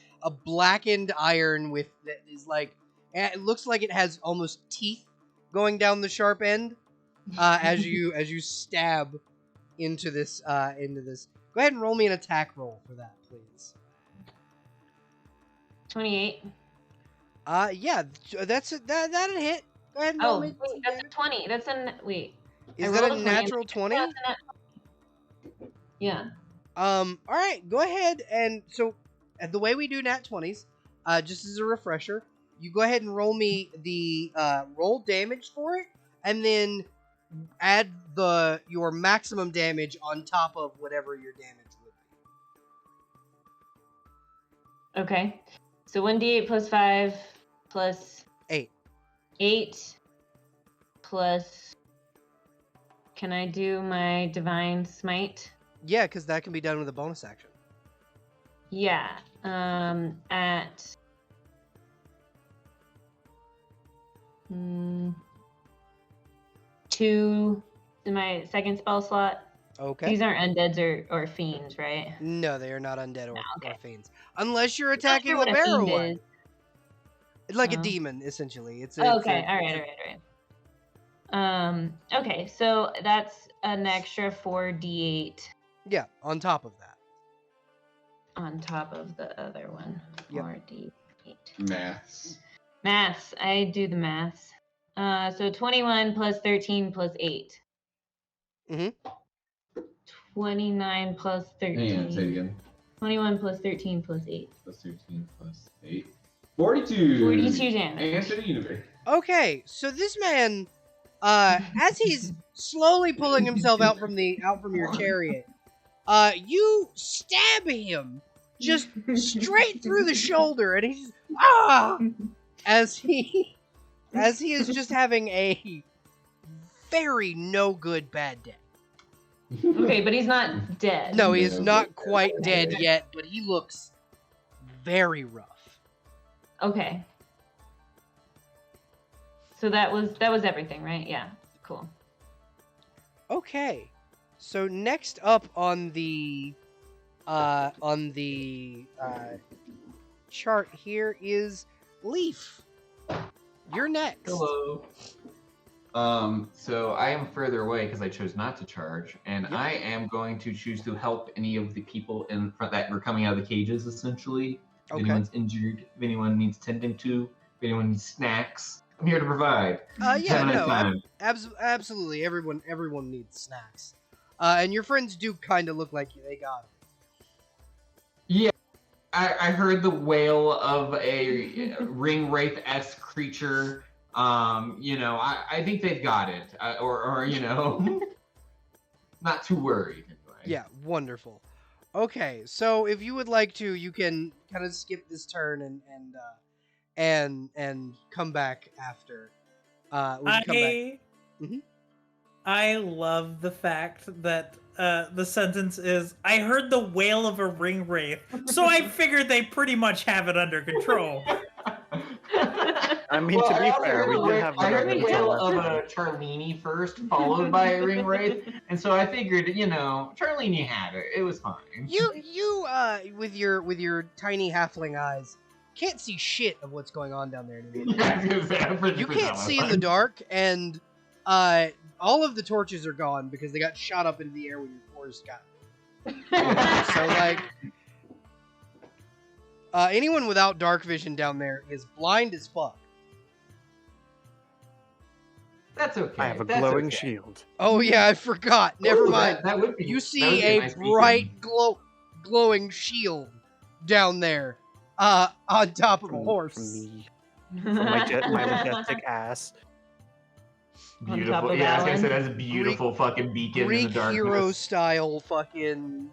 blackened iron with that is like it looks like it has almost teeth going down the sharp end as you stab into this. Go ahead and roll me an attack roll for that, please. 28. Yeah, that'd hit. Go ahead and roll Oh, me. wait, that's a 20. That's a wait. Is I that rolled a 20. natural 20? Yeah, that's a nat- Yeah. All right, go ahead and so the way we do nat 20s, just as a refresher, you go ahead and roll me the roll damage for it, and then add your maximum damage on top of whatever your damage would be. Okay. So 1d8 plus 5 plus 8. 8 plus. Can I do my divine smite? Yeah, because that can be done with a bonus action. Yeah. At 2 in my second spell slot. Okay. These aren't undeads or fiends, right? No, they are not undead or okay. fiends. Unless you're Not sure attacking what a a barrow fiend one. is. It's like a Oh. demon, essentially. It's Okay, all right. Okay, so that's an extra 4d8 Yeah, on top of that. on top of the other one. Yep. 4d8. Maths. Maths. I do the maths. So 21 plus 13 plus 8. Mhm. 29 plus 13. Hang on, say it again. 21 plus 13 plus 8. Plus 13 plus 8. 42! 42 damage. Answer the universe. Okay, so this man, as he's slowly pulling himself out from your chariot, you stab him just straight through the shoulder, and he's as he is just having a very no good bad day. Okay, but he's not dead. No, he is not quite dead yet, but he looks very rough. Okay. So that was everything, right? Yeah. Cool. Okay, so next up on the chart here is Leaf. You're next. Hello. So I am further away because I chose not to charge, and I am going to choose to help any of the people in front that were coming out of the cages, essentially. If Okay. anyone's injured, if anyone needs tending to, if anyone needs snacks, I'm here to provide. Yeah, Have a nice no, time. absolutely. Everyone needs snacks. And your friends do kind of look like they got them. Yeah, I heard the wail of a ring wraith-esque creature. I think they've got it, or not too worried. Anyway. Yeah, wonderful. Okay, so if you would like to, you can kind of skip this turn and come back after. I love the fact that the sentence is, I heard the wail of a ring wraith, so I figured they pretty much have it under control. I mean, to be fair, we did have I heard the wail control. of a Charlini first, followed by a ring wraith, and so I figured, Charlini had it. It was fine. You with your tiny halfling eyes can't see shit of what's going on down there anymore. You can't see in the dark, and all of the torches are gone because they got shot up into the air when your force got. So anyone without dark vision down there is blind as fuck. That's okay. I have a That's glowing okay. shield. Oh yeah, I forgot. Never Ooh, mind. That would be, You that would see be a nice bright beacon. glowing shield down there, on top of a From horse. me. From my majestic ass. On top Beautiful. of Yeah, I was gonna say Alan. that's a beautiful fucking beacon in Greek the darkness. hero style fucking.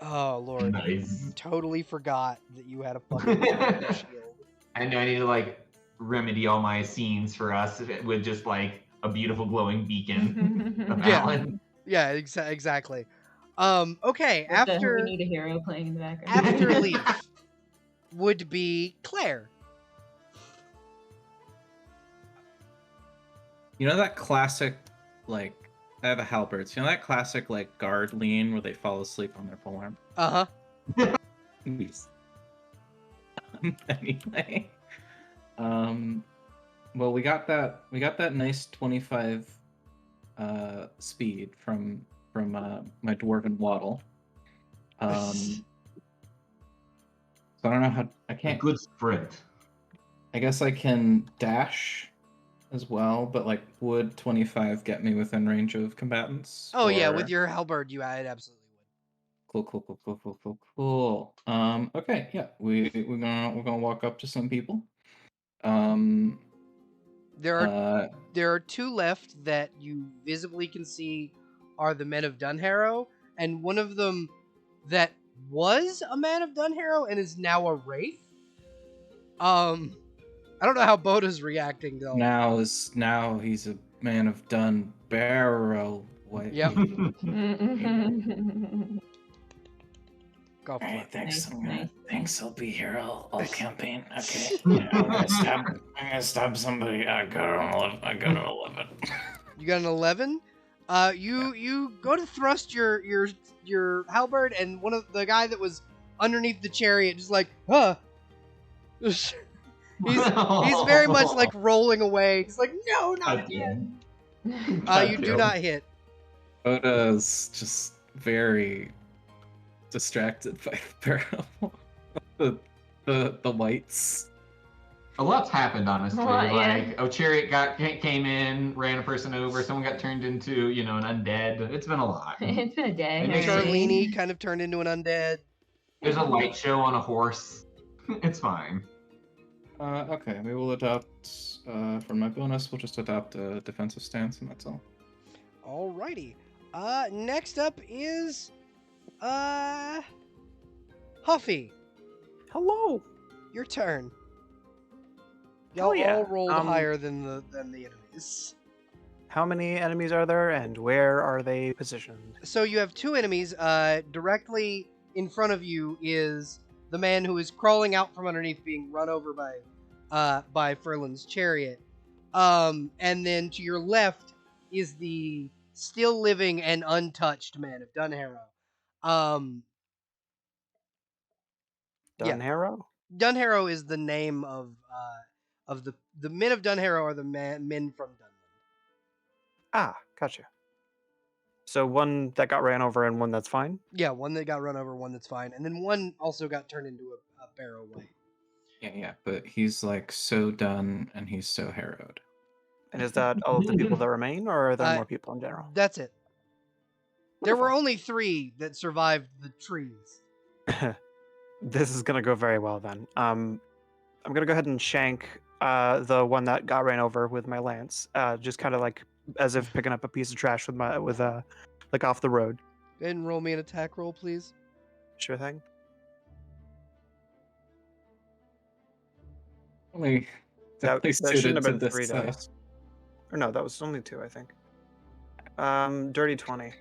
Oh lord, Nice. totally forgot that you had a fucking shield. I know I need to remedy all my scenes for us with just a beautiful glowing beacon of Yeah. Alan. Yeah, exactly. Okay, What the hell, after we need a hero playing in the background. after Leaf would be Claire. You know that classic, I have a halberds. You know that classic, guard lean where they fall asleep on their polearm? Uh-huh. Anyway. Well, we got that nice 25 speed from my dwarven waddle. So I don't know how I A can't. good sprint. I guess I can dash as well, but would 25 get me within range of combatants? Oh yeah, Or- with your halberd, it absolutely would. Cool. Okay, yeah, we're gonna walk up to some people. There are two left that you visibly can see are the men of Dunharrow, and one of them that was a man of Dunharrow and is now a wraith. I don't know how Boda's reacting though. Now he's a man of Dun Barrow. Wait. Yep. Go for Alright, it. thanks. Nice. Thanks. I'll be here all campaign. Okay. Yeah, I'm gonna stab somebody. I got an 11. You got an 11. You go to thrust your halberd, and one of the guy that was underneath the chariot just he's very much rolling away. He's like, no, not again. You do not hit. Oda's just very distracted by the barrel. the whites. A lot's happened, honestly. Well, yeah. Like, a chariot came in, ran a person over, someone got turned into, an undead. It's been a lot. It's been a day. It makes already. Charlene kind of turned into an undead. There's a light show on a horse. It's fine. Okay, we will adopt, for my bonus, we'll just adopt a defensive stance, and that's all. Alrighty. Next up is Huffy. Hello. Your turn. Hell Y'all yeah. all rolled higher than the enemies. How many enemies are there, and where are they positioned? So you have two enemies. Directly in front of you is the man who is crawling out from underneath, being run over by Furlan's chariot. And then to your left is the still living and untouched man of Dunharrow. Yeah. Dunharrow? Dunharrow is the name of the men of Dunharrow are the men from Dunland. Ah, gotcha. So one that got ran over and one that's fine? Yeah, one that got run over, one that's fine, and then one also got turned into a barrow white. Yeah, but he's like so done and he's so harrowed. And is that all of the people that remain, or are there more people in general? That's it. There were only 3 that survived the trees. This is gonna go very well then. I'm gonna go ahead and shank the one that got ran over with my lance, just kind of like as if picking up a piece of trash with like off the road. Go ahead and roll me an attack roll, please. Sure thing. Only That suited shouldn't have to been this 3 size. dice. Or no, that was only 2, I think. Dirty 20.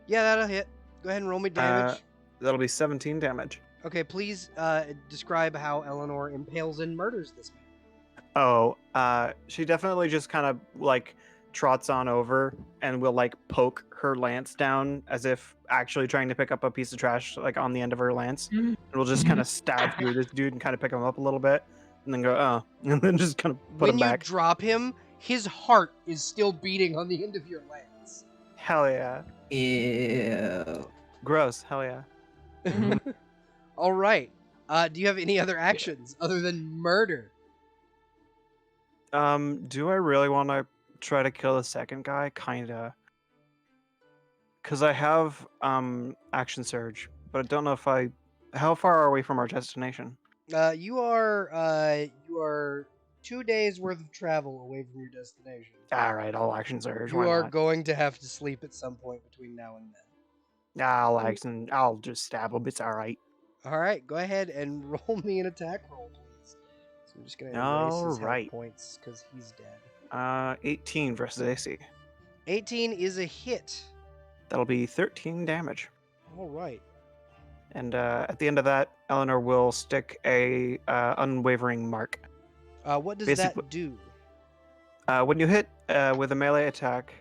Yeah, that'll hit. Go ahead and roll me damage. That'll be 17 damage. Okay, please describe how Eleanor impales and murders this man. Oh, she definitely just kind of like trots on over and will like poke her lance down as if actually trying to pick up a piece of trash like on the end of her lance. And we'll just kind of stab through this dude and kind of pick him up a little bit and then go, oh, and then just kind of put When him you back. drop him, his heart is still beating on the end of your lance. Hell yeah. Ew. Gross. Hell yeah. All right. Do you have any other actions other than murder? Do I really want to try to kill the second guy? Kinda. Because I have action surge, but I don't know if I. How far are we from our destination? You are 2 days worth of travel away from your destination. All right, I'll action surge. You why are not? going to have to sleep at some point between now and then. I'll just stab him. It's all right. All right, go ahead and roll me an attack roll, please. So I'm just gonna erase his health Alright. points because he's dead. 18 versus AC. 18 is a hit. That'll be 13 damage. All right. And at the end of that, Eleanor will stick a unwavering mark. What does Basically- that do? When you hit with a melee attack,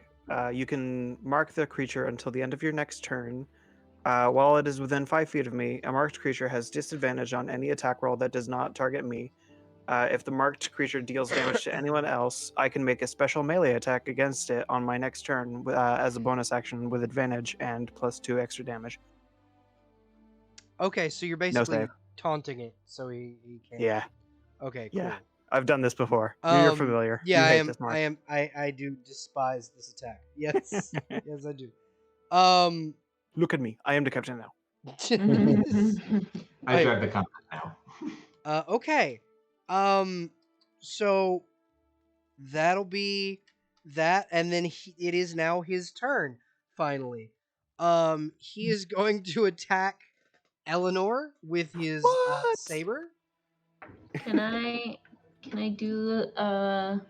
you can mark the creature until the end of your next turn. While it is within 5 feet of me, a marked creature has disadvantage on any attack roll that does not target me. If the marked creature deals damage to anyone else, I can make a special melee attack against it on my next turn as a bonus action with advantage and +2 extra damage. Okay, so you're basically save. taunting it, so he can't. Yeah, Okay, cool. yeah. I've done this before. You're familiar. Yeah, You I hate am. this mark. I do despise this attack. Yes, yes, I do. Look at me. I am the captain now. I drive the combat now. Okay. So that'll be that, and then it is now his turn. Finally, he is going to attack Eleanor with his saber. Can I do fuck,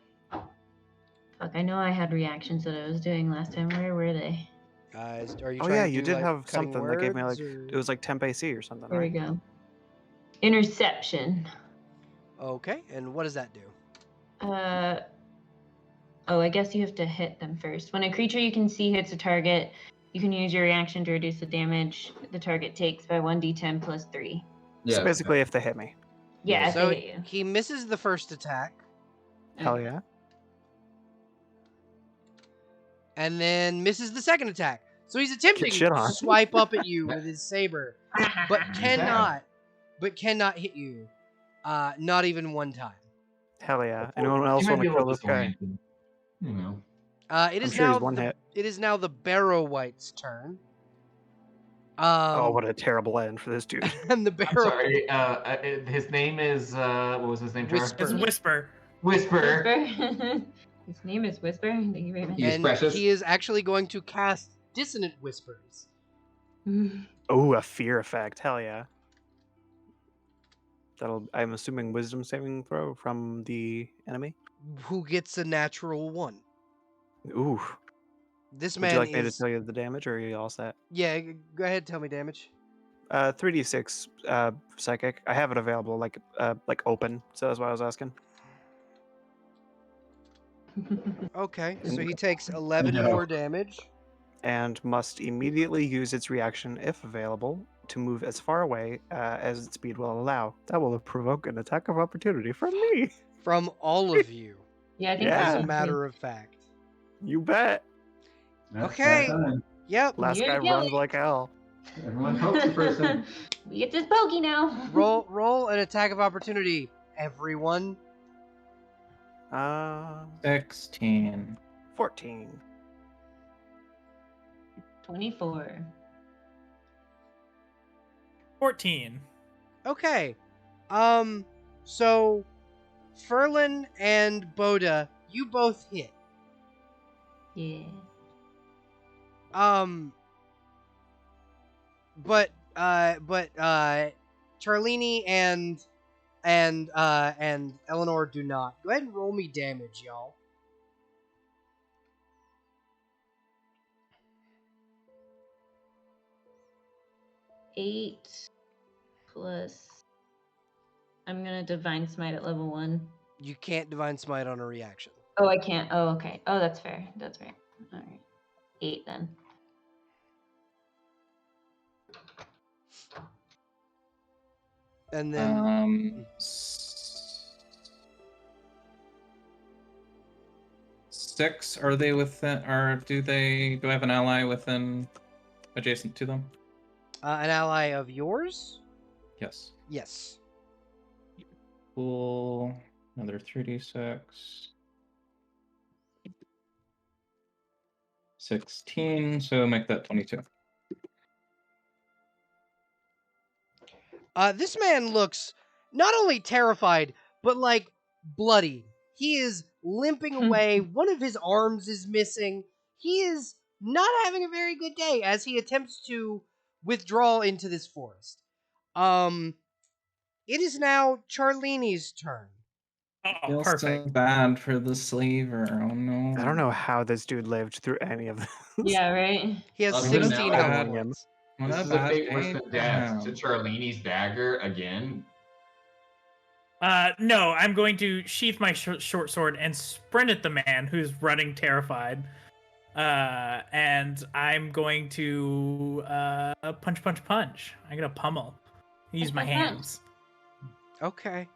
I know I had reactions that I was doing last time. Where were they? Guys, are you? Oh trying yeah, to you do, did like, have cutting something that gave me words, like or- it was like temp AC or something, There we right? go. Interception. Okay, and what does that do? Oh, I guess you have to hit them first. When a creature you can see hits a target, you can use your reaction to reduce the damage the target takes by 1d10 plus 3. So basically, if they hit me. Yeah, if So they hit you. he misses the first attack, Hell yeah. and then misses the second attack. So he's attempting shit to on. swipe up at you with his saber, but cannot but cannot hit you. Not even one time. Hell yeah. Anyone else He might want be to a kill little this guy? disoriented. You know. It I'm is sure now he's one the, hit. It is now the Barrow White's turn. Oh, what a terrible end for this dude. And the I'm Barrow sorry. His name is what was his name? Char? Whisper. It's Whisper. Whisper. Whisper. His name is Whisper. Thank you very much. He is and precious. he is actually going to cast Dissonant Whispers. Oh, a fear effect. Hell yeah. I'm assuming wisdom saving throw from the enemy. Who gets a natural 1. Ooh. This Would man you like me to is. tell you the damage, or are you all set? Yeah, go ahead. Tell me damage. 3d6 psychic. I have it available, like open. So that's why I was asking. Okay, And- so he takes 11 No. more damage. And must immediately use its reaction, if available, to move as far away as its speed will allow. That will provoke an attack of opportunity from me. From all of you, Yeah, I think Yeah. as so. a matter of fact. You bet. That's Okay. that time. Yep. Last You're guy killing. runs like hell. Everyone helps the person. We get this pokey now. Roll an attack of opportunity, everyone. 16. 14. 24. 14. Okay. So Ferlin and Boda, you both hit. Yeah. But Charlini and Eleanor do not. Go ahead and roll me damage, y'all. Eight plus. I'm gonna divine smite at level 1. You can't divine smite on a reaction. Oh, I can't. Oh, okay. Oh, that's fair. That's fair. All right. 8 then. And then 6. Are they within? Or do I have an ally within, adjacent to them? an ally of yours? Yes. Yes. Cool. Another 3d6. 16. So make that 22. This man looks not only terrified, but like bloody. He is limping away. One of his arms is missing. He is not having a very good day as he attempts to withdraw into this forest. It is now Charlini's turn. Oh, Feels perfect. so bad for the slaver. Oh no. I don't know how this dude lived through any of this. Yeah, right. He has Other than 16 that, health bad. points. What This a is a bad fate worse day than for death to him. Charlini's dagger again. No, I'm going to sheath my short sword and sprint at the man who's running terrified. And I'm going to punch. I'm gonna pummel. Use my Punch, punch, punch. hands. Okay.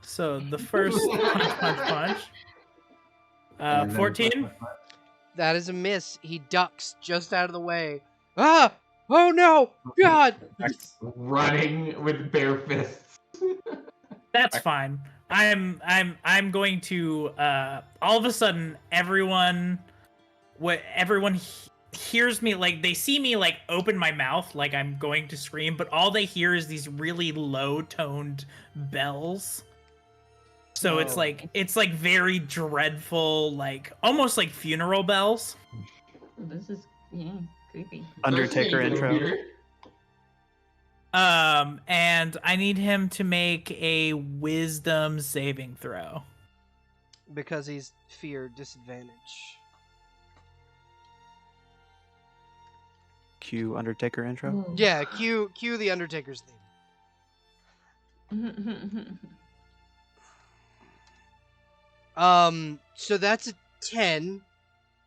So the first punch. And then 14. That is a miss. He ducks just out of the way. Ah! Oh no! God! Running with bare fists. That's fine. I'm going to all of a sudden everyone hears me, like they see me like open my mouth like I'm going to scream, but all they hear is these really low toned bells. So it's like very dreadful, like almost like funeral bells. This is creepy. Undertaker intro. And I need him to make a wisdom saving throw. Because he's fear disadvantage. Cue Undertaker intro. Yeah, cue the Undertaker's theme. So that's a 10,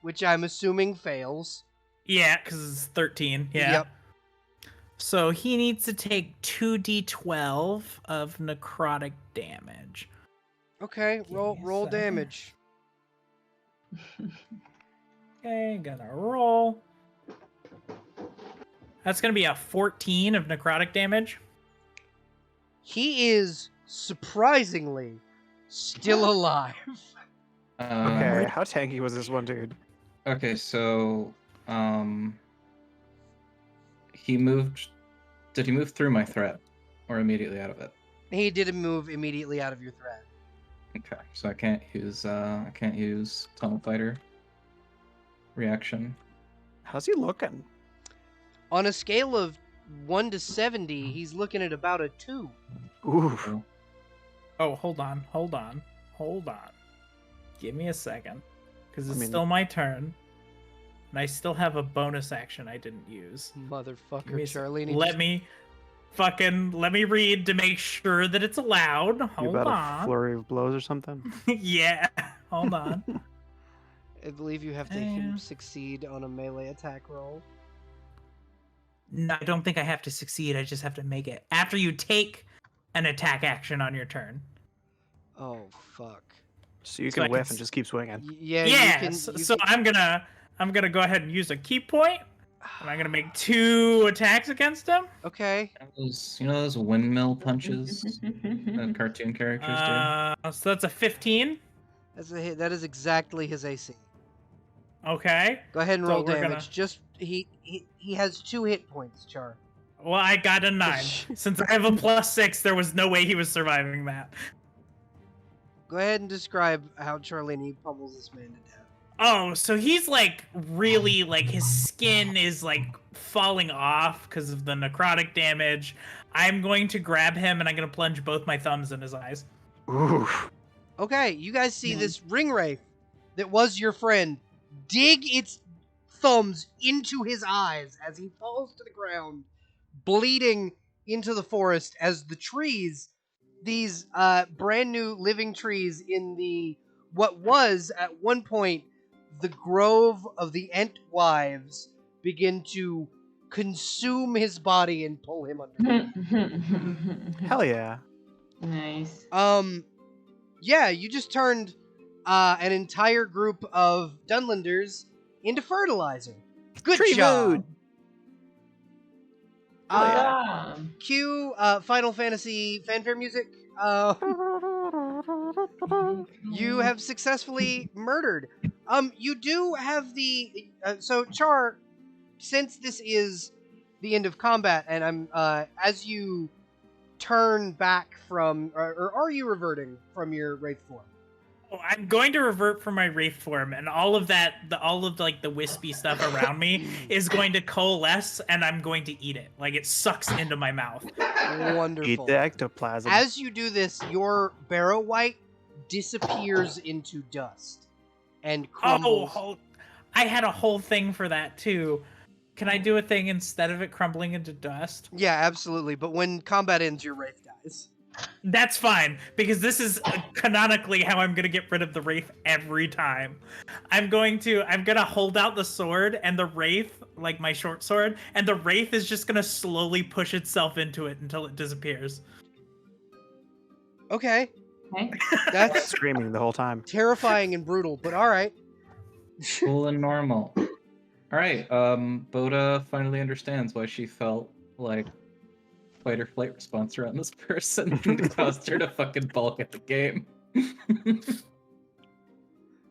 which I'm assuming fails. Yeah, because it's 13. Yeah. Yep. So he needs to take 2d12 of necrotic damage. Okay, Give me a roll second. damage. Okay, gonna roll. That's gonna be a 14 of necrotic damage. He is surprisingly still alive. Okay, how tanky was this one dude? Okay, so he moved. Did he move through my threat, or immediately out of it? He did move immediately out of your threat. Okay, so I can't use tunnel fighter reaction. How's he looking? On a scale of 1 to 70, he's looking at about a 2. Ooh. Oh, hold on. Give me a second, because it's I mean- still my turn, and I still have a bonus action I didn't use. Motherfucker, Give me a sec- Charlene. Let me read to make sure that it's allowed. You Hold about a on. flurry of blows or something? Yeah, hold on. I believe you have to Damn. succeed on a melee attack roll. No, I don't think I have to succeed. I just have to make it after you take an attack action on your turn. Oh, fuck. So you So can I can whiff and just keep swinging. Yeah, Yeah. you can, So I'm gonna go ahead and use a key point, and I'm gonna make 2 attacks against him. Okay. Those windmill punches that cartoon characters do? So that's a 15. That's a hit. That is exactly his AC. Okay. Go ahead and So roll we're damage. gonna- Just he has 2 hit points, Char. Well, I got a 9. Since I have a +6, there was no way he was surviving that. Go ahead and describe how Charlene pummels this man to death. Oh, so he's like really like his skin is like falling off because of the necrotic damage. I'm going to grab him and I'm going to plunge both my thumbs in his eyes. Ooh. Okay, you guys see this ring wraith that was your friend dig its thumbs into his eyes as he falls to the ground, bleeding into the forest as the trees, these brand new living trees in the what was at one point the grove of the Entwives, begin to consume his body and pull him under. Hell yeah. Nice. Yeah, you just turned an entire group of Dunlanders into fertilizer. Good Tree job. food. Yeah. Cue Final Fantasy fanfare music. You have successfully murdered. You do have the so Char, since this is the end of combat, and I'm as you turn back from, or are you reverting from your wraith form? Oh, I'm going to revert from my wraith form, and all of that, all of like the wispy stuff around me is going to coalesce, and I'm going to eat it. Like it sucks into my mouth. Wonderful. Eat the ectoplasm. As you do this, your barrow white disappears into dust and crumbles. I had a whole thing for that too. Can I do a thing instead of it crumbling into dust? Yeah, absolutely. But when combat ends, your wraith dies. That's fine, because this is canonically how I'm gonna get rid of the wraith every time. I'm gonna hold out the sword and the wraith, like my short sword, and the wraith is just gonna slowly push itself into it until it disappears. Okay. Okay. That's Screaming the whole time. terrifying and brutal, but all right. Cool and normal. All right. Boda finally understands why she felt like fight or flight response around this person and caused her to fucking balk at the game.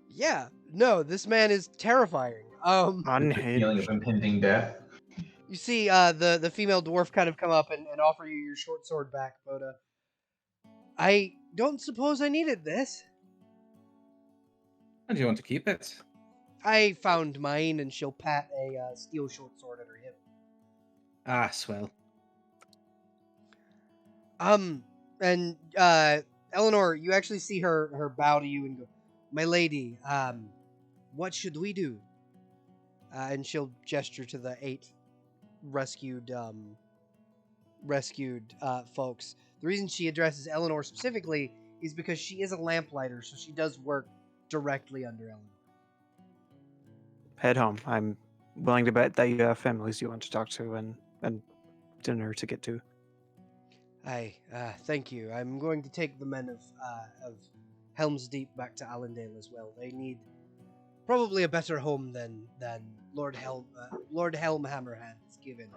Yeah. No, this man is terrifying. Feeling Unhinged. of impending death. You see the female dwarf kind of come up and offer you your short sword back, Boda. I don't suppose I needed this. And do you want to keep it? I found mine, and she'll pat a steel short sword at her hip. Ah, swell. And Eleanor, you actually see her bow to you and go, "My lady, what should we do?" And she'll gesture to the 8 rescued folks. The reason she addresses Eleanor specifically is because she is a lamplighter, so she does work directly under Eleanor. Head home. I'm willing to bet that you have families you want to talk to and dinner to get to. Aye, thank you. I'm going to take the men of Helm's Deep back to Allendale as well. They need probably a better home than Lord Helm Hammerhand has given.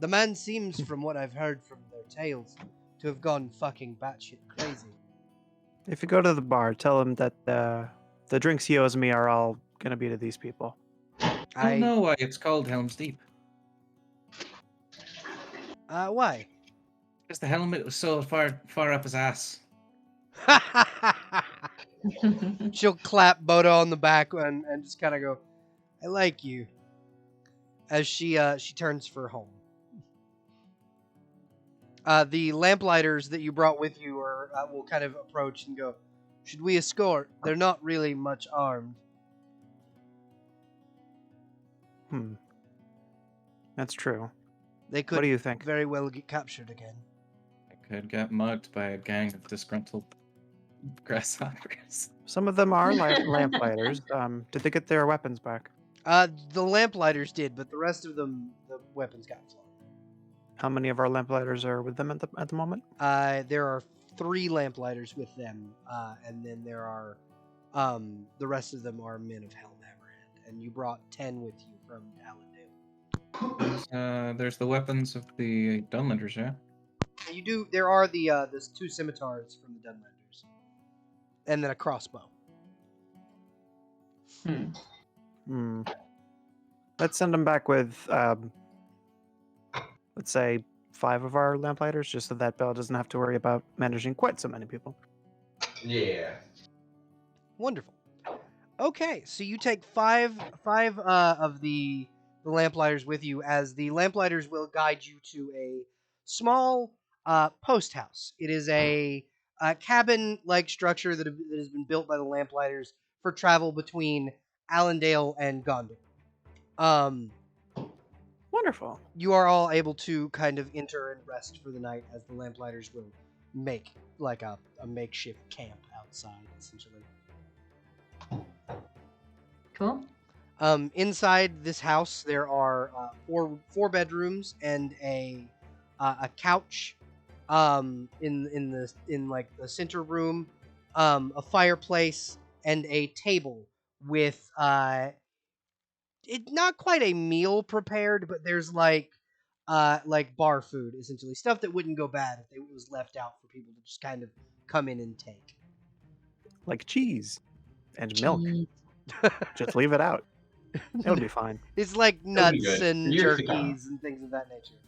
The man seems, from what I've heard from their tales, to have gone fucking batshit crazy. If you go to the bar, tell him that the drinks he owes me are all gonna be to these people. I know why it's called Helm's Deep. Why? Because the helmet was so far up his ass. She'll clap Bodo on the back and just kind of go, "I like you," as she turns for home. The lamplighters that you brought with you will kind of approach and go, "Should we escort? They're not really much armed." That's true. They could What do you think? very well get captured again. I could get mugged by a gang of disgruntled grasshoppers. Some of them are lamplighters. Did they get their weapons back? The lamplighters did, but the rest of them, the weapons got flown. How many of our lamplighters are with them at the moment? There are 3 lamplighters with them, and then there are the rest of them are men of Helmhammerhand, and you brought 10 with you from Allendale. There's the weapons of the Dunlanders, yeah? You do. There are the 2 scimitars from the Dunlanders, and then a crossbow. Let's send them back with, let's say, 5 of our lamplighters, just so that Bella doesn't have to worry about managing quite so many people. Yeah. Wonderful. Okay, so you take 5 of the lamplighters with you, as the lamplighters will guide you to a small post house. It is a cabin-like structure that has been built by the lamplighters for travel between Allendale and Gondor. Wonderful. You are all able to kind of enter and rest for the night, as the lamplighters will make like a makeshift camp outside, essentially. Cool. Inside this house, there are 4 bedrooms and a couch. In like the center room, a fireplace and a table with it's not quite a meal prepared, but there's like bar food, essentially stuff that wouldn't go bad if it was left out for people to just kind of come in and take. Like cheese and milk. Just leave it out. It'll be fine. It's like nuts good. and Years to come. jerkies and things of that nature.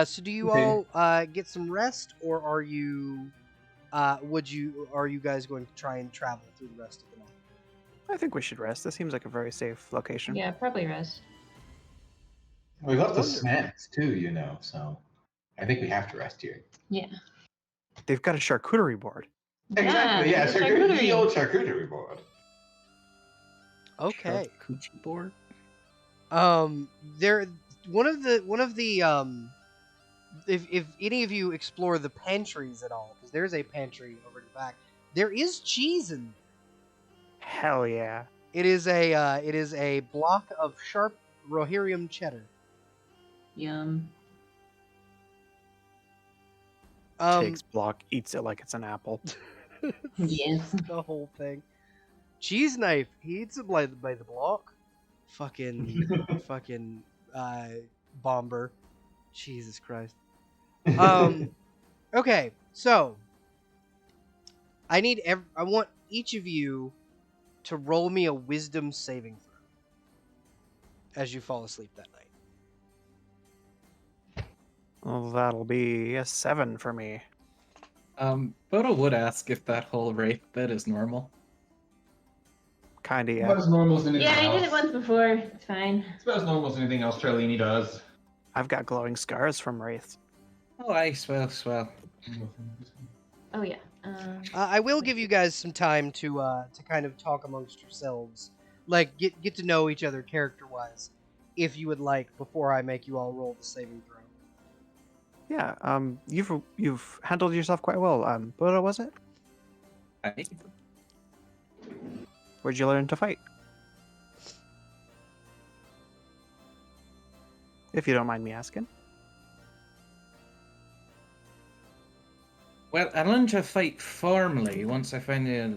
So do you all get some rest, or are you guys going to try and travel through the rest of the night? I think we should rest. This seems like a very safe location. Yeah, probably rest. We left the snacks too, so I think we have to rest here. Yeah. They've got a charcuterie board. Exactly, yeah, the the old charcuterie board. Okay. Charcuterie board? There one of the if any of you explore the pantries at all, because there's a pantry over the back, there is cheese in there. Hell yeah. It is a block of sharp Rohirrim cheddar. Yum. Takes block, eats it like it's an apple. Yes. The whole thing. Cheese knife. He eats it by the block. Fucking bomber. Jesus Christ. Okay, so I want each of you to roll me a wisdom saving throw as you fall asleep that night. Well, that'll be a 7 for me. Bodo would ask if that whole wraith bit is normal. Kinda, yeah. About as normal as anything Yeah, I else. did it once before. It's fine. It's about as normal as anything else Charlene does. I've got glowing scars from wraiths. Oh, aye, swell. Oh yeah. I will give you guys some time to kind of talk amongst yourselves, like get to know each other character-wise, if you would like, before I make you all roll the saving throw. Yeah, you've handled yourself quite well. Bodo, was it? Aye. Where'd you learn to fight? If you don't mind me asking. Well, I learned to fight formally once I finally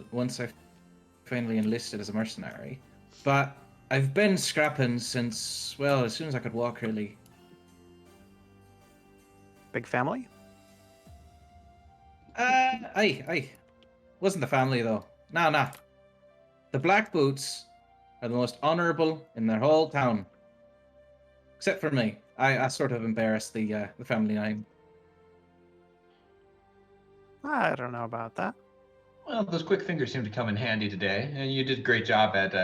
enlisted as a mercenary. But I've been scrapping since, well, as soon as I could walk, really. Big family? Aye. Wasn't the family though. Nah. The Black Boots are the most honourable in their whole town. Except for me. I sort of embarrassed the family name. I don't know about that. Well, those quick fingers seem to come in handy today, and you did a great job at,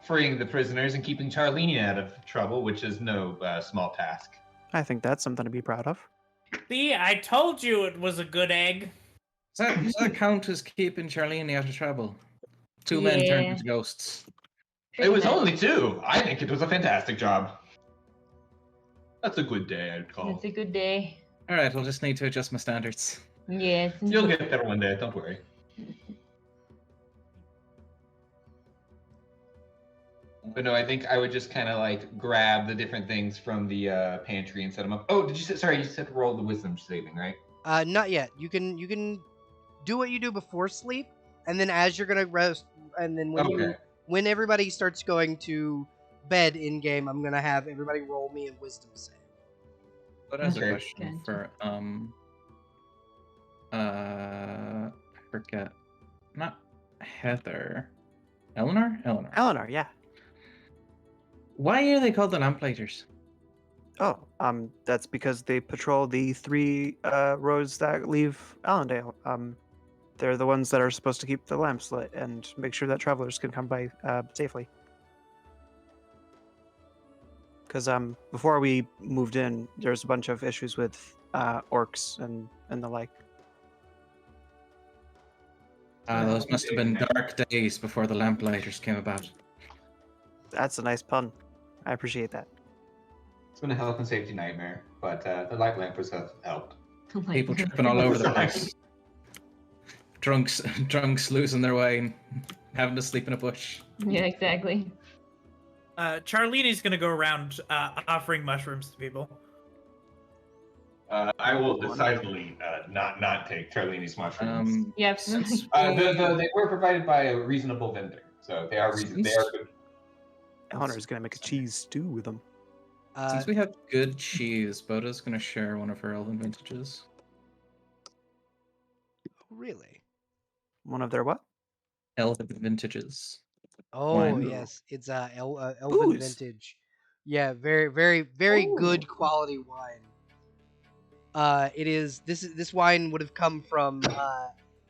freeing the prisoners and keeping Charlene out of trouble, which is no small task. I think that's something to be proud of. See, I told you it was a good egg. Does that count as keeping Charlene out of trouble? Two men turned into ghosts. It was only 2. I think it was a fantastic job. That's a good day, I'd call. It's a good day. All right, I'll just need to adjust my standards. Yes. You'll get there one day, don't worry. But no, I think I would just kind of like grab the different things from the pantry and set them up. Oh, did you say? Sorry, you said roll the wisdom saving, right? Not yet. You can do what you do before sleep, and then as you're gonna rest, and then when everybody starts going to bed in game, I'm gonna have everybody roll me a wisdom save. But as a question for I forget, not Heather, Eleanor, yeah. Why are they called the Lamplighters? Oh, that's because they patrol the 3 roads that leave Allendale. They're the ones that are supposed to keep the lamps lit and make sure that travelers can come by safely. Because before we moved in, there's a bunch of issues with orcs and the like. Those must have been dark days before the Lamplighters came about. That's a nice pun. I appreciate that. It's been a health and safety nightmare, but the light lampers have helped. People tripping all over the place. Drunks losing their way and having to sleep in a bush. Yeah, exactly. Charlene's gonna go around offering mushrooms to people. I will decidedly not take Charlene's mushrooms. Yep. They were provided by a reasonable vendor, so they are good. Eleanor's gonna make a cheese stew with them. Since we have good cheese, Boda's gonna share one of her elven vintages. Really? One of their what? Elven vintages. Oh Wine. yes, it's elven Booze. vintage. Yeah, very good quality wine. It is this wine would have come from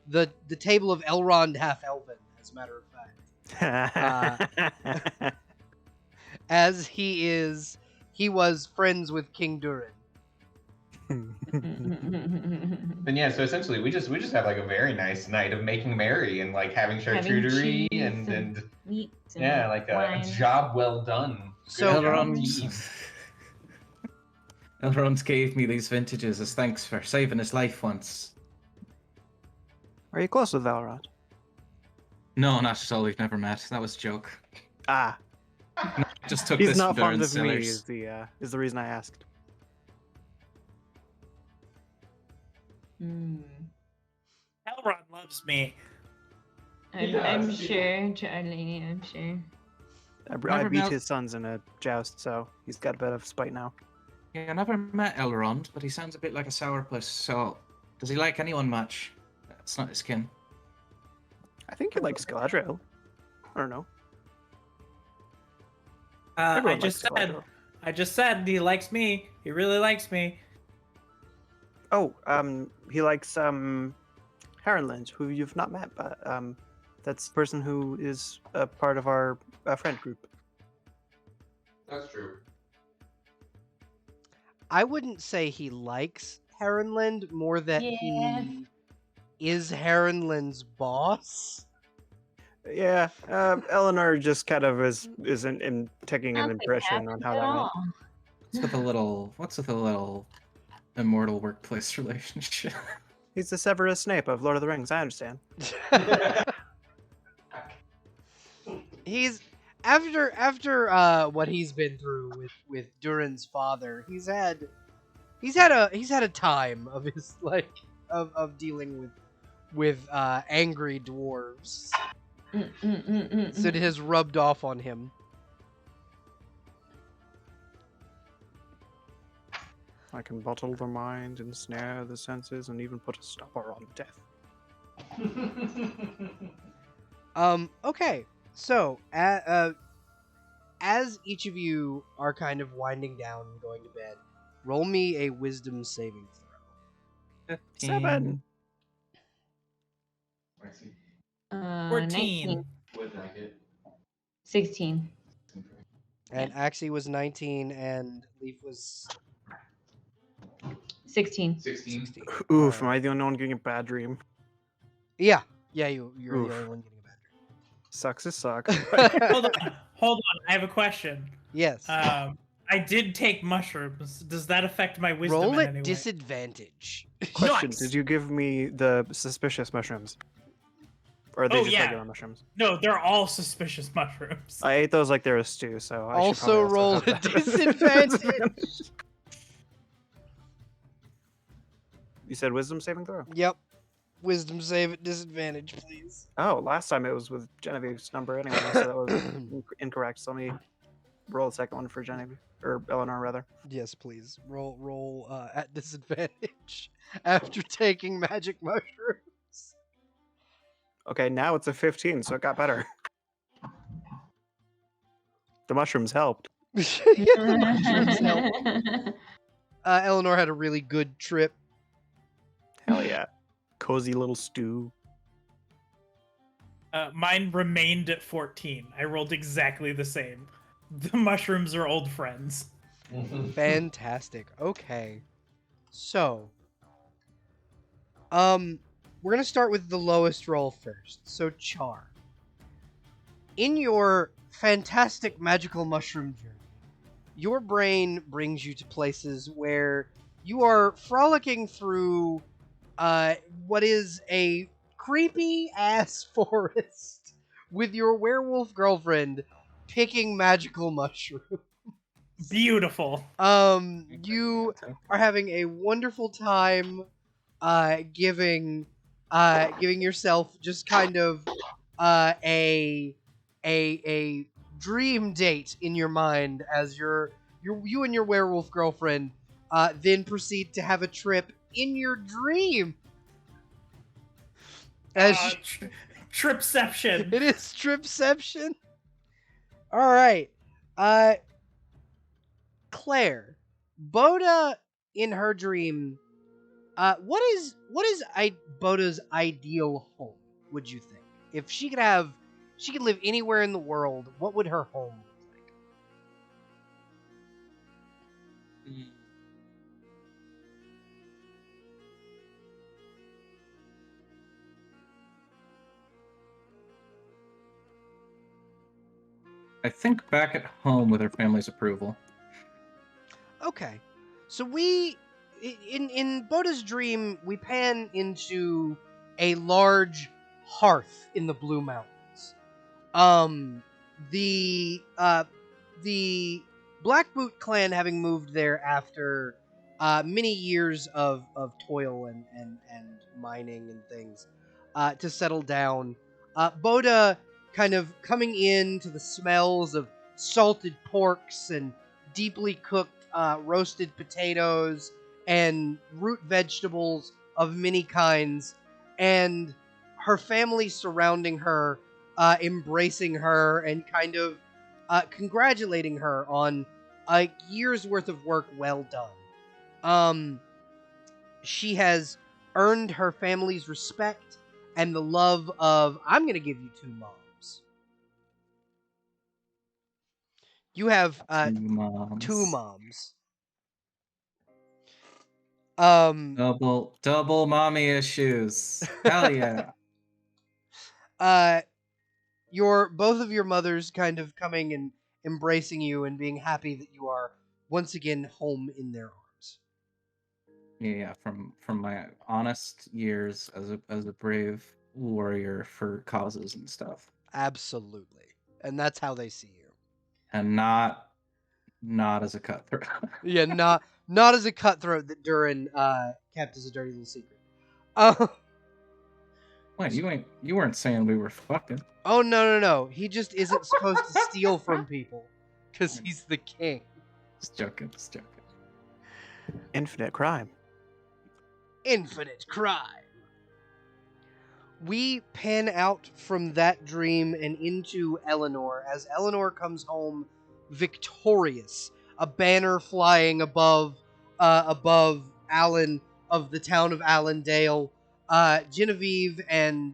the table of Elrond half elven, as a matter of fact. As he was friends with King Durin. And yeah, so essentially we just have like a very nice night of making merry and like having charcuterie and meat yeah, like a job well done. So Elrond gave me these vintages as thanks for saving his life once. Are you close with Elrond? No, not at all. We've never met. That was a joke. Ah. Just took He's this not from fond Durin's of me cellars. is the reason I asked. Mm. Elrond loves me. I'm sure, Charlene, I'm sure. I beat his sons in a joust, so he's got a bit of spite now. Yeah, I never met Elrond, but he sounds a bit like a sourpuss. So, does he like anyone much? It's not his kin. I think he likes Galadriel. I don't know. I just said he likes me. He really likes me. Oh, he likes Harrenland, who you've not met, but that's the person who is a part of our friend group. That's true. I wouldn't say he likes Harrenland, more that he is Harrenland's boss. Yeah, Eleanor just kind of is taking an impression on how that went. What's with a little immortal workplace relationship? He's the Severus Snape of Lord of the Rings. I understand. He's after what he's been through with Durin's father. He's had a time of his of dealing with angry dwarves. So it has rubbed off on him. I can bottle the mind, ensnare the senses, and even put a stopper on death. Okay. So, as each of you are kind of winding down and going to bed, roll me a wisdom saving throw. 7. Lexi, 14. 19. what did I get? 16. And Axie was 19 and Leaf was 16. 16. 16. Oof, am Alright. I the only one getting a bad dream? Yeah, you're Oof. the only one getting Sucks is suck. a bad Hold on. I have a question. Yes. I did take mushrooms. Does that affect my wisdom Roll in at any way? disadvantage. Question, Nice. did you give me the suspicious mushrooms? Or are they Oh, just yeah. regular mushrooms? No, they're all suspicious mushrooms. I ate those like they were a stew, so I should Also probably roll have a that. disadvantage. You said wisdom saving throw? Yep. Wisdom save at disadvantage, please. Oh, last time it was with Genevieve's number anyway, so that was incorrect. So let me roll a second one for Genevieve, or Eleanor rather. Yes, please. Roll at disadvantage after taking magic mushrooms. Okay, now it's a 15, so it got better. The mushrooms helped. Yeah, the mushrooms help. Eleanor had a really good trip. Hell yeah. Cozy little stew. Mine remained at 14. I rolled exactly the same. The mushrooms are old friends. Fantastic. Okay. So, we're gonna start with the lowest roll first. So, Char. In your fantastic magical mushroom journey, your brain brings you to places where you are frolicking through what is a creepy ass forest with your werewolf girlfriend picking magical mushrooms. Beautiful. You are having a wonderful time giving yourself just kind of a dream date in your mind as you and your werewolf girlfriend then proceed to have a trip in your dream. As Tripception. it is tripception. All right, Claire, Boda in her dream. What is Boda's ideal home? Would you think if she could live anywhere in the world? What would her home look like? I think back at home with her family's approval. Okay, so in Boda's dream, we pan into a large hearth in the Blue Mountains. The Black Boot clan having moved there after many years of toil and mining and things to settle down. Boda kind of coming in to the smells of salted porks and deeply cooked roasted potatoes and root vegetables of many kinds, and her family surrounding her, embracing her, and kind of congratulating her on a year's worth of work well done. She has earned her family's respect and the love of, I'm going to give you two moms. You have two moms. Double mommy issues. Hell yeah. Both of your mothers kind of coming and embracing you and being happy that you are once again home in their arms. Yeah, from my honest years as a brave warrior for causes and stuff. Absolutely. And that's how they see you. And not as a cutthroat. Yeah, not as a cutthroat that Durin kept as a dirty little secret. Wait, you weren't saying we were fucking. Oh no. He just isn't supposed to steal from people because he's the king. Just joking. Infinite crime. Infinite crime. We pan out from that dream and into Eleanor as Eleanor comes home victorious, a banner flying above Allen of the town of Allendale. Genevieve and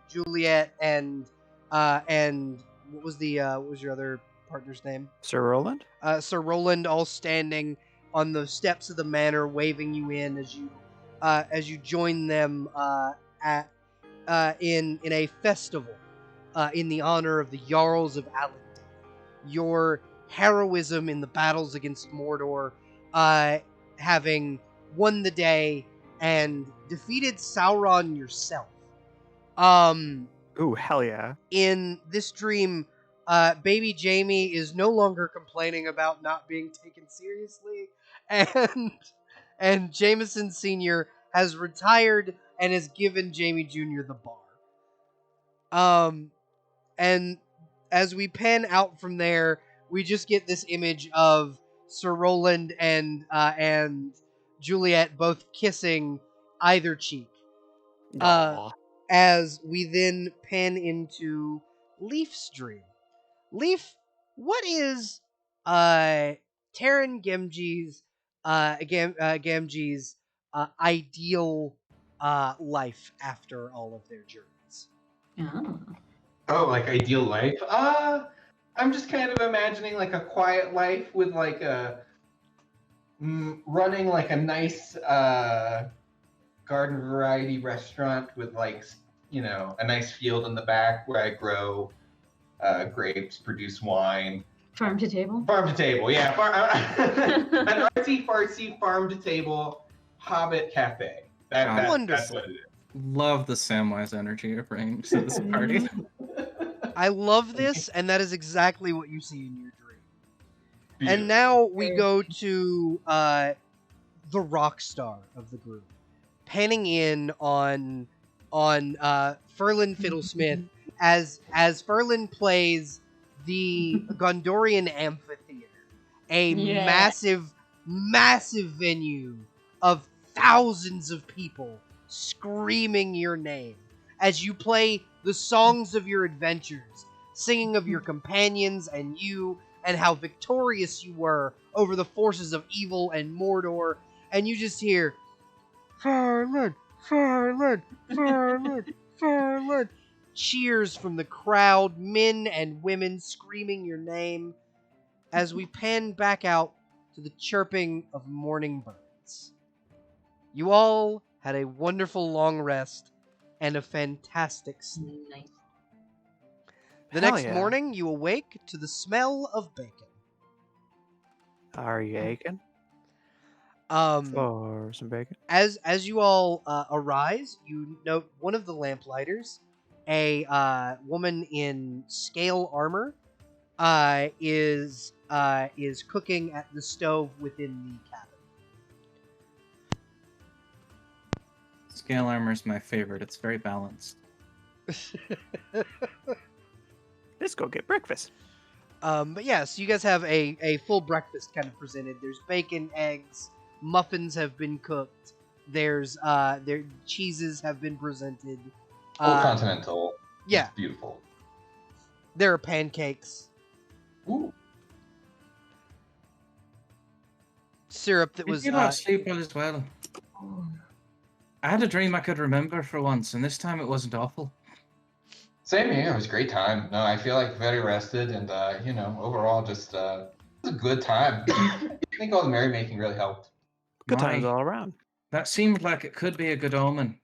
Juliet and what was your other partner's name? Sir Roland? Sir Roland, all standing on the steps of the manor, waving you in as you join them in a festival in the honor of the Jarls of Allendale. Your heroism in the battles against Mordor, having won the day and defeated Sauron yourself. Ooh, hell yeah. In this dream, baby Jamie is no longer complaining about not being taken seriously, and Jameson Sr. has retired and has given Jamie Jr. the bar. And as we pan out from there, we just get this image of Sir Roland and Juliet both kissing either cheek. Aw. As we then pan into Leaf's dream. Leaf, what is Taran Gamgee's ideal life after all of their journeys? Oh. Oh, like ideal life? I'm just kind of imagining like a quiet life with like running like a nice garden variety restaurant with like, you know, a nice field in the back where I grow grapes, produce wine. Farm to table? Farm to table, yeah. An artsy-fartsy farm to table Hobbit cafe. That's Wonderful. what it is. Love the Samwise energy you're bringing to this party. I love this, and that is exactly what you see in your dream. Beautiful. And now we go to the rock star of the group, panning in on Ferlin Fiddlesmith as Ferlin plays the Gondorian Amphitheater, a massive venue of thousands of people screaming your name as you play the songs of your adventures, singing of your companions and you, and how victorious you were over the forces of evil and Mordor, and you just hear, Ferlin, Ferlin, Ferlin, Ferlin. Cheers from the crowd, men and women screaming your name, as we pan back out to the chirping of morning birds. You all had a wonderful long rest and a fantastic sleep. Nice. The Hell next yeah. morning, you awake to the smell of bacon. Are you aching? For some bacon? As you all arise, you note one of the lamplighters, a woman in scale armor, is cooking at the stove within the cabin. Scale armor is my favorite. It's very balanced. Let's go get breakfast. But yeah, so you guys have a full breakfast kind of presented. There's bacon, eggs, muffins have been cooked. There's cheeses have been presented. Full continental. Yeah. It's beautiful. There are pancakes. Ooh. Syrup that Did was you not sleep well as well? I had a dream I could remember for once, and this time it wasn't awful. Same here. It was a great time. No, I feel like very rested, and you know, overall, just it was a good time. I think all the merrymaking really helped. Good times My- all around. That seemed like it could be a good omen.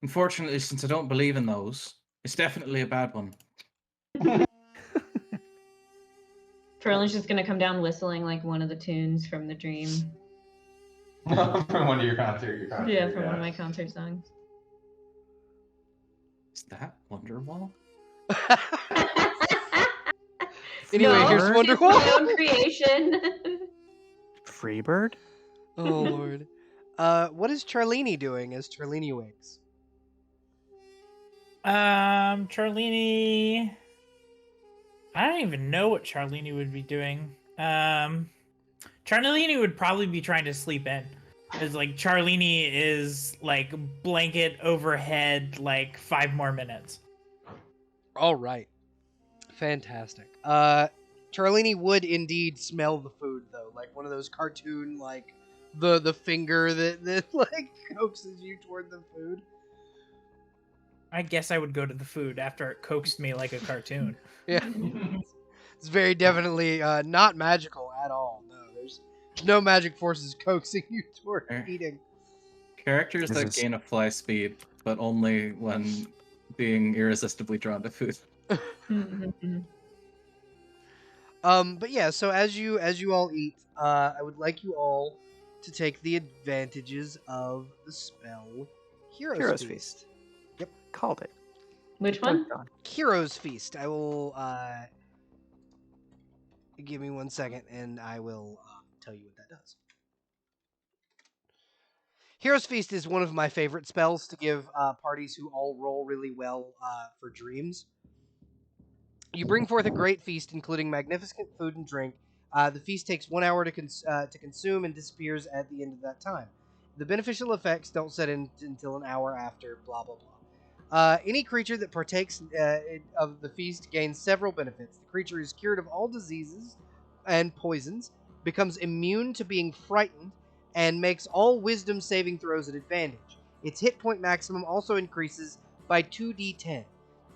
Unfortunately, since I don't believe in those, it's definitely a bad one. Ferlin's just gonna come down whistling like one of the tunes from the dream. From one of your concerts. Yeah, from one of my concert songs. Is that Wonderwall? Anyway, No, here's it's Wonderwall. my own creation. Freebird? Oh lord. What is Charlene doing as Charlene wakes? Charlene. I don't even know what Charlene would be doing. Charlini would probably be trying to sleep in. It's like Charlini is like blanket overhead, like 5 more minutes. All right. Fantastic. Charlini would indeed smell the food though, like one of those cartoon like the finger that like coaxes you toward the food. I guess I would go to the food after it coaxed me like a cartoon. Yeah. It's very definitely not magical at all. No, there's no magic forces coaxing you toward eating. Characters that gain a fly speed, but only when being irresistibly drawn to food. But yeah, so as you all eat, I would like you all to take the advantages of the spell Hero's Feast. Yep, called it. Which one? Hero's Feast. I will give me 1 second, and I will tell you what that does. Hero's Feast is one of my favorite spells to give parties who all roll really well for dreams. You bring forth a great feast, including magnificent food and drink. The feast takes 1 hour to consume and disappears at the end of that time. The beneficial effects don't set in until an hour after, blah, blah, blah. Any creature that partakes of the feast gains several benefits. The creature is cured of all diseases and poisons, becomes immune to being frightened, and makes all wisdom saving throws at advantage. Its hit point maximum also increases by 2d10.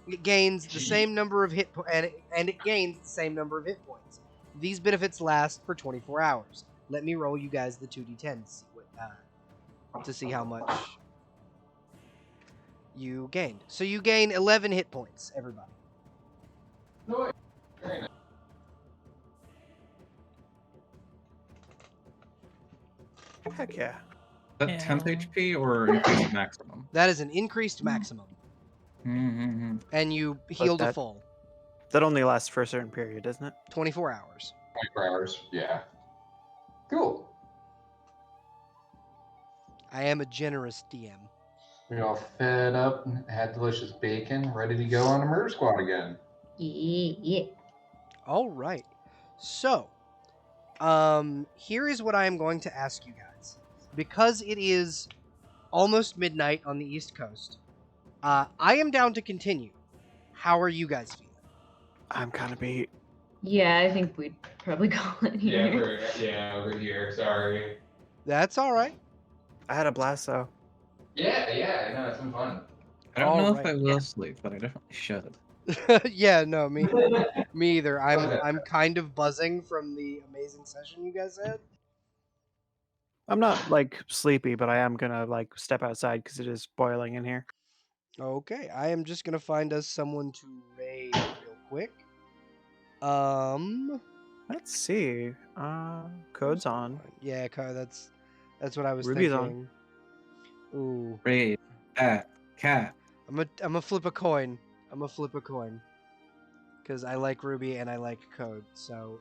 It gains the same number of hit and it gains the same number of hit points. These benefits last for 24 hours. Let me roll you guys the 2d10 to see how much you gained. So you gain 11 hit points, everybody. Heck yeah. Is that 10th HP or increased maximum? That is an increased maximum. Mm-hmm. And you heal to full. That only lasts for a certain period, doesn't it? 24 hours. 24 hours, yeah. Cool. I am a generous DM. We all fed up, had delicious bacon, ready to go on a murder squad again. Yeah. All right. So, here is what I am going to ask you guys. Because it is almost midnight on the East Coast, I am down to continue. How are you guys feeling? I'm kind of beat. Yeah, I think we'd probably call it here. Over here. Sorry. That's all right. I had a blast though. Yeah. No, it's been fun. I don't know All if I will sleep, but I definitely should. Yeah, no, me either. I'm kind of buzzing from the amazing session you guys had. I'm not like sleepy, but I am gonna like step outside because it is boiling in here. Okay, I am just gonna find us someone to raid real quick. Let's see. Code's on. Yeah, that's what I was Ruby's thinking. Ooh. Raid, cat. I'm gonna flip a coin. Because I like Ruby and I like Code, so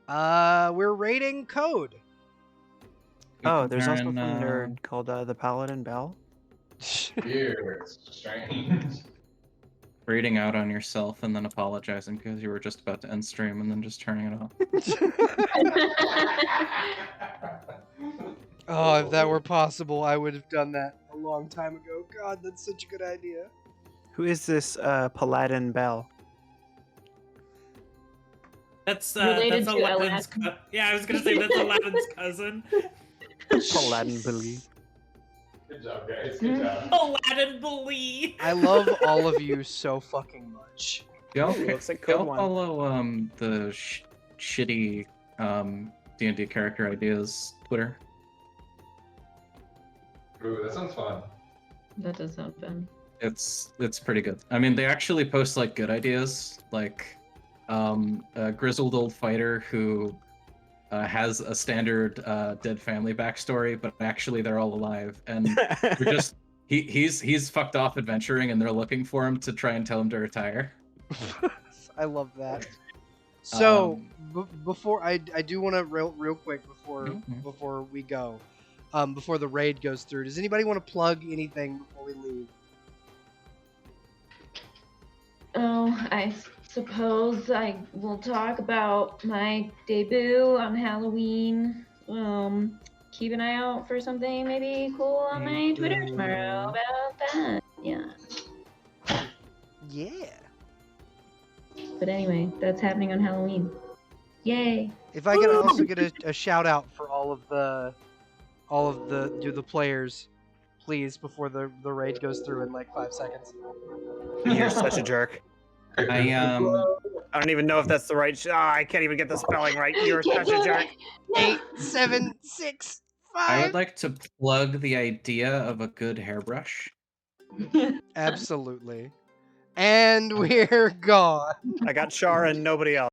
we're raiding Code. Oh, there's also Comparing, some nerd called the Paladin Bell. Weird. It's strange. Reading out on yourself and then apologizing because you were just about to end stream and then just turning it off. Oh, if that were possible, I would have done that a long time ago. God, that's such a good idea. Who is this Paladin Bell? That's Related that's to Aladdin's yeah, I was gonna say that's Aladdin's cousin. Paladin Billy. Good job, guys. Good job. Aladdin Billy. I love all of you so fucking much. Y'all, Looks like y'all Code One. follow the shitty D&D character ideas Twitter. Ooh, that sounds fun. That does sound fun. It's pretty good. I mean, they actually post like good ideas, like a grizzled old fighter who has a standard dead family backstory, but actually they're all alive, and we're just he's fucked off adventuring, and they're looking for him to try and tell him to retire. I love that. So before I do want to real quick before we go, before the raid goes through, does anybody want to plug anything before we leave? Oh, I suppose I will talk about my debut on Halloween. Keep an eye out for something maybe cool on my Twitter tomorrow about that. Yeah. Yeah. But anyway, that's happening on Halloween. Yay. If I could also get a shout out for all of the players, please, before the raid goes through in like 5 seconds. You're such a jerk. I I don't even know if that's the right. I can't even get the spelling right. You're such a jerk. 8, 7, 6, 5. I would like to plug the idea of a good hairbrush. Absolutely. And we're gone. I got Char and nobody else.